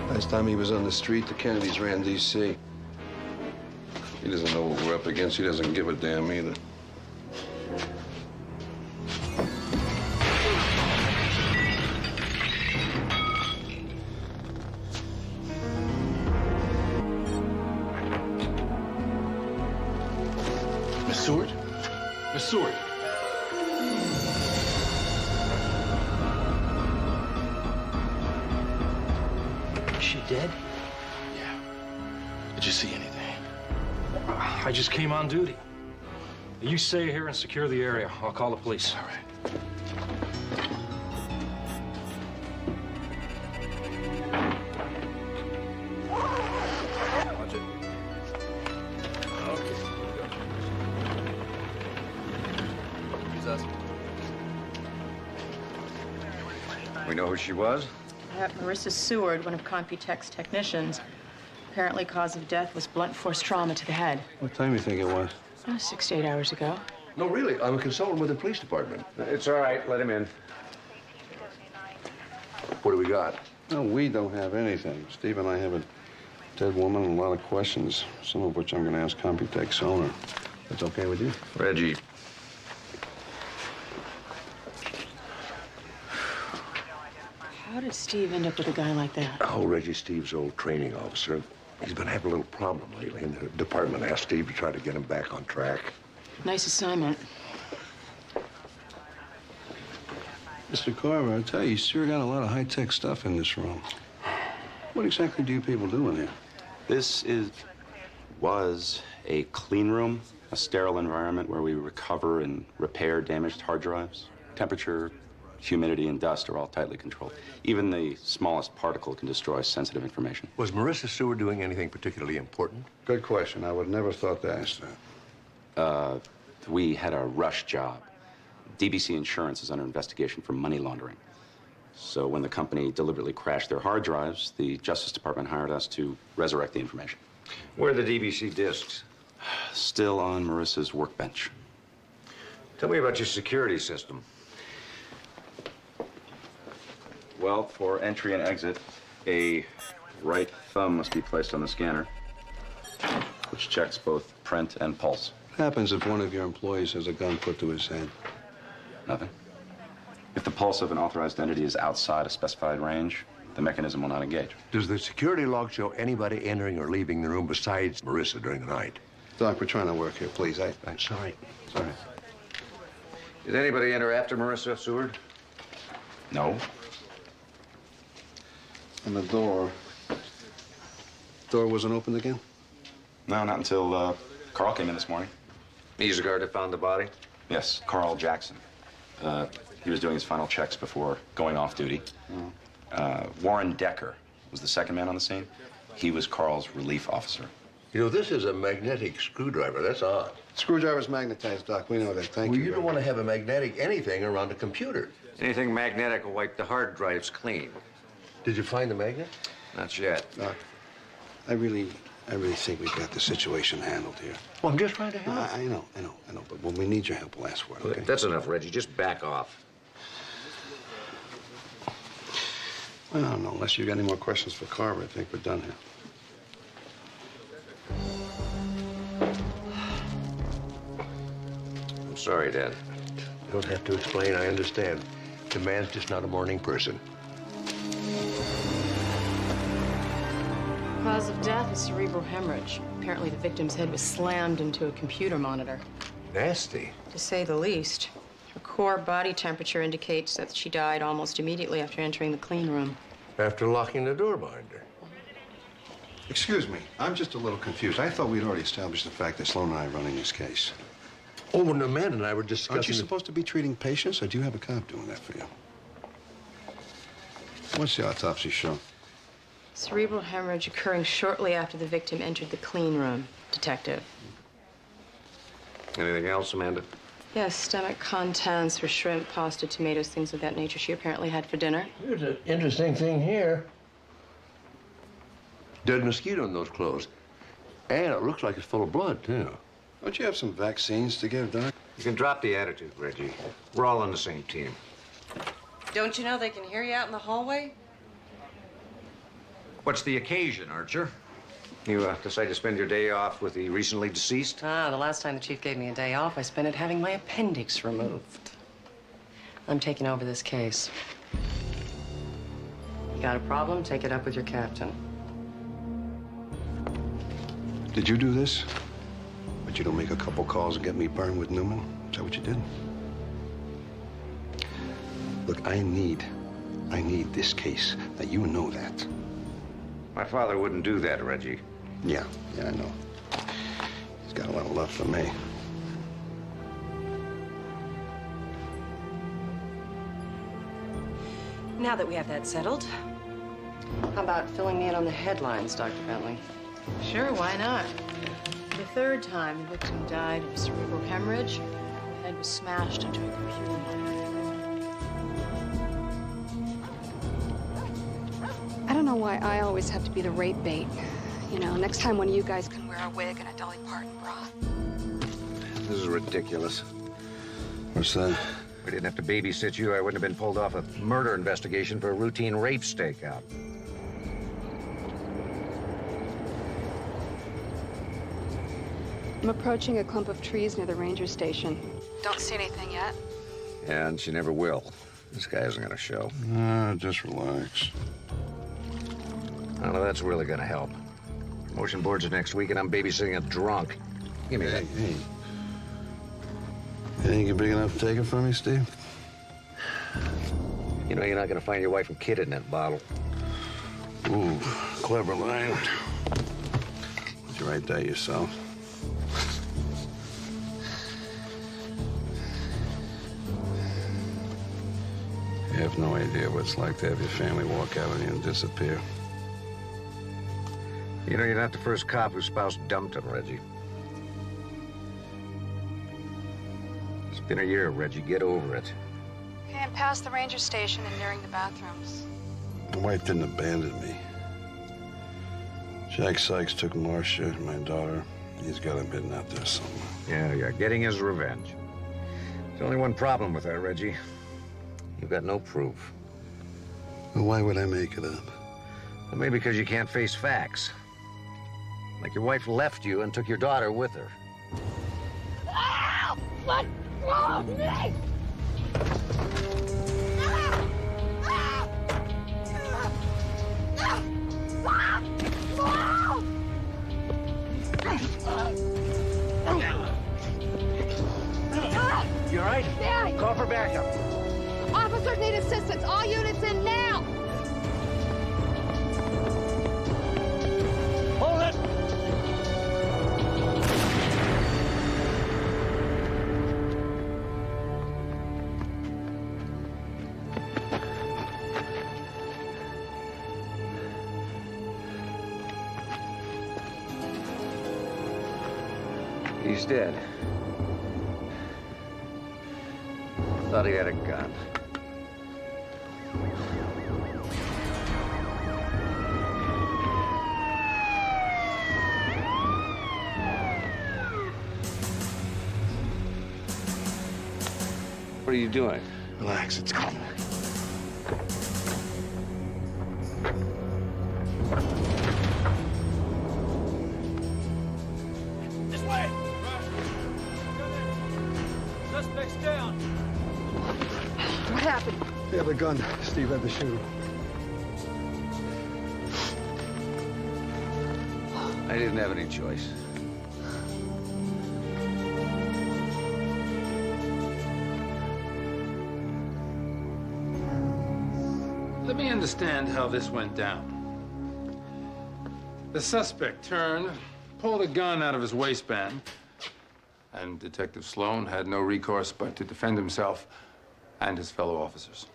Last time he was on the street, the Kennedys ran D.C. He doesn't know what we're up against. He doesn't give a damn either. Miss Seward? Miss Seward? Is she dead? Yeah. Did you see anything? I just came on duty. You stay here and secure the area. I'll call the police. All right. Watch it. Okay. us. We know who she was? Yep, Marissa Seward, one of Computech's technicians. Apparently, cause of death was blunt force trauma to the head. What time do you think it was? 6 to 8 hours ago. No, really, I'm a consultant with the police department. It's all right. Let him in. What do we got? No, we don't have anything. Steve and I have a dead woman and a lot of questions, some of which I'm going to ask Computech's owner. That's okay with you? Reggie. How did Steve end up with a guy like that? Oh, Reggie, Steve's old training officer. He's been having a little problem lately, and the department asked Steve to try to get him back on track. Nice assignment. Mr. Carver, I tell you sure got a lot of high-tech stuff in this room. What exactly do you people do in here? This was a clean room, a sterile environment where we recover and repair damaged hard drives. Temperature, humidity, and dust are all tightly controlled. Even the smallest particle can destroy sensitive information. Was Marissa Seward doing anything particularly important? Good question. I would never thought to ask that. We had a rush job. DBC Insurance is under investigation for money laundering. So when the company deliberately crashed their hard drives, the Justice Department hired us to resurrect the information. Where are the DBC discs? Still on Marissa's workbench. Tell me about your security system. Well, for entry and exit, a right thumb must be placed on the scanner, which checks both print and pulse. What happens if one of your employees has a gun put to his head? Nothing. If the pulse of an authorized entity is outside a specified range, the mechanism will not engage. Does the security log show anybody entering or leaving the room besides Marissa during the night? Doc, we're trying to work here, please. I'm sorry. Sorry. Did anybody enter after Marissa Seward? No. And the door wasn't opened again? No, not until Carl came in this morning. He's the guard that found the body? Yes, Carl Jackson. He was doing his final checks before going off duty. Warren Decker was the second man on the scene. He was Carl's relief officer. You know, this is a magnetic screwdriver. That's odd. Screwdriver's magnetized, Doc. We know that. Thank you. Well, you don't want to have a magnetic anything around a computer. Anything magnetic will wipe the hard drives clean. Did you find the magnet? Not yet. Doc, I really think we've got the situation handled here. Well, I'm just trying to help. I know. But when we need your help, we'll ask for it, okay? That's enough, Reggie. Just back off. Well, I don't know. Unless you've got any more questions for Carver, I think we're done here. I'm sorry, Dad. You don't have to explain. I understand. The man's just not a morning person. Cause of death is cerebral hemorrhage. Apparently, the victim's head was slammed into a computer monitor. Nasty. To say the least. Her core body temperature indicates that she died almost immediately after entering the clean room. After locking the door behind her. Excuse me. I'm just a little confused. I thought we'd already established the fact that Sloan and I are running this case. Oh, and Amanda and I were discussing... Aren't you supposed to be treating patients, or do you have a cop doing that for you? What's the autopsy show? Cerebral hemorrhage occurring shortly after the victim entered the clean room, Detective. Anything else, Amanda? Yes, stomach contents for shrimp, pasta, tomatoes, things of that nature she apparently had for dinner. Here's an interesting thing here. Dead mosquito in those clothes. And it looks like it's full of blood, too. Don't you have some vaccines to give, Doc? You can drop the attitude, Reggie. We're all on the same team. Don't you know they can hear you out in the hallway? What's the occasion, Archer? You decide to spend your day off with the recently deceased? The last time the chief gave me a day off, I spent it having my appendix removed. I'm taking over this case. You got a problem? Take it up with your captain. Did you do this? But you don't make a couple calls and get me burned with Newman? Is that what you did? Look, I need this case. Now, you know that. My father wouldn't do that, Reggie. Yeah, I know. He's got a lot of love for me. Now that we have that settled, how about filling me in on the headlines, Dr. Bentley? Sure, why not? For the third time, the victim died of cerebral hemorrhage. Her head was smashed into a computer why I always have to be the rape bait. You know, next time one of you guys can wear a wig and a Dolly Parton bra. This is ridiculous. What's that? If we didn't have to babysit you, I wouldn't have been pulled off a murder investigation for a routine rape stakeout. I'm approaching a clump of trees near the ranger station. Don't see anything yet. And she never will. This guy isn't gonna show. Just relax. None of that's really gonna help. Promotion boards are next week, and I'm babysitting a drunk. Give me that. Hey. You think you're big enough to take it from me, Steve? You know you're not gonna find your wife and kid in that bottle. Ooh, clever line. Did you write that yourself? You have no idea what it's like to have your family walk out on you and disappear. You know, you're not the first cop whose spouse dumped him, Reggie. It's been a year, Reggie. Get over it. Okay, I'm past the ranger station and nearing the bathrooms. My wife didn't abandon me. Jack Sykes took Marcia, my daughter. He's got him hidden out there somewhere. Yeah, getting his revenge. There's only one problem with that, Reggie. You've got no proof. Well, why would I make it up? Well, maybe because you can't face facts. Like your wife left you and took your daughter with her. Ah! Let go of me! You all right? Daddy! Call for backup. Officers need assistance. All units in now! Hold it! He's dead. Thought he had a gun. What are you doing? Relax, it's coming. This way! Suspect's down! What happened? They have a gun. Steve had to shoot him. I didn't have any choice. Let me understand how this went down. The suspect turned, pulled a gun out of his waistband, and Detective Sloan had no recourse but to defend himself and his fellow officers.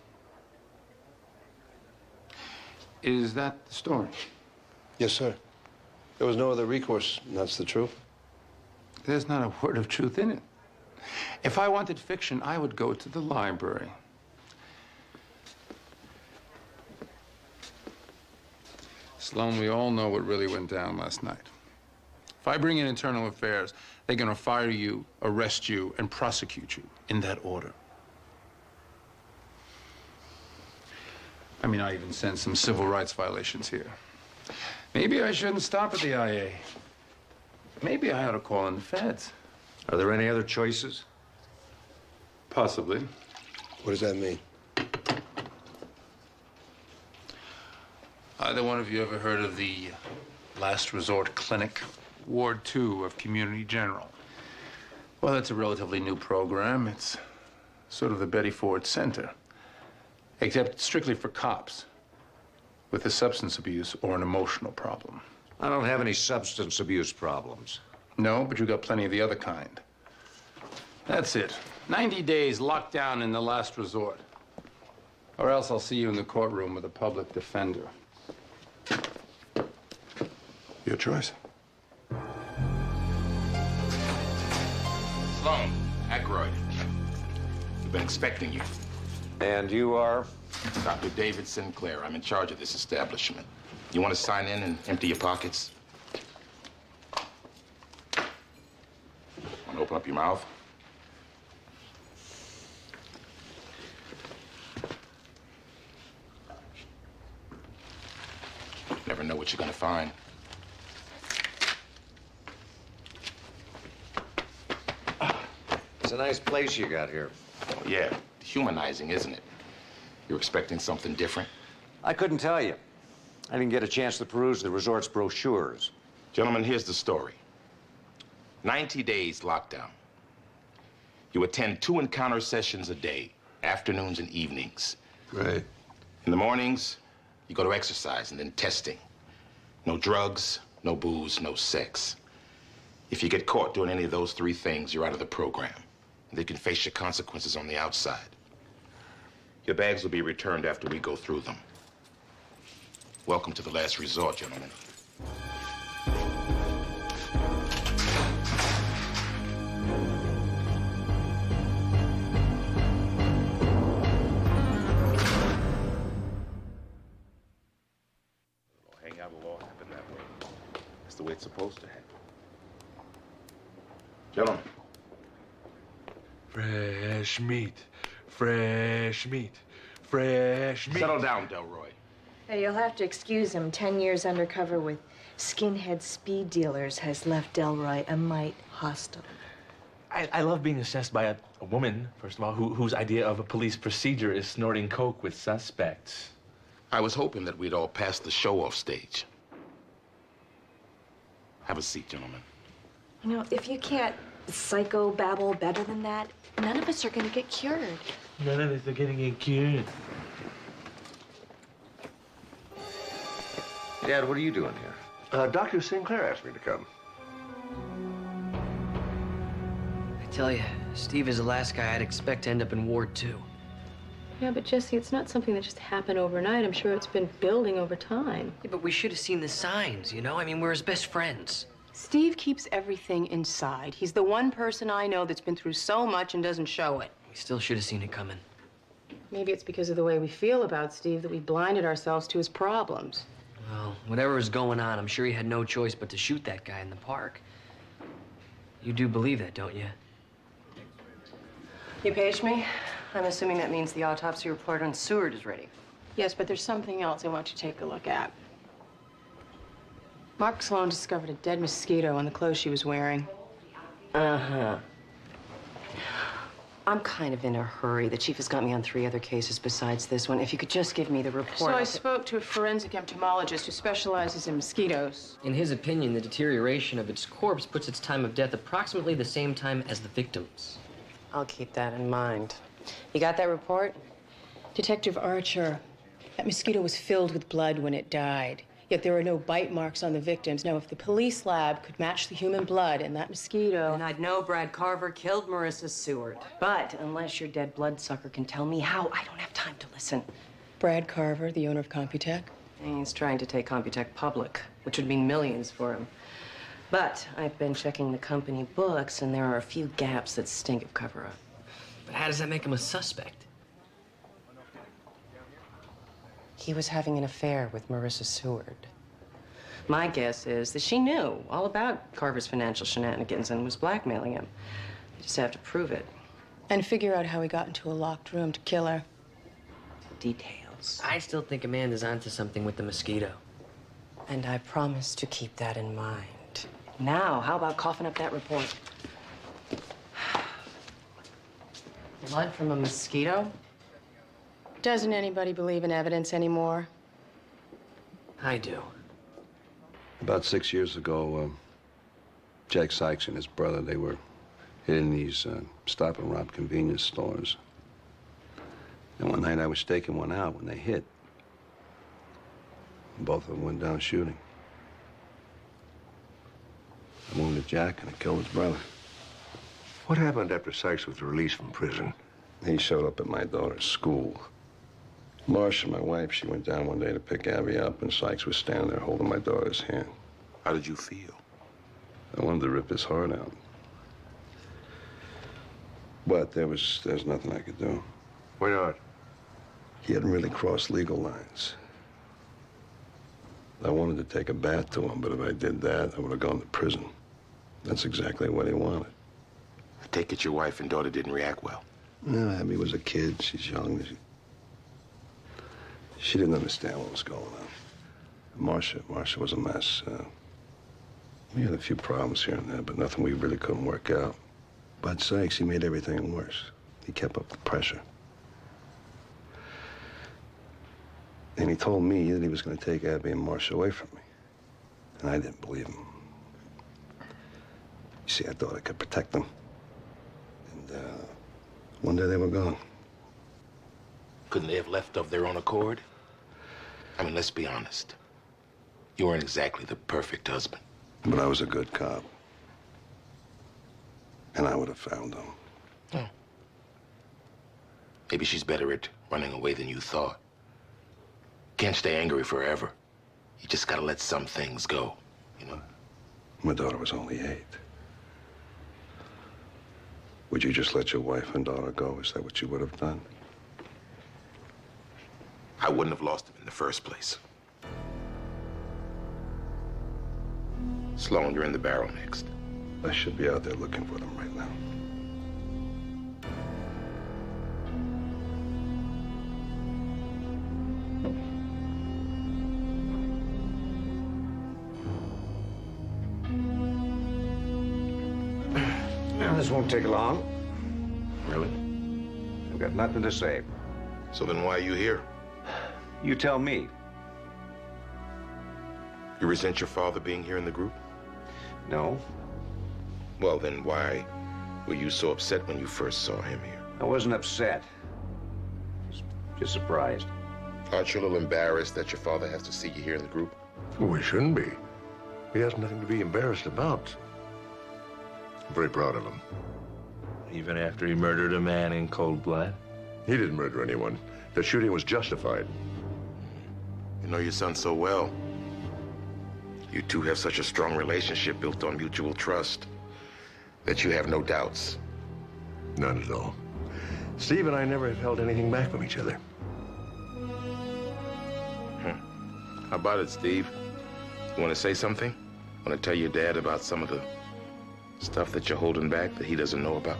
Is that the story? Yes, sir. There was no other recourse, and that's the truth. There's not a word of truth in it. If I wanted fiction, I would go to the library. Sloan, we all know what really went down last night. If I bring in internal affairs, they're gonna fire you, arrest you, and prosecute you in that order. I mean, I even sense some civil rights violations here. Maybe I shouldn't stop at the IA. Maybe I ought to call in the feds. Are there any other choices? Possibly. What does that mean? Either one of you ever heard of the Last Resort Clinic? Ward 2 of Community General. Well, it's a relatively new program. It's sort of the Betty Ford Center, except strictly for cops with a substance abuse or an emotional problem. I don't have any substance abuse problems. No, but you got plenty of the other kind. That's it. 90 days locked down in the last resort. Or else I'll see you in the courtroom with a public defender. Your choice. Sloan, Aykroyd. We've been expecting you. And you are? Dr. David Sinclair. I'm in charge of this establishment. You want to sign in and empty your pockets? Want to open up your mouth? Never know what you're gonna find. It's a nice place you got here. Oh, yeah, humanizing, isn't it? You're expecting something different? I couldn't tell you. I didn't get a chance to peruse the resort's brochures. Gentlemen, here's the story. 90 days lockdown. You attend 2 encounter sessions a day, afternoons and evenings. Great. In the mornings, you go to exercise and then testing. No drugs, no booze, no sex. If you get caught doing any of those 3 things, you're out of the program. They can face your consequences on the outside. Your bags will be returned after we go through them. Welcome to the last resort, gentlemen. Hangout will all happen that way. That's the way it's supposed to happen. Gentlemen. Fresh meat, fresh meat, fresh meat. Settle down, Delroy. Hey, you'll have to excuse him. 10 years undercover with skinhead speed dealers has left Delroy a mite hostile. I love being assessed by a woman, first of all, whose idea of a police procedure is snorting coke with suspects. I was hoping that we'd all pass the show off stage. Have a seat, gentlemen. You know, if you can't psycho-babble better than that, none of us are going to get cured. None of us are gonna get cured. Dad, what are you doing here? Dr. Sinclair asked me to come. I tell you, Steve is the last guy I'd expect to end up in Ward 2. Yeah, but Jesse, it's not something that just happened overnight. I'm sure it's been building over time. Yeah, but we should have seen the signs, you know? I mean, we're his best friends. Steve keeps everything inside. He's the one person I know that's been through so much and doesn't show it. We still should have seen it coming. Maybe it's because of the way we feel about Steve that we blinded ourselves to his problems. Well, whatever was going on, I'm sure he had no choice but to shoot that guy in the park. You do believe that, don't you? You paged me? I'm assuming that means the autopsy report on Seward is ready. Yes, but there's something else I want you to take a look at. Mark Sloan discovered a dead mosquito on the clothes she was wearing. Uh-huh. I'm kind of in a hurry. The chief has got me on 3 other cases besides this one. If you could just give me the report. So I spoke to a forensic entomologist who specializes in mosquitoes. In his opinion, the deterioration of its corpse puts its time of death approximately the same time as the victim's. I'll keep that in mind. You got that report? Detective Archer, that mosquito was filled with blood when it died. Yet there are no bite marks on the victims. Now, if the police lab could match the human blood in that mosquito... Then I'd know Brad Carver killed Marissa Seward. But unless your dead bloodsucker can tell me how, I don't have time to listen. Brad Carver, the owner of Computech? He's trying to take Computech public, which would mean millions for him. But I've been checking the company books, and there are a few gaps that stink of cover-up. But how does that make him a suspect? He was having an affair with Marissa Seward. My guess is that she knew all about Carver's financial shenanigans and was blackmailing him. You just have to prove it. And figure out how he got into a locked room to kill her. Details. I still think Amanda's onto something with the mosquito. And I promise to keep that in mind. Now, how about coughing up that report? Blood from a mosquito? Doesn't anybody believe in evidence anymore? I do. About 6 years ago, Jack Sykes and his brother, they were hitting these stop and rob convenience stores. And one night I was staking one out when they hit. Both of them went down shooting. I wounded Jack and I killed his brother. What happened after Sykes was released from prison? He showed up at my daughter's school. Marcia, my wife, she went down one day to pick Abby up, and Sykes was standing there holding my daughter's hand. How did you feel? I wanted to rip his heart out. But there's nothing I could do. Why not? He hadn't really crossed legal lines. I wanted to take a bath to him, but if I did that, I would have gone to prison. That's exactly what he wanted. I take it your wife and daughter didn't react well. No, Abby was a kid. She's young. She didn't understand what was going on. Marcia was a mess. We had a few problems here and there, but nothing we really couldn't work out. Bud Sykes, he made everything worse. He kept up the pressure. And he told me that he was going to take Abby and Marcia away from me. And I didn't believe him. You see, I thought I could protect them. And one day they were gone. Couldn't they have left of their own accord? I mean, let's be honest. You weren't exactly the perfect husband. But I was a good cop. And I would have found them. Oh. Maybe she's better at running away than you thought. Can't stay angry forever. You just gotta let some things go, you know? My daughter was only 8. Would you just let your wife and daughter go? Is that what you would have done? I wouldn't have lost them in the first place. Sloan, you're in the barrel next. I should be out there looking for them right now. Now, this won't take long. Really? I've got nothing to say. So then why are you here? You tell me. You resent your father being here in the group? No. Well, then why were you so upset when you first saw him here? I wasn't upset. Just surprised. Aren't you a little embarrassed that your father has to see you here in the group? Well, we shouldn't be. He has nothing to be embarrassed about. I'm very proud of him. Even after he murdered a man in cold blood? He didn't murder anyone. The shooting was justified. You know your son so well. You two have such a strong relationship built on mutual trust that you have no doubts. None at all. Steve and I never have held anything back from each other. How about it, Steve? You want to say something? Want to tell your dad about some of the stuff that you're holding back that he doesn't know about?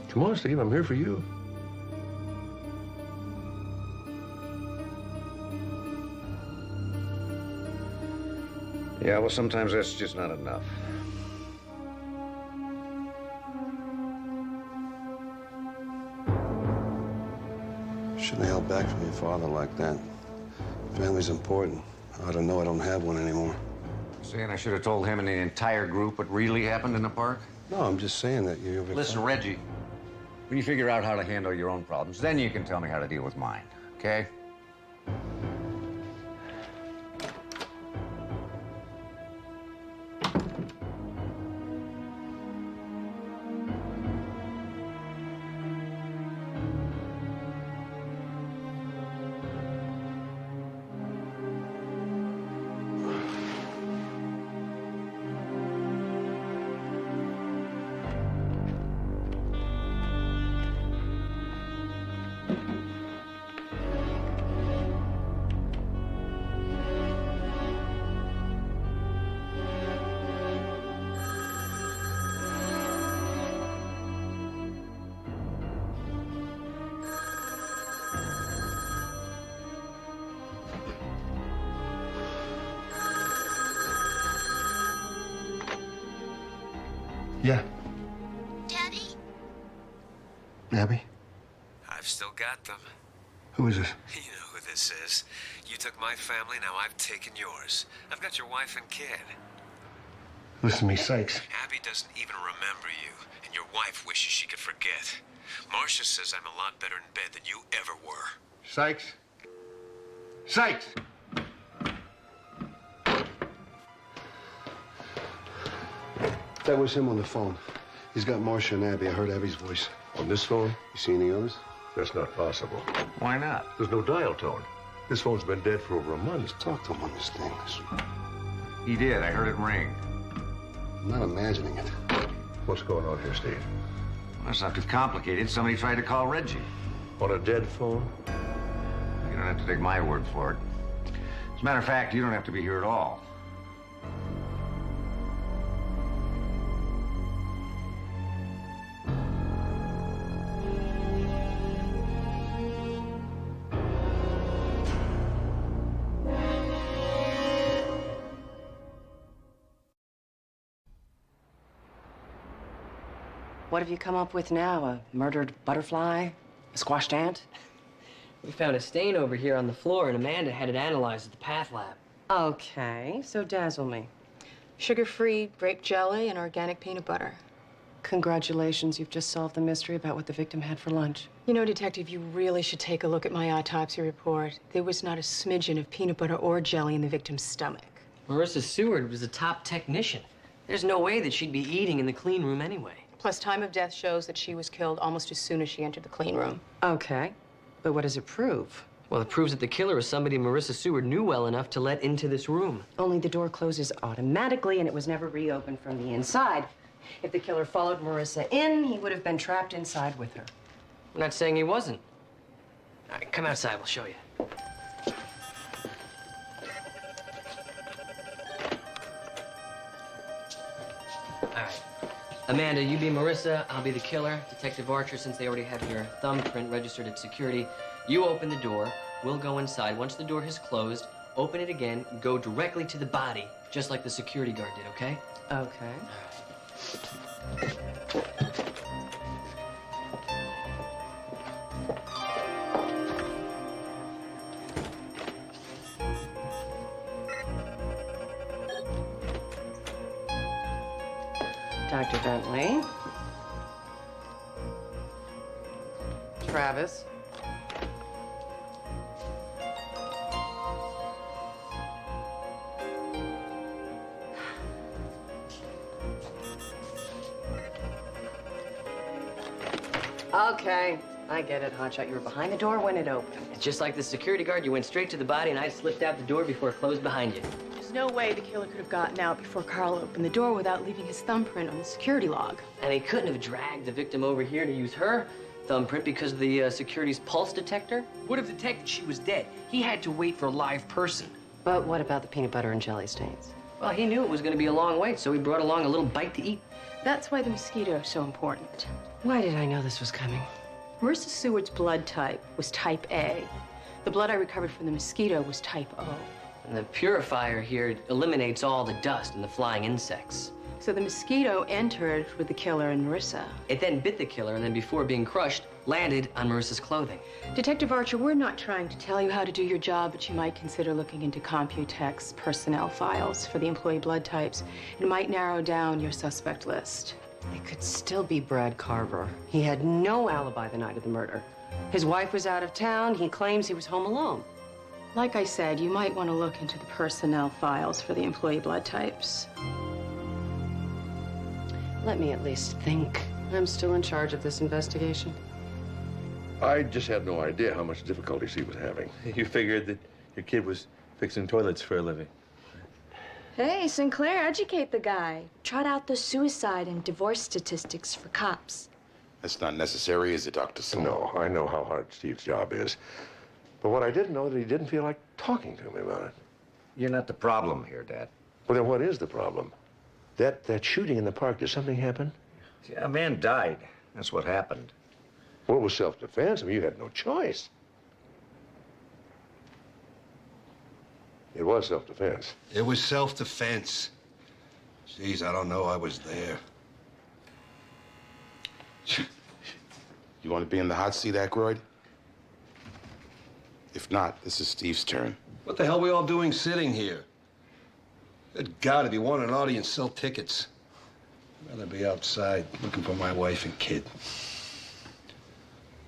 Come on, Steve, I'm here for you. Yeah, well, sometimes that's just not enough. Shouldn't have held back from your father like that. Family's important. I ought to know I don't have one anymore. Saying I should have told him and the entire group what really happened in the park? No, I'm just saying that you... Listen, Reggie. When you figure out how to handle your own problems, then you can tell me how to deal with mine, okay? Yeah. Daddy? Abby? I've still got them. Who is this? You know who this is. You took my family, now I've taken yours. I've got your wife and kid. Listen to me, Sykes. Abby doesn't even remember you, and your wife wishes she could forget. Marcia says I'm a lot better in bed than you ever were. Sykes? Sykes! That was him on the phone. He's got Marcia and Abby. I heard Abby's voice. On this phone? You see any others? That's not possible. Why not? There's no dial tone. This phone's been dead for over a month. Talk to him on this thing. He did. I heard it ring. I'm not imagining it. What's going on here, Steve? Well, that's not too complicated. Somebody tried to call Reggie. On a dead phone? You gonna have to take my word for it. As a matter of fact, you don't have to be here at all. What have you come up with now? A murdered butterfly? A squashed ant? We found a stain over here on the floor, and Amanda had it analyzed at the Path Lab. Okay, so dazzle me. Sugar-free grape jelly and organic peanut butter. Congratulations, you've just solved the mystery about what the victim had for lunch. You know, Detective, you really should take a look at my autopsy report. There was not a smidgen of peanut butter or jelly in the victim's stomach. Marissa Seward was a top technician. There's no way that she'd be eating in the clean room anyway. Plus, time of death shows that she was killed almost as soon as she entered the clean room. Okay, but what does it prove? Well, it proves that the killer is somebody Marissa Seward knew well enough to let into this room. Only the door closes automatically, and it was never reopened from the inside. If the killer followed Marissa in, he would have been trapped inside with her. I'm not saying he wasn't. All right, come outside, we'll show you. All right. Amanda, you be Marissa, I'll be the killer. Detective Archer, since they already have your thumbprint registered at security, you open the door, we'll go inside. Once the door has closed, open it again, go directly to the body, just like the security guard did, okay? Okay. Dr. Bentley. Travis. Okay, I get it, Hotshot. You were behind the door when it opened. It's just like the security guard. You went straight to the body, and I slipped out the door before it closed behind you. There's no way the killer could have gotten out before Carl opened the door without leaving his thumbprint on the security log. And he couldn't have dragged the victim over here to use her thumbprint because of the security's pulse detector. Would have detected she was dead. He had to wait for a live person. But what about the peanut butter and jelly stains? Well, he knew it was going to be a long wait, so he brought along a little bite to eat. That's why the mosquito is so important. Why did I know this was coming? Marissa Seward's blood type was type A. The blood I recovered from the mosquito was type O. And the purifier here eliminates all the dust and the flying insects. So the mosquito entered with the killer and Marissa. It then bit the killer, and then before being crushed, landed on Marissa's clothing. Detective Archer, we're not trying to tell you how to do your job, but you might consider looking into Computex personnel files for the employee blood types. It might narrow down your suspect list. It could still be Brad Carver. He had no alibi the night of the murder. His wife was out of town. He claims he was home alone. Like I said, you might want to look into the personnel files for the employee blood types. Let me at least think. I'm still in charge of this investigation. I just had no idea how much difficulties he was having. You figured that your kid was fixing toilets for a living. Hey, Sinclair, educate the guy. Trot out the suicide and divorce statistics for cops. That's not necessary, is it, Dr. Sloan? No, I know how hard Steve's job is. But what I didn't know that he didn't feel like talking to me about it. You're not the problem here, Dad. Well, then what is the problem? That shooting in the park, did something happen? See, a man died. That's what happened. Well, it was self-defense. I mean, you had no choice. It was self-defense. It was self-defense. Jeez, I don't know. I was there. You want to be in the hot seat, Aykroyd? If not, this is Steve's turn. What the hell are we all doing sitting here? Good God, if you want an audience, sell tickets. I'd rather be outside looking for my wife and kid.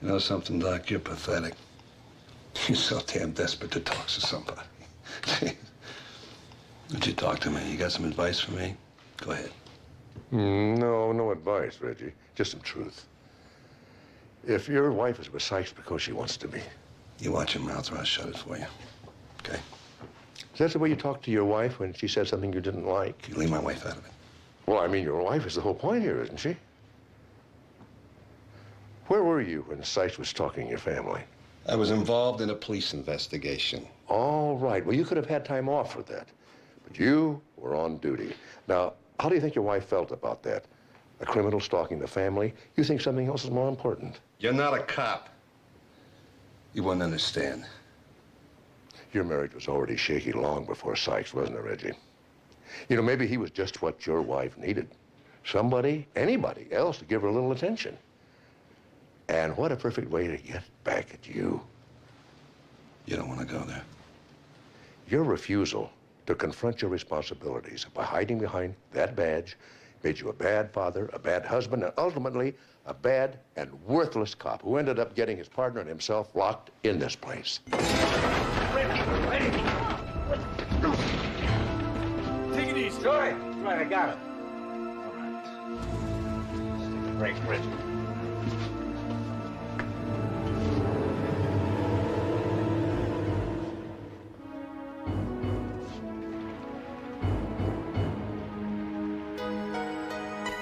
You know something, Doc? You're pathetic. You're so damn desperate to talk to somebody. Would you talk to me? You got some advice for me? Go ahead. No advice, Reggie. Just some truth. If your wife is with Sykes because she wants to be. You watch your mouth or I'll shut it for you. Okay? Is that the way you talk to your wife when she said something you didn't like? You leave my wife out of it. Well, I mean, your wife is the whole point here, isn't she? Where were you when Sykes was stalking your family? I was involved in a police investigation. All right. Well, you could have had time off for that. But you were on duty. Now, how do you think your wife felt about that? A criminal stalking the family? You think something else is more important? You're not a cop. You wouldn't understand. Your marriage was already shaky long before Sykes, wasn't it, Reggie? You know, maybe he was just what your wife needed. Somebody, anybody else to give her a little attention. And what a perfect way to get back at you. You don't want to go there. Your refusal to confront your responsibilities by hiding behind that badge made you a bad father, a bad husband, and ultimately a bad and worthless cop who ended up getting his partner and himself locked in this place. Take it easy. All right. Right, I got it. All right. Let's take a break, Reggie.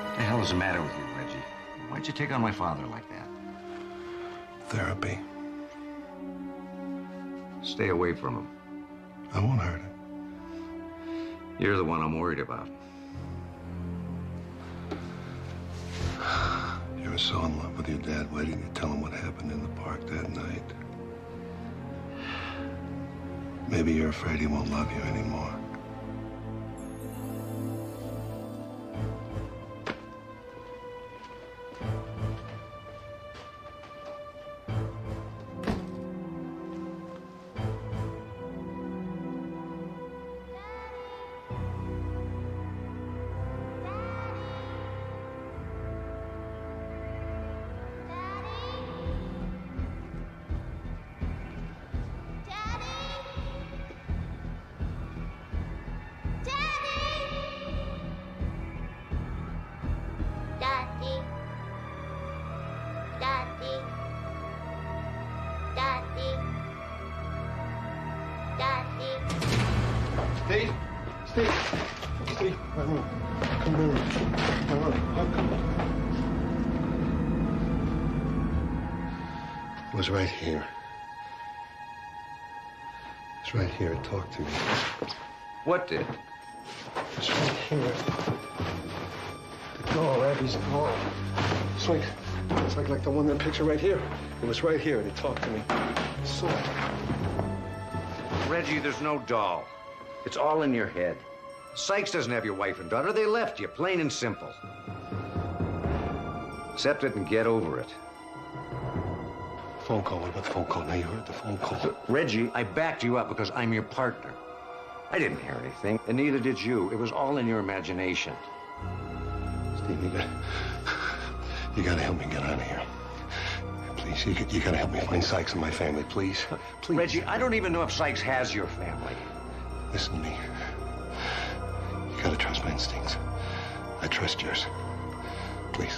What the hell is the matter with you, Reggie? Why'd you take on my father like that? Therapy. Stay away from him. I won't hurt him. You're the one I'm worried about. You were so in love with your dad waiting to tell him what happened in the park that night. Maybe you're afraid he won't love you anymore. Steve, my room. Come here. My room. It was right here. It's right here. It talked to me. What did? It's right here. The doll, Abby's doll. It's like the one in the picture right here. It was right here, and it talked to me. I saw it. Reggie, there's no doll. It's all in your head. Sykes doesn't have your wife and daughter. They left you, plain and simple. Accept it and get over it. Phone call. What about the phone call? Now you heard the phone call. Reggie, I backed you up because I'm your partner. I didn't hear anything, and neither did you. It was all in your imagination. Steve, you gotta help me get out of here. Please, you gotta help me find Sykes and my family, please. Please. Reggie, I don't even know if Sykes has your family. Listen to me. You gotta trust my instincts. I trust yours. Please.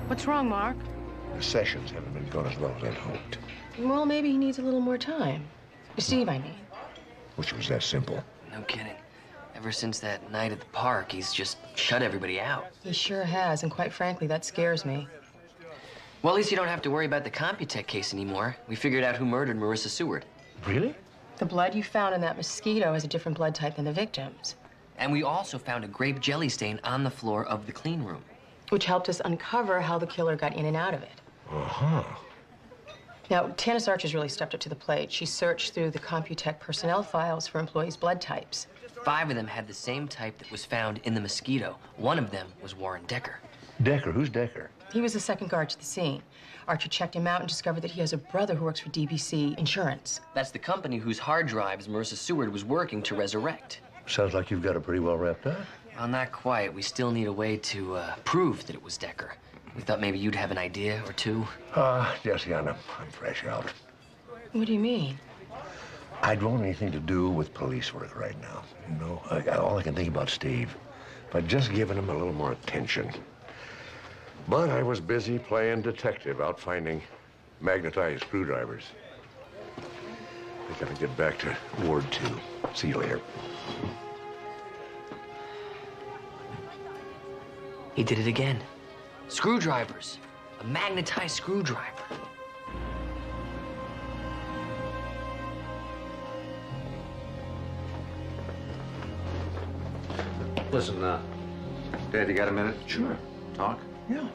What's wrong, Mark? The sessions haven't been going as well as I'd hoped. Well, maybe he needs a little more time. Steve, I mean. Wish it was that simple. No kidding. Ever since that night at the park, he's just shut everybody out. He sure has, and quite frankly, that scares me. Well, at least you don't have to worry about the Computech case anymore. We figured out who murdered Marissa Seward. Really? The blood you found in that mosquito is a different blood type than the victim's. And we also found a grape jelly stain on the floor of the clean room. Which helped us uncover how the killer got in and out of it. Uh-huh. Now, Tanis Archer's really stepped up to the plate. She searched through the Computech personnel files for employees' blood types. 5 of them had the same type that was found in the mosquito. One of them was Warren Decker. Decker? Who's Decker? He was the second guard to the scene. Archer checked him out and discovered that he has a brother who works for DBC Insurance. That's the company whose hard drives Marissa Seward was working to resurrect. Sounds like you've got it pretty well wrapped up. Well, not quite. We still need a way to prove that it was Decker. We thought maybe you'd have an idea or two. Jesse, I'm fresh out. What do you mean? I don't want anything to do with police work right now. You know, all I can think about Steve. If I'd just given him a little more attention. But I was busy playing detective out finding magnetized screwdrivers. I gotta get back to Ward 2. See you later. He did it again. Screwdrivers. A magnetized screwdriver. Listen, Dad, you got a minute? Sure. Talk? Yeah.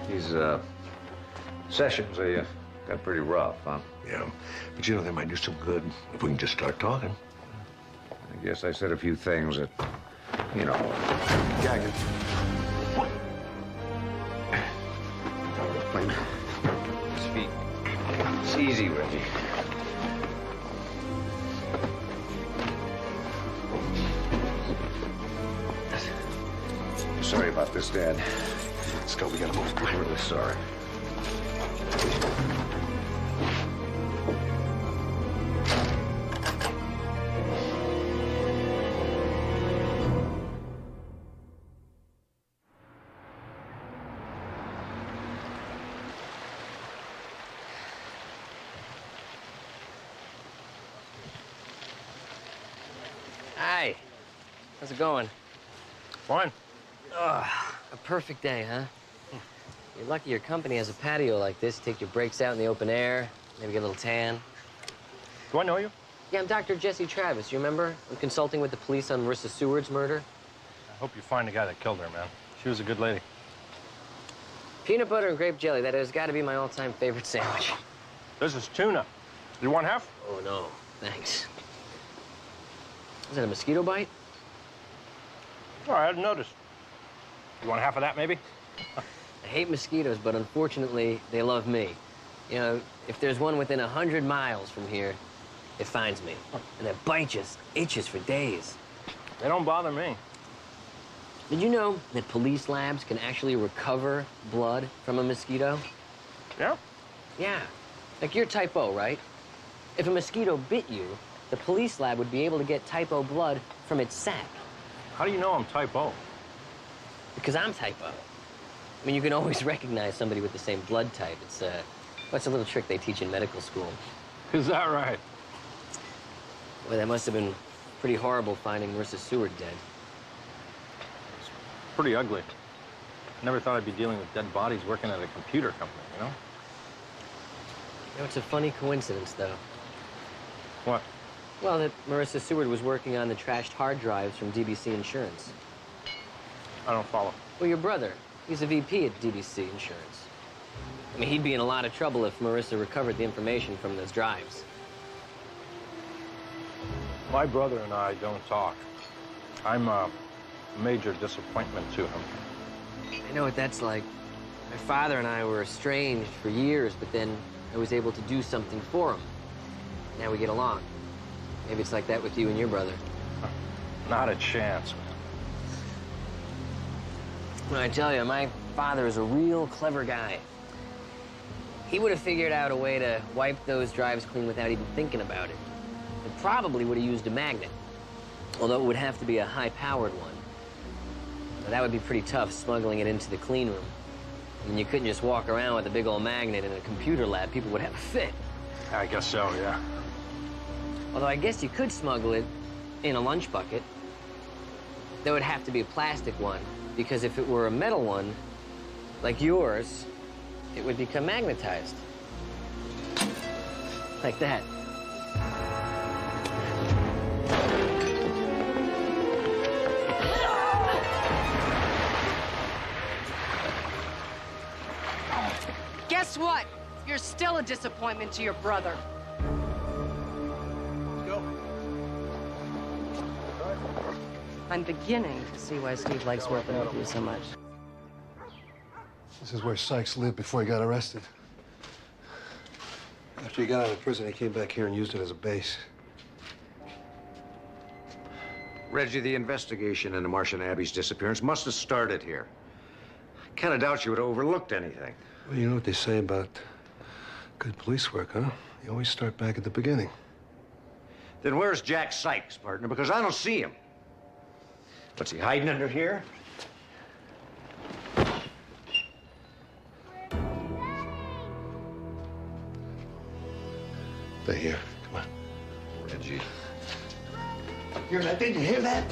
These, sessions, they got pretty rough, huh? Yeah. But you know, they might do some good if we can just start talking. I guess I said a few things that, you know... Gagging. His feet. It's easy, Reggie. Sorry about this, Dad. Let's go. We gotta move. I'm really sorry. Hi. How's it going? Fine. Ugh, a perfect day, huh? You're lucky your company has a patio like this. Take your breaks out in the open air, maybe get a little tan. Do I know you? Yeah, I'm Dr. Jesse Travis. You remember? I'm consulting with the police on Marissa Seward's murder. I hope you find the guy that killed her, man. She was a good lady. Peanut butter and grape jelly, that has got to be my all-time favorite sandwich. This is tuna. You want half? Oh, no. Thanks. Is that a mosquito bite? Oh, I hadn't noticed. You want half of that, maybe? I hate mosquitoes, but unfortunately, they love me. You know, if there's one within 100 miles from here, it finds me. And that bite just itches for days. They don't bother me. Did you know that police labs can actually recover blood from a mosquito? Yeah? Yeah. Like you're type O, right? If a mosquito bit you, the police lab would be able to get type O blood from its sac. How do you know I'm type O? Because I'm type O. I mean, you can always recognize somebody with the same blood type. It's a little trick they teach in medical school. Is that right? Boy, that must have been pretty horrible finding Marissa Seward dead. Pretty ugly. Never thought I'd be dealing with dead bodies working at a computer company, you know? You know, it's a funny coincidence, though. What? Well, that Marissa Seward was working on the trashed hard drives from DBC Insurance. I don't follow. Well, your brother, he's a VP at DBC Insurance. I mean, he'd be in a lot of trouble if Marissa recovered the information from those drives. My brother and I don't talk. I'm a major disappointment to him. I know what that's like. My father and I were estranged for years, but then I was able to do something for him. Now we get along. Maybe it's like that with you and your brother. Not a chance. Well, I tell you, my father is a real clever guy. He would have figured out a way to wipe those drives clean without even thinking about it. And probably would have used a magnet, although it would have to be a high-powered one. Now, that would be pretty tough, smuggling it into the clean room. I mean, you couldn't just walk around with a big old magnet in a computer lab. People would have a fit. I guess so, yeah. Although I guess you could smuggle it in a lunch bucket. That would have to be a plastic one, because if it were a metal one, like yours, it would become magnetized. Like that. Guess what? You're still a disappointment to your brother. I'm beginning to see why Steve likes working with you so much. This is where Sykes lived before he got arrested. After he got out of prison, he came back here and used it as a base. Reggie, the investigation into Marcia Abbey's disappearance must have started here. I kind of doubt you would have overlooked anything. Well, you know what they say about good police work, huh? You always start back at the beginning. Then where's Jack Sykes, partner? Because I don't see him. What's he hiding under here? Stay here. Come on. Reggie. Hear that? Did you hear that?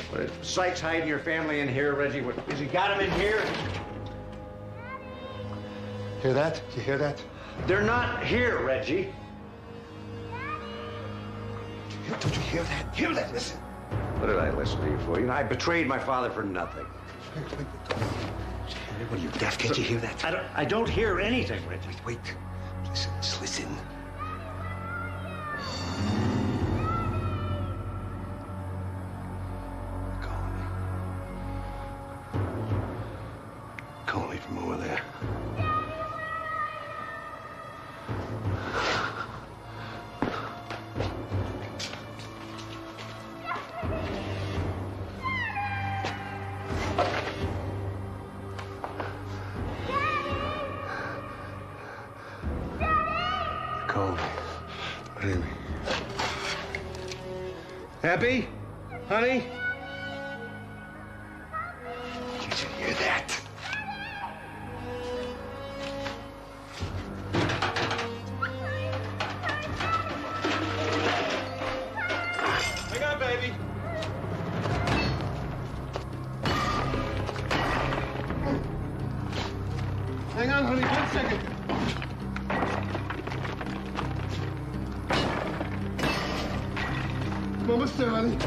What is Sykes hiding your family in here, Reggie? What, has he got him in here? Hear that? Did you hear that? They're not here, Reggie. Don't you hear that? Hear that? Listen. What did I listen to you for? You know, I betrayed my father for nothing. What are you, deaf? Can't you hear that? I don't hear anything, Reggie. Wait. Listen. Just listen. Calling me from over there. Call me. Baby. Happy? Honey? Did you hear that? Hang on, baby. Hang on, honey, 1 second. I'm almost there, honey.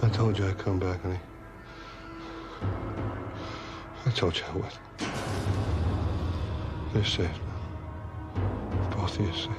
I told you I'd come back, honey. I told you I would. You're safe now. Both of you are safe.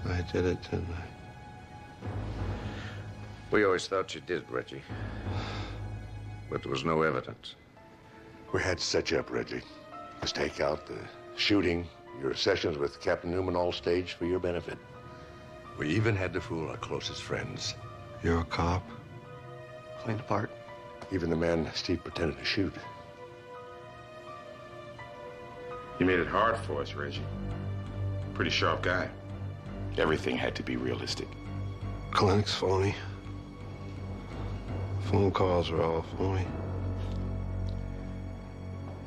I did it, didn't I? We always thought you did, Reggie. But there was no evidence. We had to set you up, Reggie. The stakeout, the shooting, your sessions with Captain Newman all staged for your benefit. We even had to fool our closest friends. You're a cop? Playing a part. Even the man Steve pretended to shoot. You made it hard for us, Reggie. Pretty sharp guy. Everything had to be realistic. Clinic's phony. Phone calls are all phony.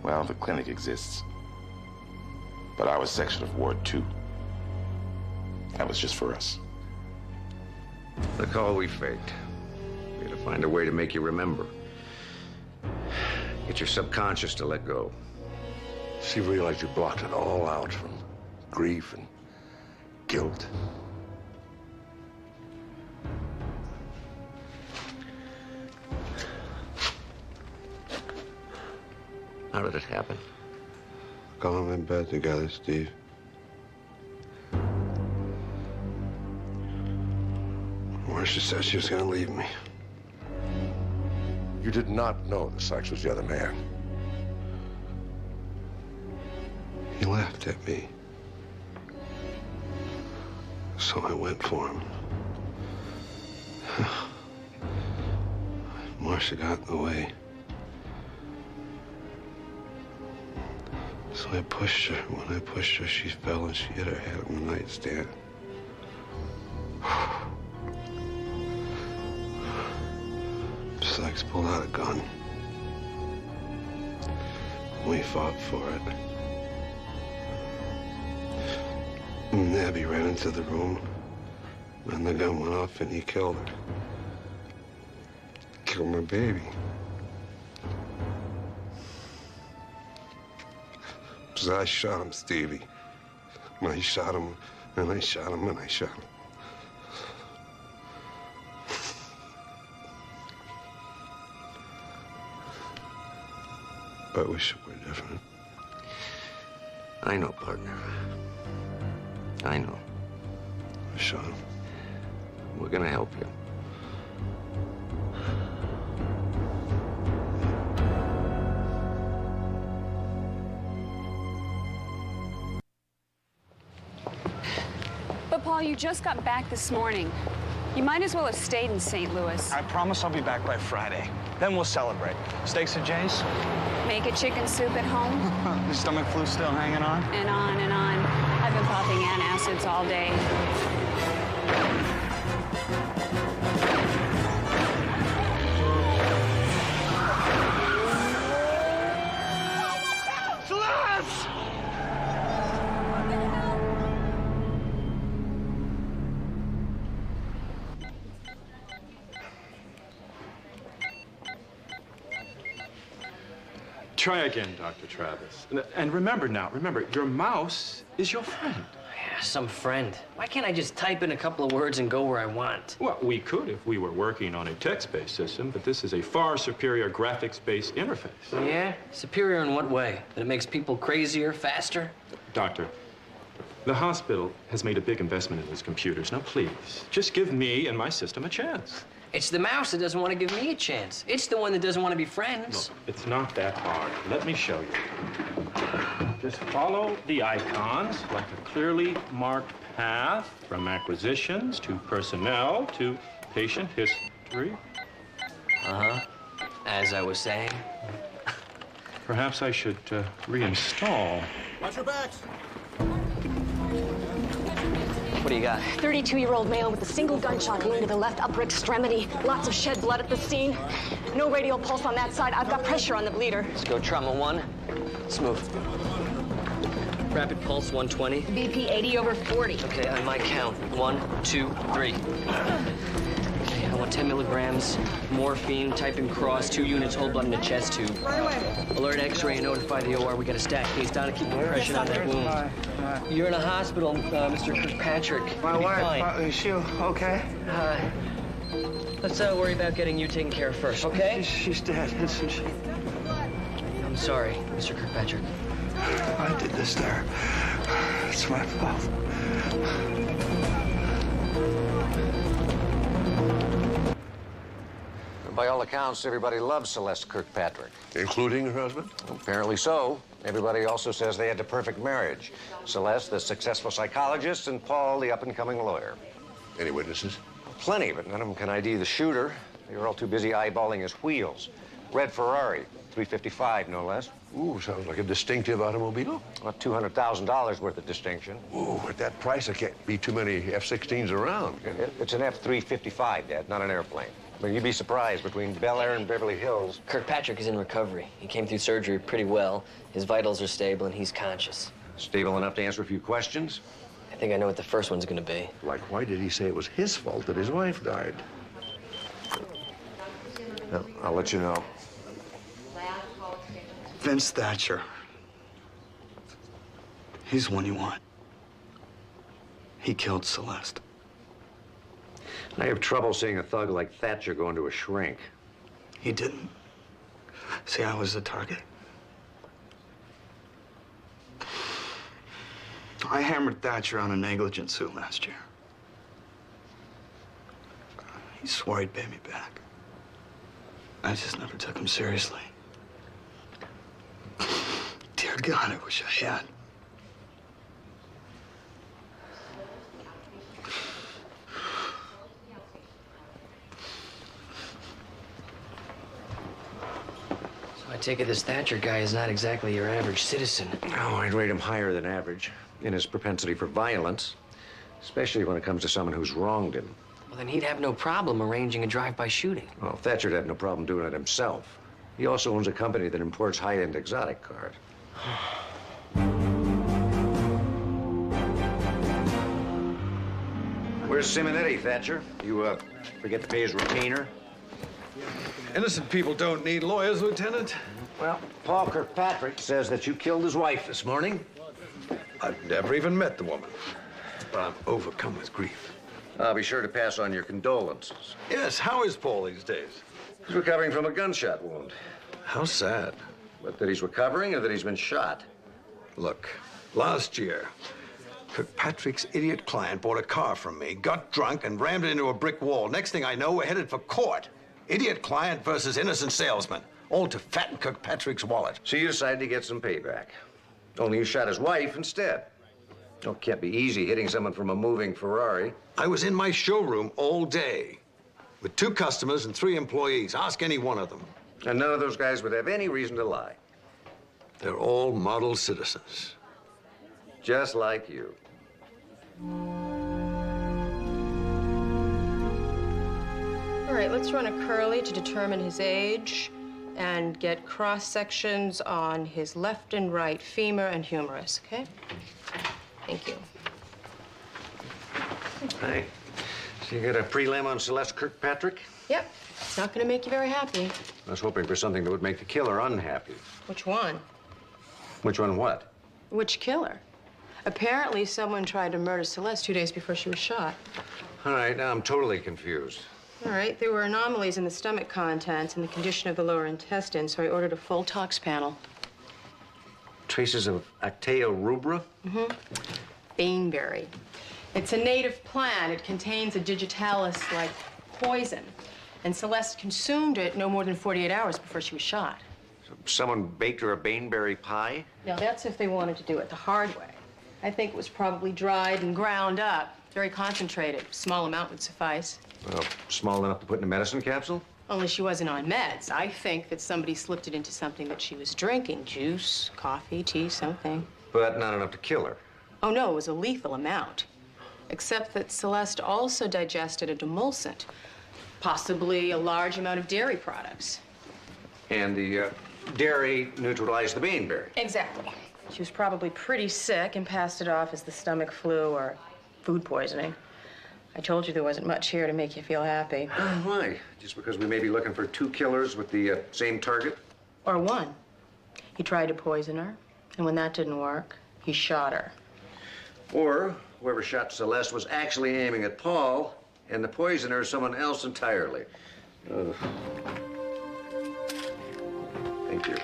Well, the clinic exists. But our section of Ward 2, that was just for us. The call we faked. We had to find a way to make you remember. Get your subconscious to let go. She realized you blocked it all out from grief and guilt. How did it happen? Got them in bed together, Steve. Marcia said she was gonna leave me. You did not know that Sykes was the other man. He laughed at me. So I went for him. Marcia got in the way. So I pushed her. When I pushed her, she fell and she hit her head on the nightstand. Sykes pulled out a gun. We fought for it. And Abby ran into the room, and the gun went off, and he killed her. Killed my baby. Because I shot him, Stevie. And I shot him, and I shot him, and I shot him. I wish it were different. I know, partner. I know. I shot him. We're gonna help you. But Paul, you just got back this morning. You might as well have stayed in St. Louis. I promise I'll be back by Friday. Then we'll celebrate. Steaks and Jay's? Make a chicken soup at home. The stomach flu still hanging on? And on and on. I've been popping antacids all day. Celeste! Try again, Dr. Travis. And remember now, your mouse is your friend. Yeah, some friend. Why can't I just type in a couple of words and go where I want? Well, we could if we were working on a text-based system, but this is a far superior graphics-based interface. Yeah? Superior in what way? That it makes people crazier, faster? Doctor, the hospital has made a big investment in these computers. Now, please, just give me and my system a chance. It's the mouse that doesn't want to give me a chance. It's the one that doesn't want to be friends. Look, it's not that hard. Let me show you. Just follow the icons like a clearly marked path from acquisitions to personnel to patient history. Uh-huh. As I was saying. Perhaps I should reinstall. Watch your backs. What do you got? 32-year-old male with a single gunshot wound to the left upper extremity. Lots of shed blood at the scene. No radial pulse on that side. I've got pressure on the bleeder. Let's go trauma 1. Let's move. Rapid pulse 120. BP 80/40. Okay, on my count. 1, 2, 3. Okay, I want 10 milligrams. Morphine, type and cross, 2 units, whole blood in the chest tube. Right away. Alert X-ray and notify the OR. We got a stack case down to keep the impression on that wound. You're in a hospital, Mr. Kirkpatrick. My wife, is she okay? Let's worry about getting you taken care of first, okay? She's dead, isn't she? I'm sorry, Mr. Kirkpatrick. I did this to her. It's my fault. By all accounts, everybody loves Celeste Kirkpatrick. Including her husband? Apparently so. Everybody also says they had the perfect marriage. Celeste, the successful psychologist, and Paul, the up-and-coming lawyer. Any witnesses? Plenty, but none of them can ID the shooter. They were all too busy eyeballing his wheels. Red Ferrari, $355, no less. Ooh, sounds like a distinctive automobile. About $200,000 worth of distinction. Ooh, at that price, there can't be too many F-16s around. It's an F-355, Dad, not an airplane. But you'd be surprised, between Bel Air and Beverly Hills. Kirkpatrick is in recovery. He came through surgery pretty well. His vitals are stable, and he's conscious. Stable enough to answer a few questions? I think I know what the first one's gonna be. Like, why did he say it was his fault that his wife died? Well, I'll let you know. Vince Thatcher. He's the one you want. He killed Celeste. I have trouble seeing a thug like Thatcher go into a shrink. He didn't. See, I was the target. I hammered Thatcher on a negligent suit last year. He swore he'd pay me back. I just never took him seriously. Dear God, I wish I had. I take it this Thatcher guy is not exactly your average citizen. Oh, I'd rate him higher than average in his propensity for violence, especially when it comes to someone who's wronged him. Well, then he'd have no problem arranging a drive-by shooting. Well, Thatcher'd have no problem doing it himself. He also owns a company that imports high-end exotic cars. Where's Simonetti, Thatcher? You, forget to pay his retainer? Innocent people don't need lawyers, Lieutenant. Well, Paul Kirkpatrick says that you killed his wife this morning. I've never even met the woman, but I'm overcome with grief. I'll be sure to pass on your condolences. Yes, how is Paul these days? He's recovering from a gunshot wound. How sad. But that he's recovering or that he's been shot? Look, last year, Kirkpatrick's idiot client bought a car from me, got drunk, and rammed it into a brick wall. Next thing I know, we're headed for court. Idiot client versus innocent salesman. All to fatten Kirkpatrick's wallet. So you decided to get some payback. Only you shot his wife instead. Oh, it can't be easy hitting someone from a moving Ferrari. I was in my showroom all day with 2 customers and 3 employees. Ask any one of them. And none of those guys would have any reason to lie. They're all model citizens. Just like you. All right, let's run a curly to determine his age and get cross-sections on his left and right femur and humerus, okay? Thank you. Hey, so you got a prelim on Celeste Kirkpatrick? Yep, it's not gonna make you very happy. I was hoping for something that would make the killer unhappy. Which one? Which one what? Which killer? Apparently, someone tried to murder Celeste 2 days before she was shot. All right, now I'm totally confused. All right, there were anomalies in the stomach contents and the condition of the lower intestine, so I ordered a full tox panel. Traces of Actea rubra? Mm-hmm. Baneberry. It's a native plant. It contains a digitalis-like poison. And Celeste consumed it no more than 48 hours before she was shot. So someone baked her a baneberry pie? Now, that's if they wanted to do it the hard way. I think it was probably dried and ground up. Very concentrated. Small amount would suffice. Well, small enough to put in a medicine capsule? Only she wasn't on meds. I think that somebody slipped it into something that she was drinking. Juice, coffee, tea, something. But not enough to kill her. Oh, no, it was a lethal amount. Except that Celeste also digested a demulcent, possibly a large amount of dairy products. And the dairy neutralized the baneberry. Exactly. She was probably pretty sick and passed it off as the stomach flu or food poisoning. I told you there wasn't much here to make you feel happy. Why? Just because we may be looking for 2 killers with the same target? Or one. He tried to poison her, and when that didn't work, he shot her. Or whoever shot Celeste was actually aiming at Paul, and the poisoner is someone else entirely. Thank you.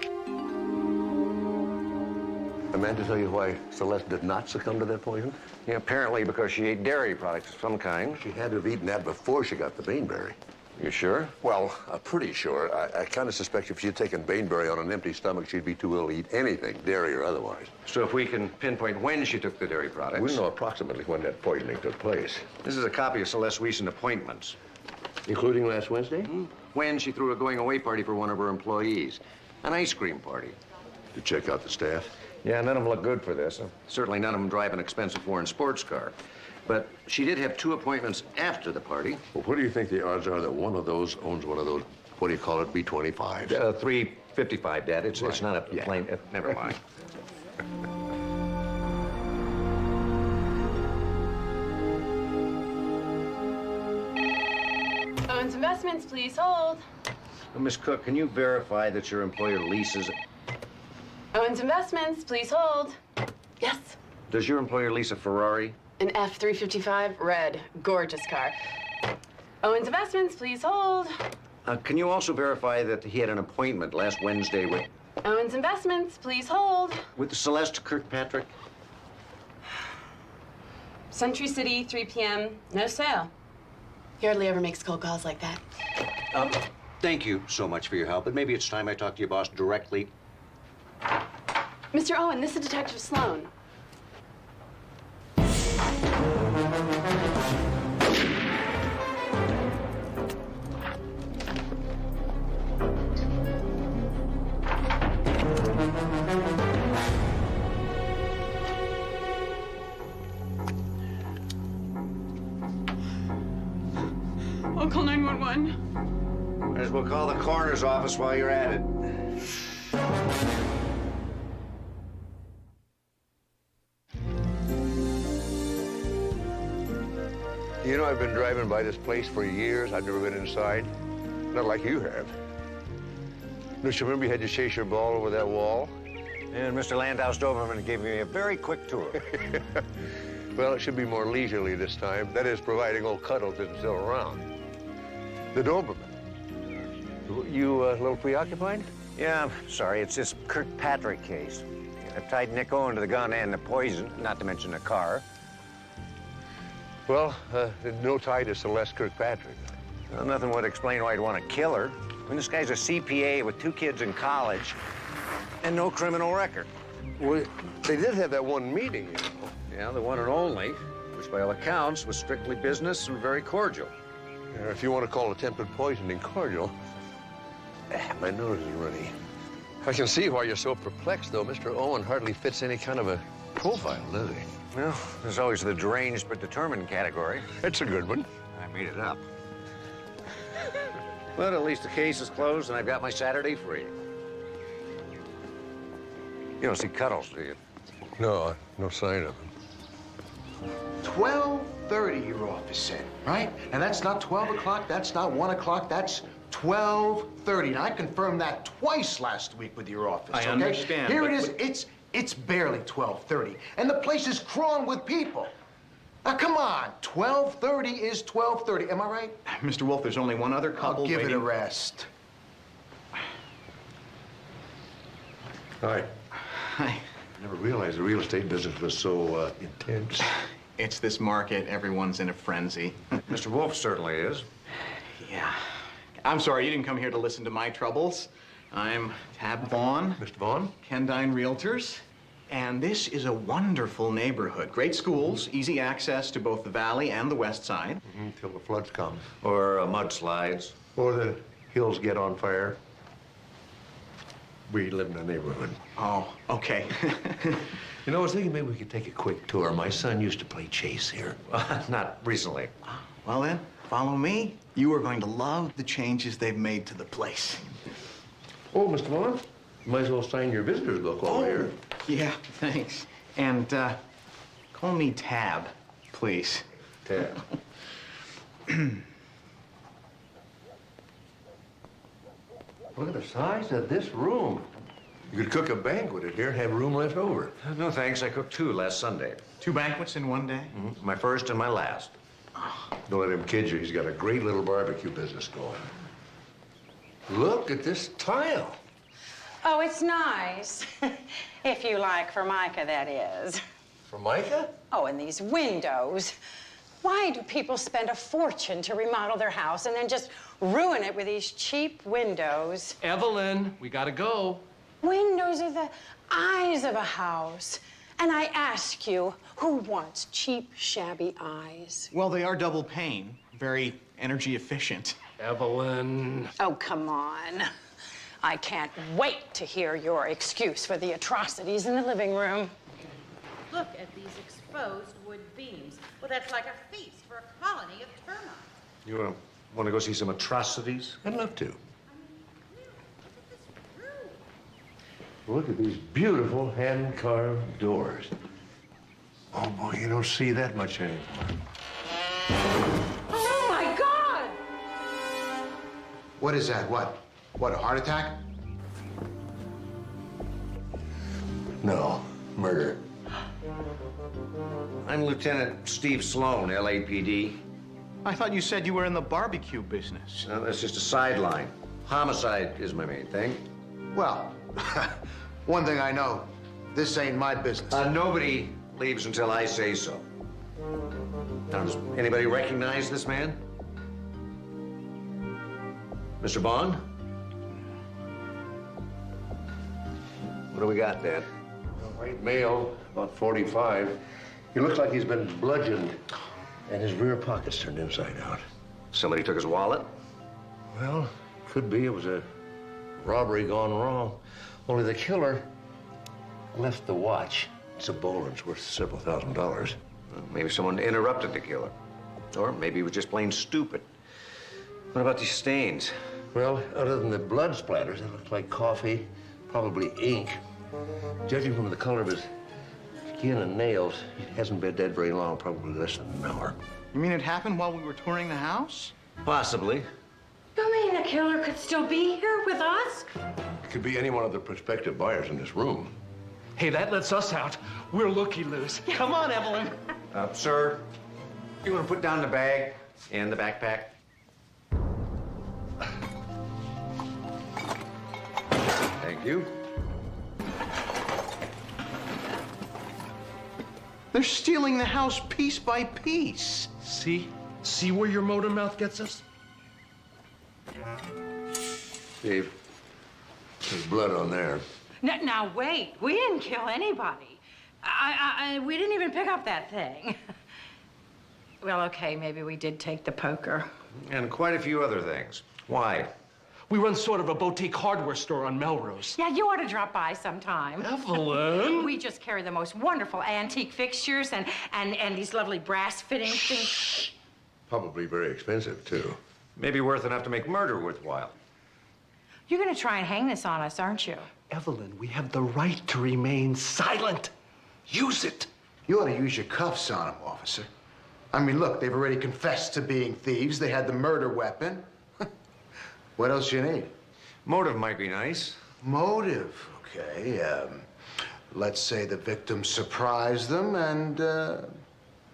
A man to tell you why Celeste did not succumb to that poison? Yeah, apparently because she ate dairy products of some kind. She had to have eaten that before she got the baneberry. You sure? Well, I'm pretty sure. I kind of suspect if she'd taken baneberry on an empty stomach, she'd be too ill to eat anything, dairy or otherwise. So if we can pinpoint when she took the dairy products... We know approximately when that poisoning took place. This is a copy of Celeste's recent appointments. Including last Wednesday? When she threw a going-away party for one of her employees. An ice cream party. To check out the staff? Yeah, none of them look good for this. Certainly none of them drive an expensive foreign sports car. But she did have 2 appointments after the party. Well, what do you think the odds are that one of those owns one of those, what do you call it, B-25s? 355, Dad. It's not a plain... never mind. Owens Investments, please hold. Miss Cook, can you verify that your employer leases... Owens Investments, please hold. Yes. Does your employer lease a Ferrari? An F-355, red, gorgeous car. Owens Investments, please hold. Can you also verify that he had an appointment last Wednesday with... Owens Investments, please hold. With Celeste Kirkpatrick? Century City, 3 p.m., no sale. He hardly ever makes cold calls like that. Thank you so much for your help, but maybe it's time I talk to your boss directly. Mr. Owen, this is Detective Sloan. I'll call 911. Might as well call the coroner's office while you're at it. You know, I've been driving by this place for years. I've never been inside. Not like you have. Don't you remember you had to chase your ball over that wall? And Mr. Landau Doberman gave me a very quick tour. Well, it should be more leisurely this time. That is, providing old Cuddles isn't still around. The Doberman. You a little preoccupied? Yeah, I'm sorry. It's this Kirkpatrick case. I tied Nick Owen to the gun and the poison, not to mention the car. Well, no tie to Celeste Kirkpatrick. Well, nothing would explain why I'd want to kill her. I mean, this guy's a CPA with 2 kids in college and no criminal record. Well, they did have that one meeting, you know. Yeah, the one and only, which by all accounts was strictly business and very cordial. Yeah, if you want to call attempted poisoning cordial. My nose is runny. I can see why you're so perplexed, though. Mr. Owen hardly fits any kind of a profile, does he? Well, there's always the deranged but determined category. That's a good one. I made it up. But at least the case is closed and I've got my Saturday free. You don't see Cuddles, do you? No, no sign of him. 12:30 your office said, right? And that's not 12 o'clock, that's not 1 o'clock, that's 12:30. And I confirmed that twice last week with your office, I okay? understand, Here but- it is, it's barely 12:30. And the place is crawling with people. Now, come on, 12:30 is 12:30, am I right? Mr. Wolf, there's only one other couple I'll give it a waiting. rest. Hi. Hi. Never realized the real estate business was so intense. It's this market. Everyone's in a frenzy. Mr. Wolf certainly is. Yeah. I'm sorry, you didn't come here to listen to my troubles. I'm Tab Vaughn. Mr. Vaughn? Kendine Realtors. And this is a wonderful neighborhood. Great schools, easy access to both the valley and the west side. Until the floods come. Or mudslides. Or the hills get on fire. We live in a neighborhood. Oh, okay. You know, I was thinking maybe we could take a quick tour. My son used to play chase here. Not recently. Well then, follow me. You are going to love the changes they've made to the place. Oh, Mr. Vaughn, you might as well sign your visitor's book over here. Yeah, thanks. And call me Tab, please. Tab. Look at the size of this room. You could cook a banquet in here and have room left over. No, thanks. I cooked 2 last Sunday. 2 banquets in one day? My first and my last. Don't let him kid you. He's got a great little barbecue business going. Look at this tile. Oh, it's nice. If you like Formica, that is. Formica? Oh, and these windows. Why do people spend a fortune to remodel their house and then just ruin it with these cheap windows? Evelyn, we gotta go. Windows are the eyes of a house. And I ask you, who wants cheap, shabby eyes? Well, they are double pane, very energy efficient. Evelyn. Oh, come on. I can't wait to hear your excuse for the atrocities in the living room. Look at these exposed wood beams. Well, that's like a feast for a colony of termites. You want to go see some atrocities? I'd love to. Look at these beautiful hand-carved doors. Oh, boy, you don't see that much anymore. Oh, my God! What is that? What? What, a heart attack? No, murder. I'm Lieutenant Steve Sloan, LAPD. I thought you said you were in the barbecue business. No, that's just a sideline. Homicide is my main thing. Well, one thing I know, this ain't my business. Nobody leaves until I say so. Now, does anybody recognize this man? Mr. Bond? What do we got, Dad? White male, about 45. He looks like he's been bludgeoned, and his rear pocket's turned inside out. Somebody took his wallet? Well, could be. It was a robbery gone wrong. Only the killer left the watch. It's a Boland's worth several $1,000s. Well, maybe someone interrupted the killer. Or maybe he was just plain stupid. What about these stains? Well, other than the blood splatters, it looked like coffee, probably ink. Judging from the color of his skin and nails. He hasn't been dead very long, probably less than an hour. You mean it happened while we were touring the house? Possibly. You mean the killer could still be here with us? It could be any one of the prospective buyers in this room. Hey, that lets us out. We're looky-loos. Come on, Evelyn. Sir, you want to put down the bag and the backpack? Thank you. They're stealing the house piece by piece. See? See where your motor mouth gets us? Steve, there's blood on there. Now wait, we didn't kill anybody. We didn't even pick up that thing. Well, okay, maybe we did take the poker. And quite a few other things. Why? We run sort of a boutique hardware store on Melrose. Yeah, you ought to drop by sometime. Evelyn! We just carry the most wonderful antique fixtures and these lovely brass fitting things. Probably very expensive, too. Maybe worth enough to make murder worthwhile. You're gonna try and hang this on us, aren't you? Evelyn, we have the right to remain silent. Use it. You ought to use your cuffs on them, officer. I mean, look, they've already confessed to being thieves. They had the murder weapon. What else you need? Motive might be nice. Motive, okay. Let's say the victim surprised them and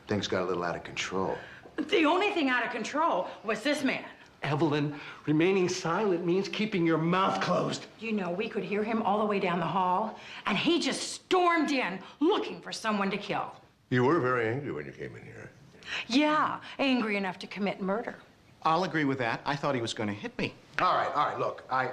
things got a little out of control. The only thing out of control was this man. Evelyn, remaining silent means keeping your mouth closed. You know, we could hear him all the way down the hall, and he just stormed in looking for someone to kill. You were very angry when you came in here. Yeah, angry enough to commit murder. I'll agree with that. I thought he was going to hit me. All right, look, I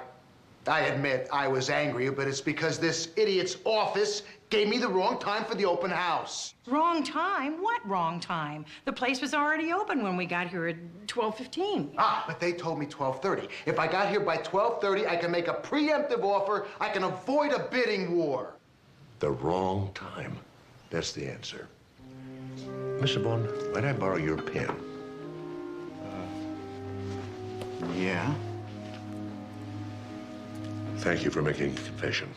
admit I was angry, but it's because this idiot's office gave me the wrong time for the open house. Wrong time? What wrong time? The place was already open when we got here at 12:15. Ah, but they told me 12:30. If I got here by 12:30, I can make a preemptive offer. I can avoid a bidding war. The wrong time. That's the answer. Mr. Vaughn, might I borrow your pen? Yeah? Thank you for making a confession.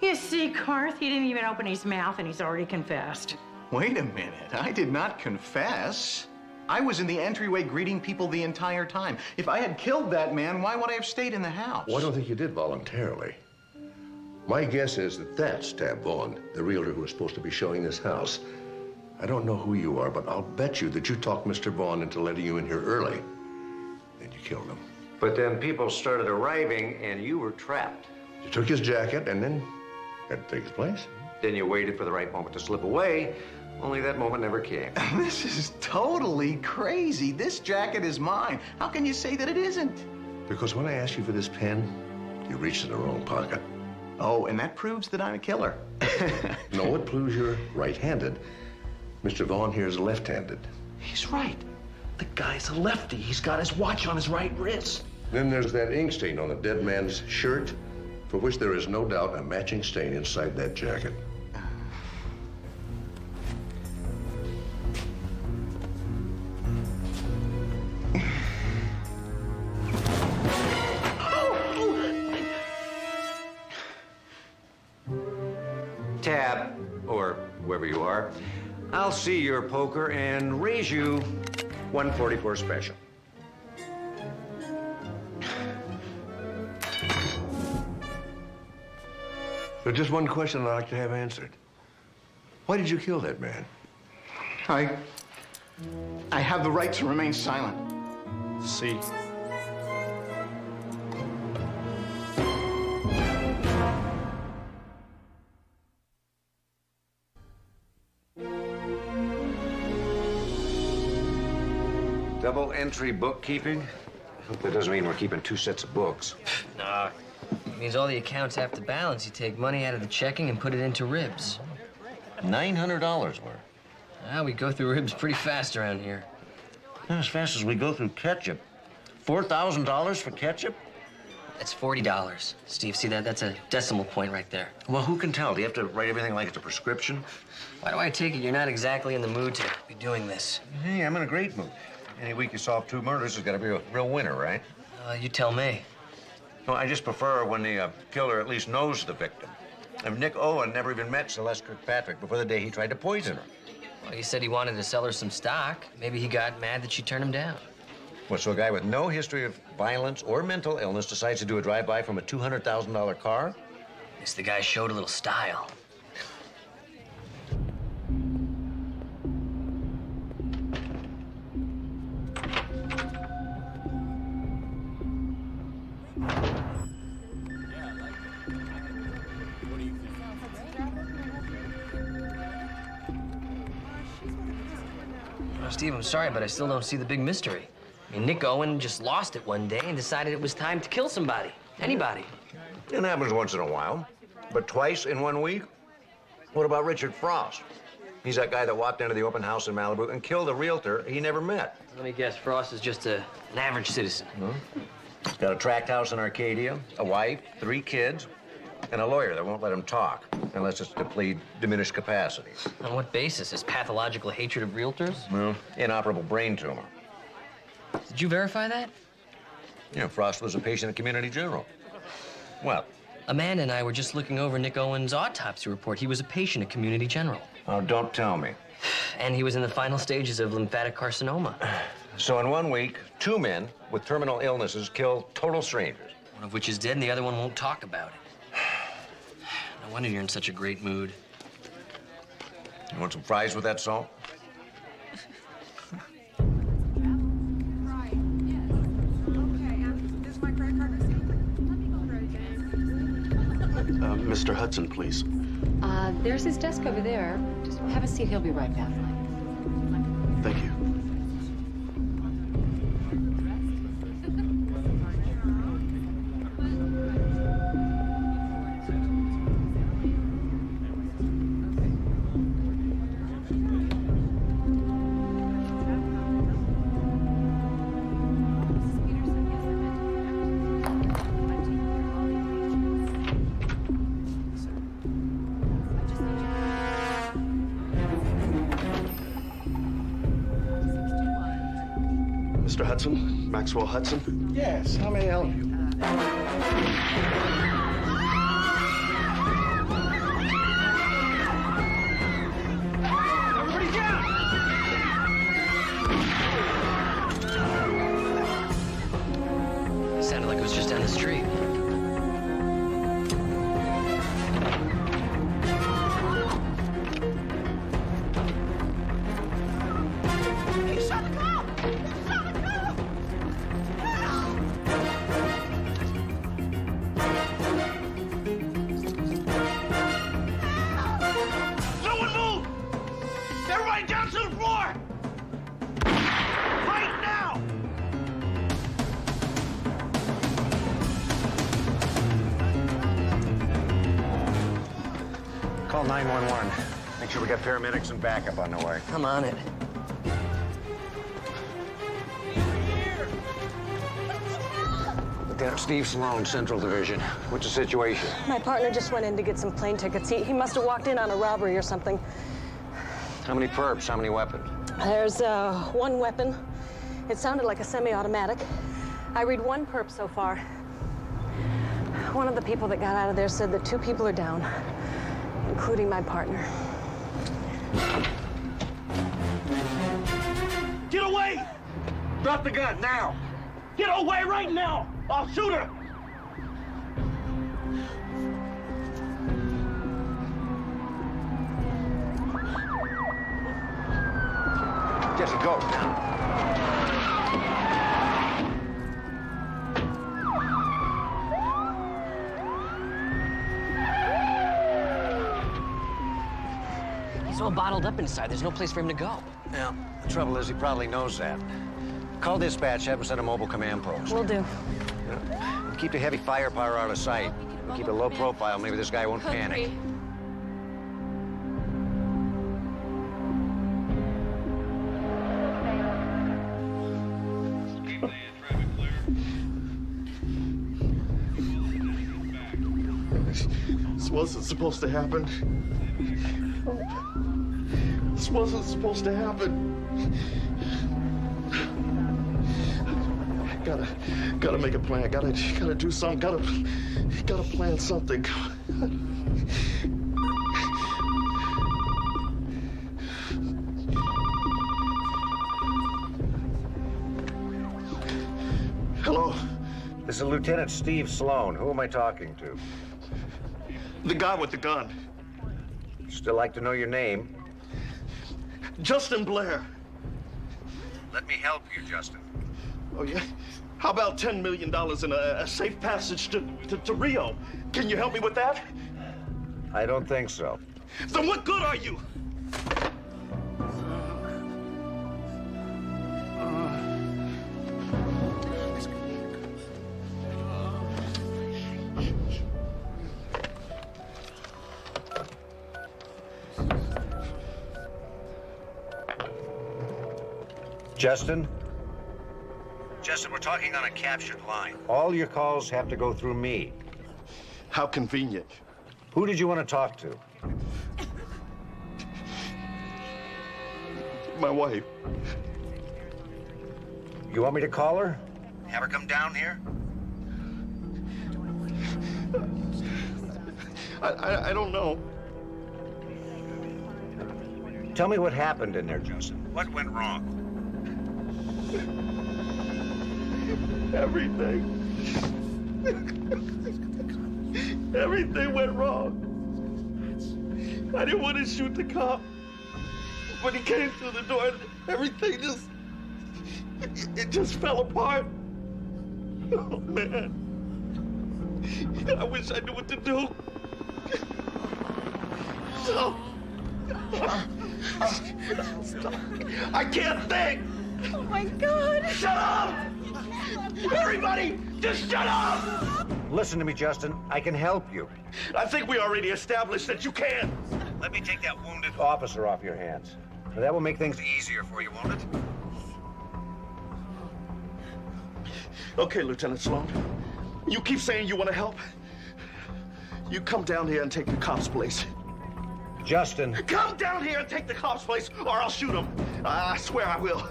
You see, Garth, he didn't even open his mouth and he's already confessed. Wait a minute. I did not confess. I was in the entryway greeting people the entire time. If I had killed that man, why would I have stayed in the house? Well, I don't think you did voluntarily. My guess is that that's Tab Vaughn, the realtor who was supposed to be showing this house. I don't know who you are, but I'll bet you that you talked Mr. Vaughn into letting you in here early. Then you killed him. But then people started arriving and you were trapped. You took his jacket and then had to take his place. Then you waited for the right moment to slip away, only that moment never came. This is totally crazy. This jacket is mine. How can you say that it isn't? Because when I asked you for this pen, you reached in the wrong pocket. Oh, and that proves that I'm a killer. No, it proves you're right-handed. Mr. Vaughn here is left-handed. He's right. The guy's a lefty. He's got his watch on his right wrist. Then there's that ink stain on the dead man's shirt, for which there is no doubt a matching stain inside that jacket. Tab, or whoever you are, I'll see your poker and raise you 144 special. There's just one question I'd like to have answered. Why did you kill that man? I have the right to remain silent. See? Double entry bookkeeping? Hope that doesn't mean we're keeping 2 sets of books. Nah. It means all the accounts have to balance. You take money out of the checking and put it into ribs. $900 worth. Ah, we go through ribs pretty fast around here. Not as fast as we go through ketchup. $4,000 for ketchup? That's $40. Steve, see that? That's a decimal point right there. Well, who can tell? Do you have to write everything like it's a prescription? Why do I take it you're not exactly in the mood to be doing this? Hey, I'm in a great mood. Any week you solve 2 murders has got to be a real winner, right? You tell me. No, I just prefer when the killer at least knows the victim. And Nick Owen never even met Celeste Kirkpatrick before the day he tried to poison her. Well, he said he wanted to sell her some stock. Maybe he got mad that she turned him down. Well, so a guy with no history of violence or mental illness decides to do a drive-by from a $200,000 car? At least the guy showed a little style. Steve, I'm sorry, but I still don't see the big mystery. I mean, Nick Owen just lost it one day and decided it was time to kill somebody. Anybody. It happens once in a while. But twice in 1 week? What about Richard Frost? He's that guy that walked into the open house in Malibu and killed a realtor he never met. Let me guess, Frost is just an average citizen. He's got a tract house in Arcadia, a wife, 3 kids, and a lawyer that won't let him talk unless it's to plead diminished capacity. On what basis? His pathological hatred of realtors? Well, inoperable brain tumor. Did you verify that? Yeah, Frost was a patient at Community General. What? Amanda and I were just looking over Nick Owen's autopsy report. He was a patient at Community General. Oh, don't tell me. And he was in the final stages of lymphatic carcinoma. So in 1 week, 2 men with terminal illnesses kill total strangers. One of which is dead and the other one won't talk about it. No wonder you're in such a great mood. You want some fries with that salt? Mr. Hudson, please. There's his desk over there. Just have a seat. He'll be right back. Thank you. Mr. Hudson? Maxwell Hudson? Yes, how may I help you? Everybody down! It sounded like it was just down the street. Call 911. Make sure we got paramedics and backup on the way. I'm on it. Lieutenant Steve Sloan, Central Division. What's the situation? My partner just went in to get some plane tickets. He must have walked in on a robbery or something. How many perps? How many weapons? There's 1 weapon. It sounded like a semi-automatic. I read 1 perp so far. One of the people that got out of there said that 2 people are down, including my partner. Get away! Drop the gun, now! Get away right now! I'll shoot her! Jesse, go. He's all bottled up inside. There's no place for him to go. Yeah, the trouble is he probably knows that. Call dispatch, have him send a mobile command post. Will do. Yeah. Keep the heavy firepower out of sight. Keep it low profile. Maybe this guy won't panic. This wasn't supposed to happen. This wasn't supposed to happen. Gotta make a plan. Gotta do something. Gotta plan something. This is Lieutenant Steve Sloan. Who am I talking to? The guy with the gun. Still like to know your name? Justin Blair. Let me help you, Justin. Oh, yeah? How about $10 million in a safe passage to Rio? Can you help me with that? I don't think so. Then what good are you? Justin? Justin, we're talking on a captured line. All your calls have to go through me. How convenient. Who did you want to talk to? My wife. You want me to call her? Have her come down here? I don't know. Tell me what happened in there, Justin. What went wrong? Everything. Everything went wrong. I didn't want to shoot the cop. When he came through the door, everything it just fell apart. Oh, man. I wish I knew what to do. So, I can't think. Oh, my God. Shut up! Everybody, just shut up! Listen to me, Justin. I can help you. I think we already established that you can. Let me take that wounded officer off your hands. Now, that will make things easier for you, won't it? Okay, Lieutenant Sloan. You keep saying you want to help. You come down here and take the cop's place. Justin. Come down here and take the cop's place, or I'll shoot him. I swear I will.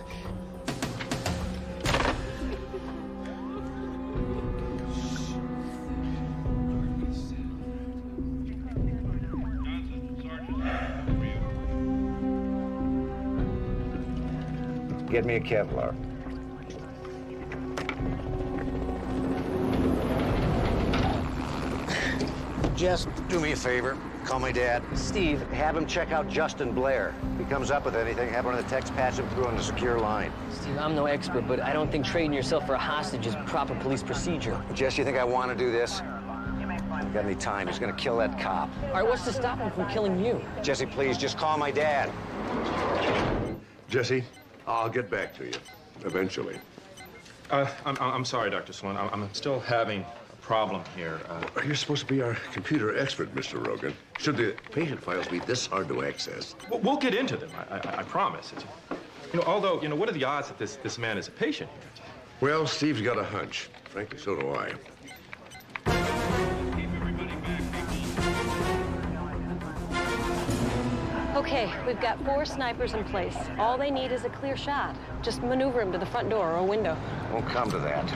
Get me a Kevlar. Just do me a favor. Call my dad. Steve. Have him check out Justin Blair. If he comes up with anything, have one of the techs patch him through on the secure line. Steve, I'm no expert, but I don't think trading yourself for a hostage is proper police procedure. Jess, you think I want to do this? You got any time? He's gonna kill that cop. All right, what's to stop him from killing you? Jesse, please, just call my dad. Jesse, I'll get back to you eventually. I'm sorry, Dr. Sloan. I'm still having a problem here. You're supposed to be our computer expert, Mr. Rogan. Should the patient files be this hard to access? We'll get into them. I promise. Although, what are the odds that this man is a patient here? Well, Steve's got a hunch. Frankly, so do I. Okay, we've got 4 snipers in place. All they need is a clear shot. Just maneuver him to the front door or a window. Won't come to that.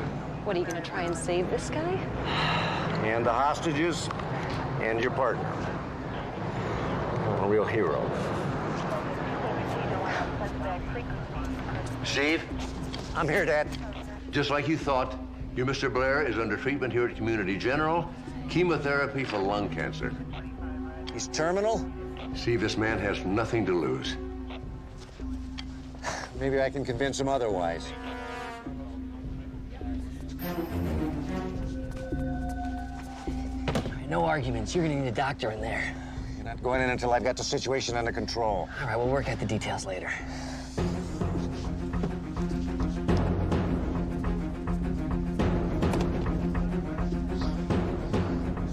What, are you gonna try and save this guy? And the hostages, and your partner. A real hero. Steve? I'm here, Dad. Just like you thought, your Mr. Blair is under treatment here at Community General. Chemotherapy for lung cancer. He's terminal? Steve, this man has nothing to lose. Maybe I can convince him otherwise. No arguments. You're gonna need a doctor in there. You're not going in until I've got the situation under control. All right, we'll work out the details later.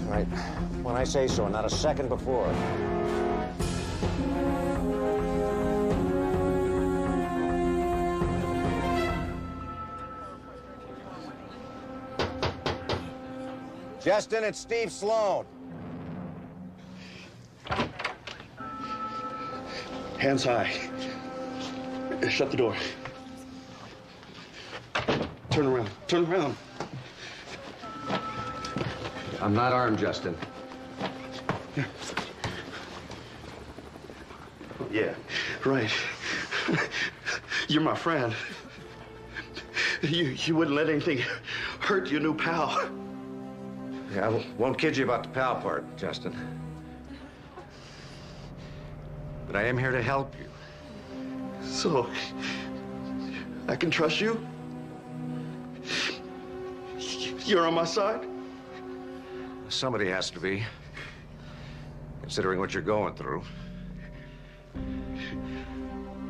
All right, when I say so, not a second before. Justin, it's Steve Sloan. Hands high. Shut the door. Turn around. Turn around. I'm not armed, Justin. Yeah, right. You're my friend. You wouldn't let anything hurt your new pal. Yeah, I won't kid you about the pal part, Justin. But I am here to help you. So, I can trust you? You're on my side? Somebody has to be, considering what you're going through.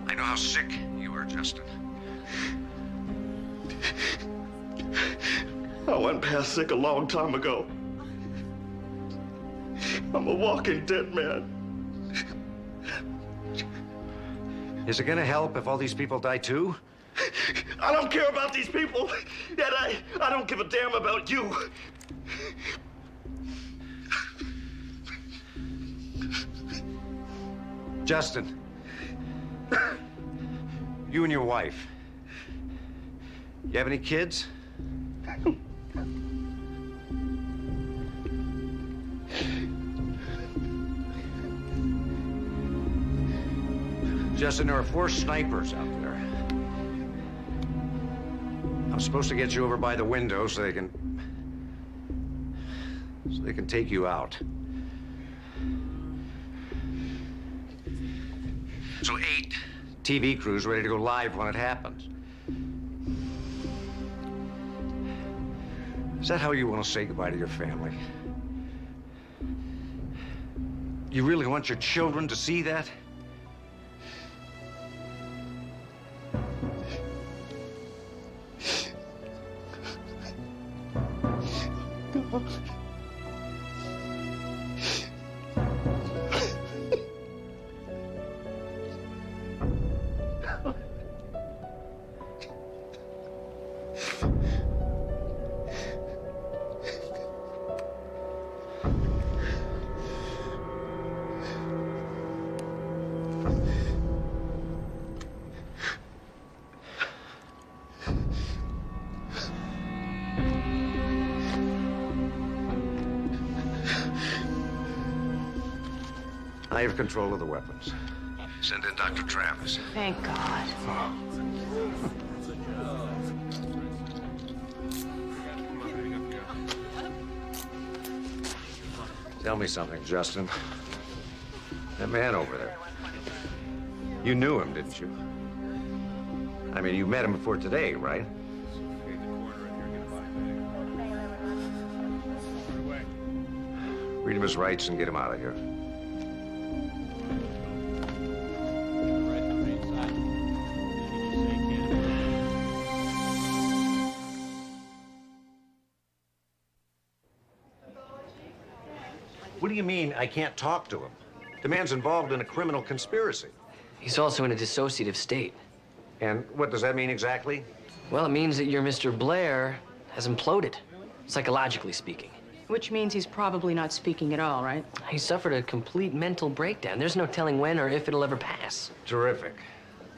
I know how sick you are, Justin. I went past sick a long time ago. I'm a walking dead man. Is it gonna help if all these people die too? I don't care about these people, and I don't give a damn about you. Justin, you and your wife, you have any kids? Justin, there are 4 snipers out there. I'm supposed to get you over by the window so they can take you out. So 8 TV crews ready to go live when it happens. Is that how you want to say goodbye to your family? You really want your children to see that? I have control of the weapons. Send in Dr. Travis. Thank God. Tell me something, Justin. That man over there. You knew him, didn't you? I mean, you met him before today, right? Read him his rights and get him out of here. What do you mean I can't talk to him? The man's involved in a criminal conspiracy. He's also in a dissociative state. And what does that mean exactly? Well, it means that your Mr. Blair has imploded, psychologically speaking. Which means he's probably not speaking at all, right? He suffered a complete mental breakdown. There's no telling when or if it'll ever pass. Terrific.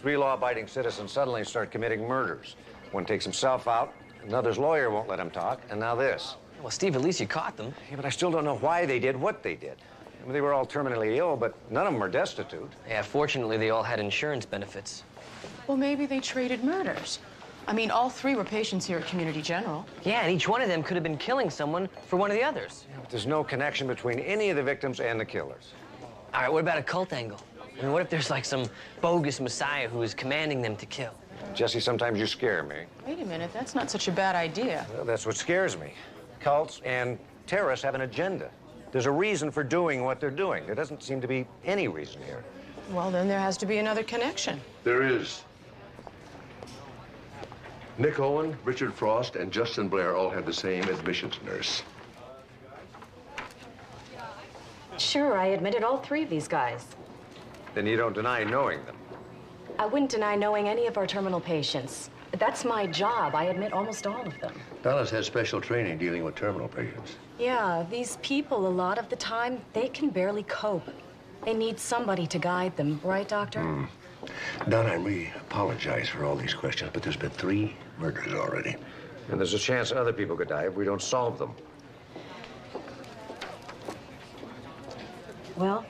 3 law-abiding citizens suddenly start committing murders. One takes himself out, another's lawyer won't let him talk, and now this. Well, Steve, at least you caught them. Yeah, but I still don't know why they did what they did. I mean, they were all terminally ill, but none of them are destitute. Yeah, fortunately, they all had insurance benefits. Well, maybe they traded murders. I mean, all 3 were patients here at Community General. Yeah, and each one of them could have been killing someone for one of the others. Yeah, but there's no connection between any of the victims and the killers. All right, what about a cult angle? I mean, what if there's like some bogus messiah who is commanding them to kill? Jesse, sometimes you scare me. Wait a minute, that's not such a bad idea. Well, that's what scares me. Cults and terrorists have an agenda. There's a reason for doing what they're doing. There doesn't seem to be any reason here. Well, then there has to be another connection. There is. Nick Owen, Richard Frost, and Justin Blair all had the same admissions nurse. Sure, I admitted all 3 of these guys. Then you don't deny knowing them. I wouldn't deny knowing any of our terminal patients. That's my job. I admit almost all of them. Dallas has special training dealing with terminal patients. Yeah, these people, a lot of the time, they can barely cope. They need somebody to guide them. Right, Doctor? Donna, I really apologize for all these questions, but there's been 3 murders already. And there's a chance other people could die if we don't solve them. Well,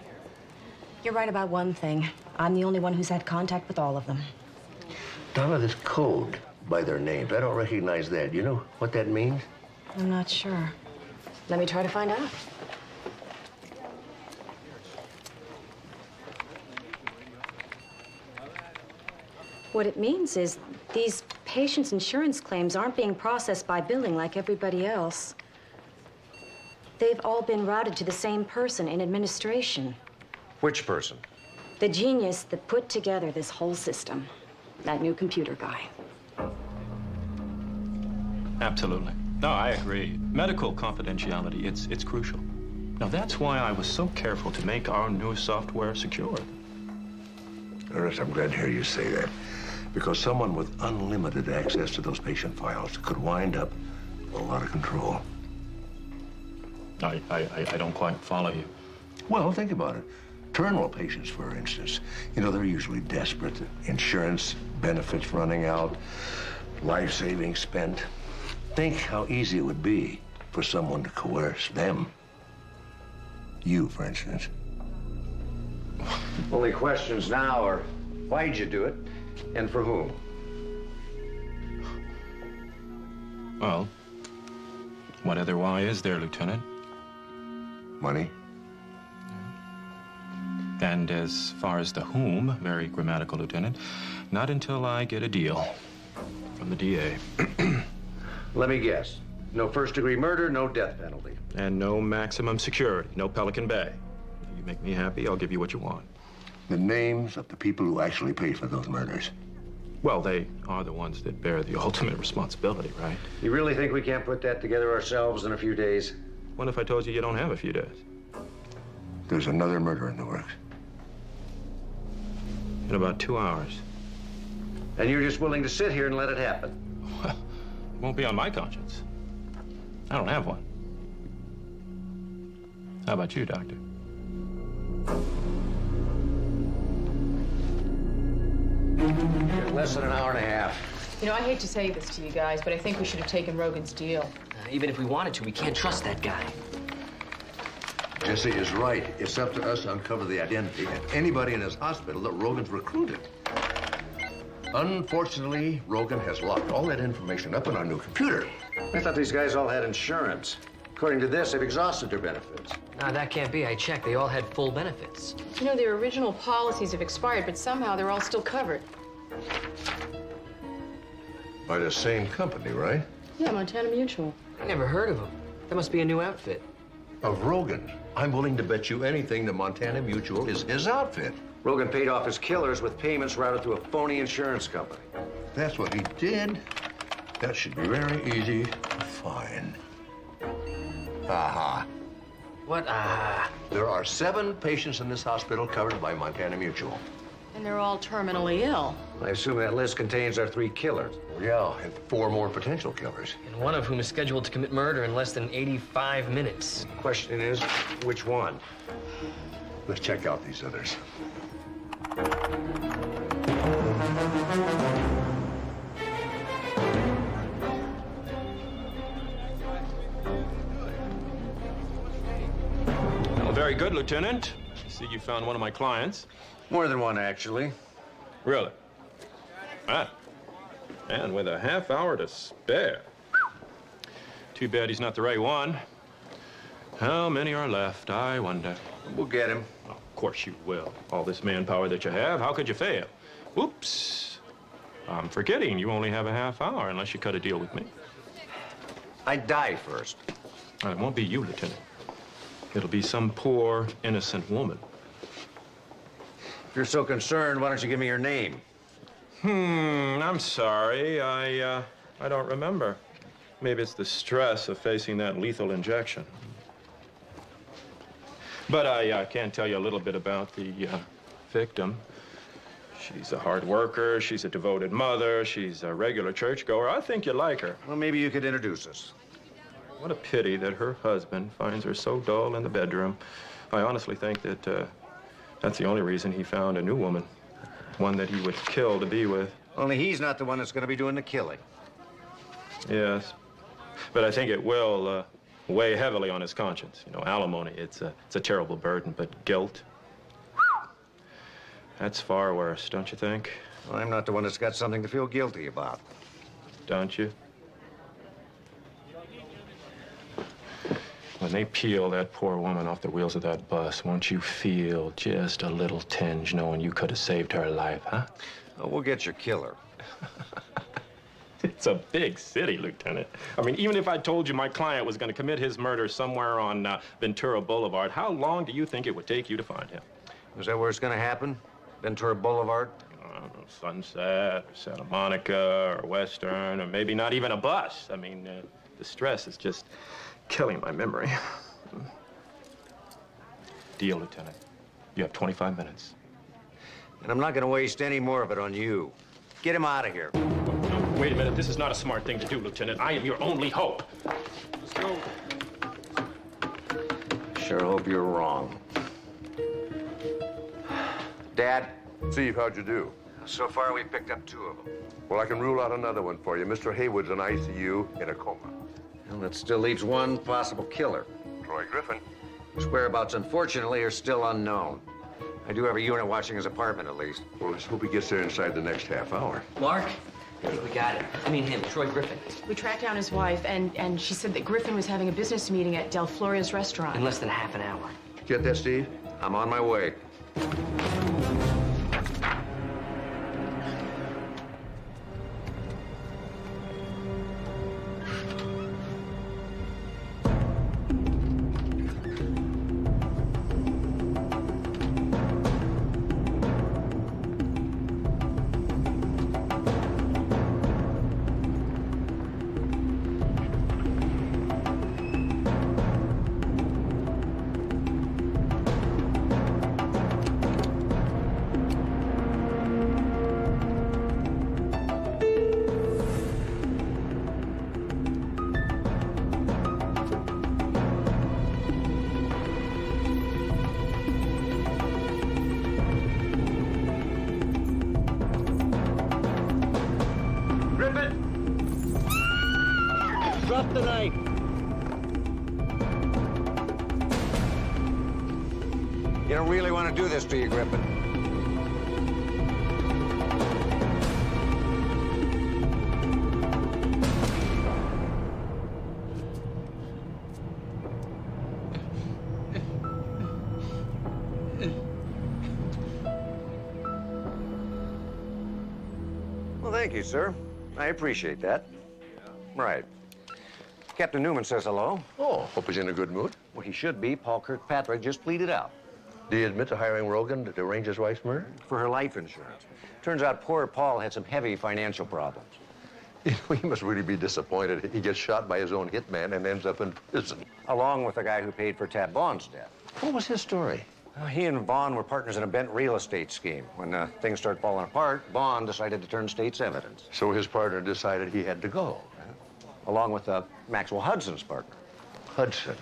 you're right about one thing. I'm the only one who's had contact with all of them. Donna, this code by their names. I don't recognize that. You know what that means? I'm not sure. Let me try to find out. What it means is these patients' insurance claims aren't being processed by billing like everybody else. They've all been routed to the same person in administration. Which person? The genius that put together this whole system. That new computer guy. Absolutely. No, I agree. Medical confidentiality, it's crucial. Now, that's why I was so careful to make our new software secure. Ernest, I'm glad to hear you say that. Because someone with unlimited access to those patient files could wind up with a lot of control. I don't quite follow you. Well, think about it. Terminal patients, for instance, you know, they're usually desperate. Insurance benefits running out, life savings spent. Think how easy it would be for someone to coerce them. You, for instance. Only questions now are, why'd you do it, and for whom? Well, what other why is there, Lieutenant? Money. And as far as the whom, very grammatical, Lieutenant, not until I get a deal from the DA. Let me guess. No first-degree murder, no death penalty. And no maximum security, no Pelican Bay. You make me happy, I'll give you what you want. The names of the people who actually paid for those murders. Well, they are the ones that bear the ultimate responsibility, right? You really think we can't put that together ourselves in a few days? What if I told you you don't have a few days? There's another murder in the works. In about 2 hours. And you're just willing to sit here and let it happen? Well, it won't be on my conscience. I don't have one. How about you, Doctor? Less than an hour and a half. You know, I hate to say this to you guys, but I think we should have taken Rogan's deal. Even if we wanted to, we can't trust that guy. Jesse is right. It's up to us to uncover the identity of anybody in his hospital that Rogan's recruited. Unfortunately, Rogan has locked all that information up in our new computer. I thought these guys all had insurance. According to this, they've exhausted their benefits. No, that can't be. I checked. They all had full benefits. You know, their original policies have expired, but somehow they're all still covered. By the same company, right? Yeah, Montana Mutual. I never heard of them. That must be a new outfit. Of Rogan. I'm willing to bet you anything that Montana Mutual is his outfit. Rogan paid off his killers with payments routed through a phony insurance company. That's what he did. That should be very easy to find. Aha. What aha? There are 7 patients in this hospital covered by Montana Mutual. And they're all terminally ill. I assume that list contains our 3 killers. Yeah, and 4 more potential killers. And one of whom is scheduled to commit murder in less than 85 minutes. The question is, which one? Let's check out these others. Well, very good, Lieutenant. I see you found one of my clients. More than one, actually. Really? Ah. And with a half hour to spare. Too bad he's not the right one. How many are left, I wonder? We'll get him. Oh, of course you will. All this manpower that you have, how could you fail? Oops. I'm forgetting you only have a half hour unless you cut a deal with me. I'd die first. It won't be you, Lieutenant. It'll be some poor, innocent woman. If you're so concerned, why don't you give me your name? I'm sorry. I don't remember. Maybe it's the stress of facing that lethal injection. But I can tell you a little bit about the victim. She's a hard worker. She's a devoted mother. She's a regular churchgoer. I think you'd like her. Well, maybe you could introduce us. What a pity that her husband finds her so dull in the bedroom. I honestly think that that's the only reason he found a new woman. One that he would kill to be with. Only he's not the one that's going to be doing the killing. Yes. But I think it will weigh heavily on his conscience. You know, alimony, it's a terrible burden, but guilt, that's far worse, don't you think? Well, I'm not the one that's got something to feel guilty about. don't you? When they peel that poor woman off the wheels of that bus, won't you feel just a little tinge knowing you could have saved her life, huh? Oh, we'll get your killer. It's a big city, Lieutenant. I mean, even if I told you my client was going to commit his murder somewhere on Ventura Boulevard, how long do you think it would take you to find him? Is that where it's going to happen? Ventura Boulevard? I don't know, Sunset, or Santa Monica, or Western, or maybe not even a bus. I mean, the stress is just killing my memory. Deal, Lieutenant. You have 25 minutes. And I'm not going to waste any more of it on you. Get him out of here. Wait a minute. This is not a smart thing to do, Lieutenant. I am your only hope. Let's go. Sure hope you're wrong. Dad? Steve, how'd you do? So far, we've picked up 2 of them. Well, I can rule out another one for you. Mr. Haywood's in ICU in a coma. Well, that still leaves one possible killer. Troy Griffin. His whereabouts, unfortunately, are still unknown. I do have a unit watching his apartment, at least. Well, let's hope he gets there inside the next half hour. Mark, I think we got it. I mean him, Troy Griffin. We tracked down his wife, and she said that Griffin was having a business meeting at Del Floria's restaurant. In less than half an hour. Get that, Steve? I'm on my way. Drop the knife. You don't really want to do this, do you, Griffin? Well, thank you, sir. I appreciate that. Right. Captain Newman says hello. Oh, hope he's in a good mood. Well, he should be. Paul Kirkpatrick just pleaded out. Did he admit to hiring Rogan to arrange his wife's murder? For her life insurance. Turns out poor Paul had some heavy financial problems. He must really be disappointed. He gets shot by his own hitman and ends up in prison. Along with the guy who paid for Tab Vaughn's death. What was his story? He and Vaughn were partners in a bent real estate scheme. When things started falling apart, Vaughn decided to turn state's evidence. So his partner decided he had to go. Along with Maxwell Hudson's partner. Hudson?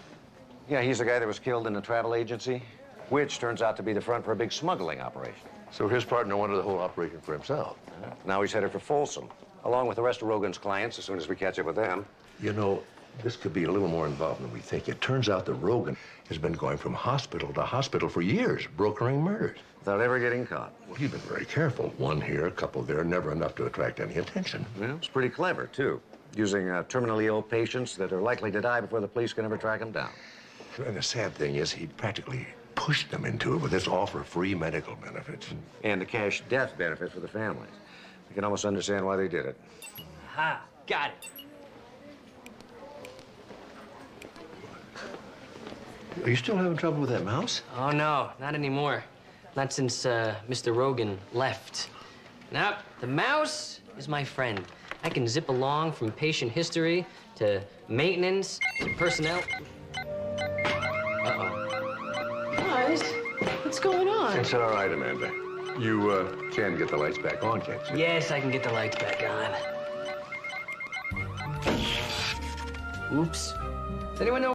Yeah, he's the guy that was killed in a travel agency, which turns out to be the front for a big smuggling operation. So his partner wanted the whole operation for himself. Now he's headed for Folsom, along with the rest of Rogan's clients as soon as we catch up with them. You know, this could be a little more involved than we think. It turns out that Rogan has been going from hospital to hospital for years, brokering murders. Without ever getting caught. Well, he's been very careful. One here, a couple there, never enough to attract any attention. Well, it's pretty clever, too. Using terminally ill patients that are likely to die before the police can ever track them down. And the sad thing is, he practically pushed them into it with this offer of free medical benefits. And the cash death benefit for the families. You can almost understand why they did it. Ha! Got it. Are you still having trouble with that mouse? Oh, no, not anymore. Not since Mr. Rogan left. Nope, the mouse is my friend. I can zip along from patient history to maintenance to personnel. Uh-oh. What? What's going on? It's all right, Amanda. You can get the lights back on, can't you? Yes, I can get the lights back on. Oops. Does anyone know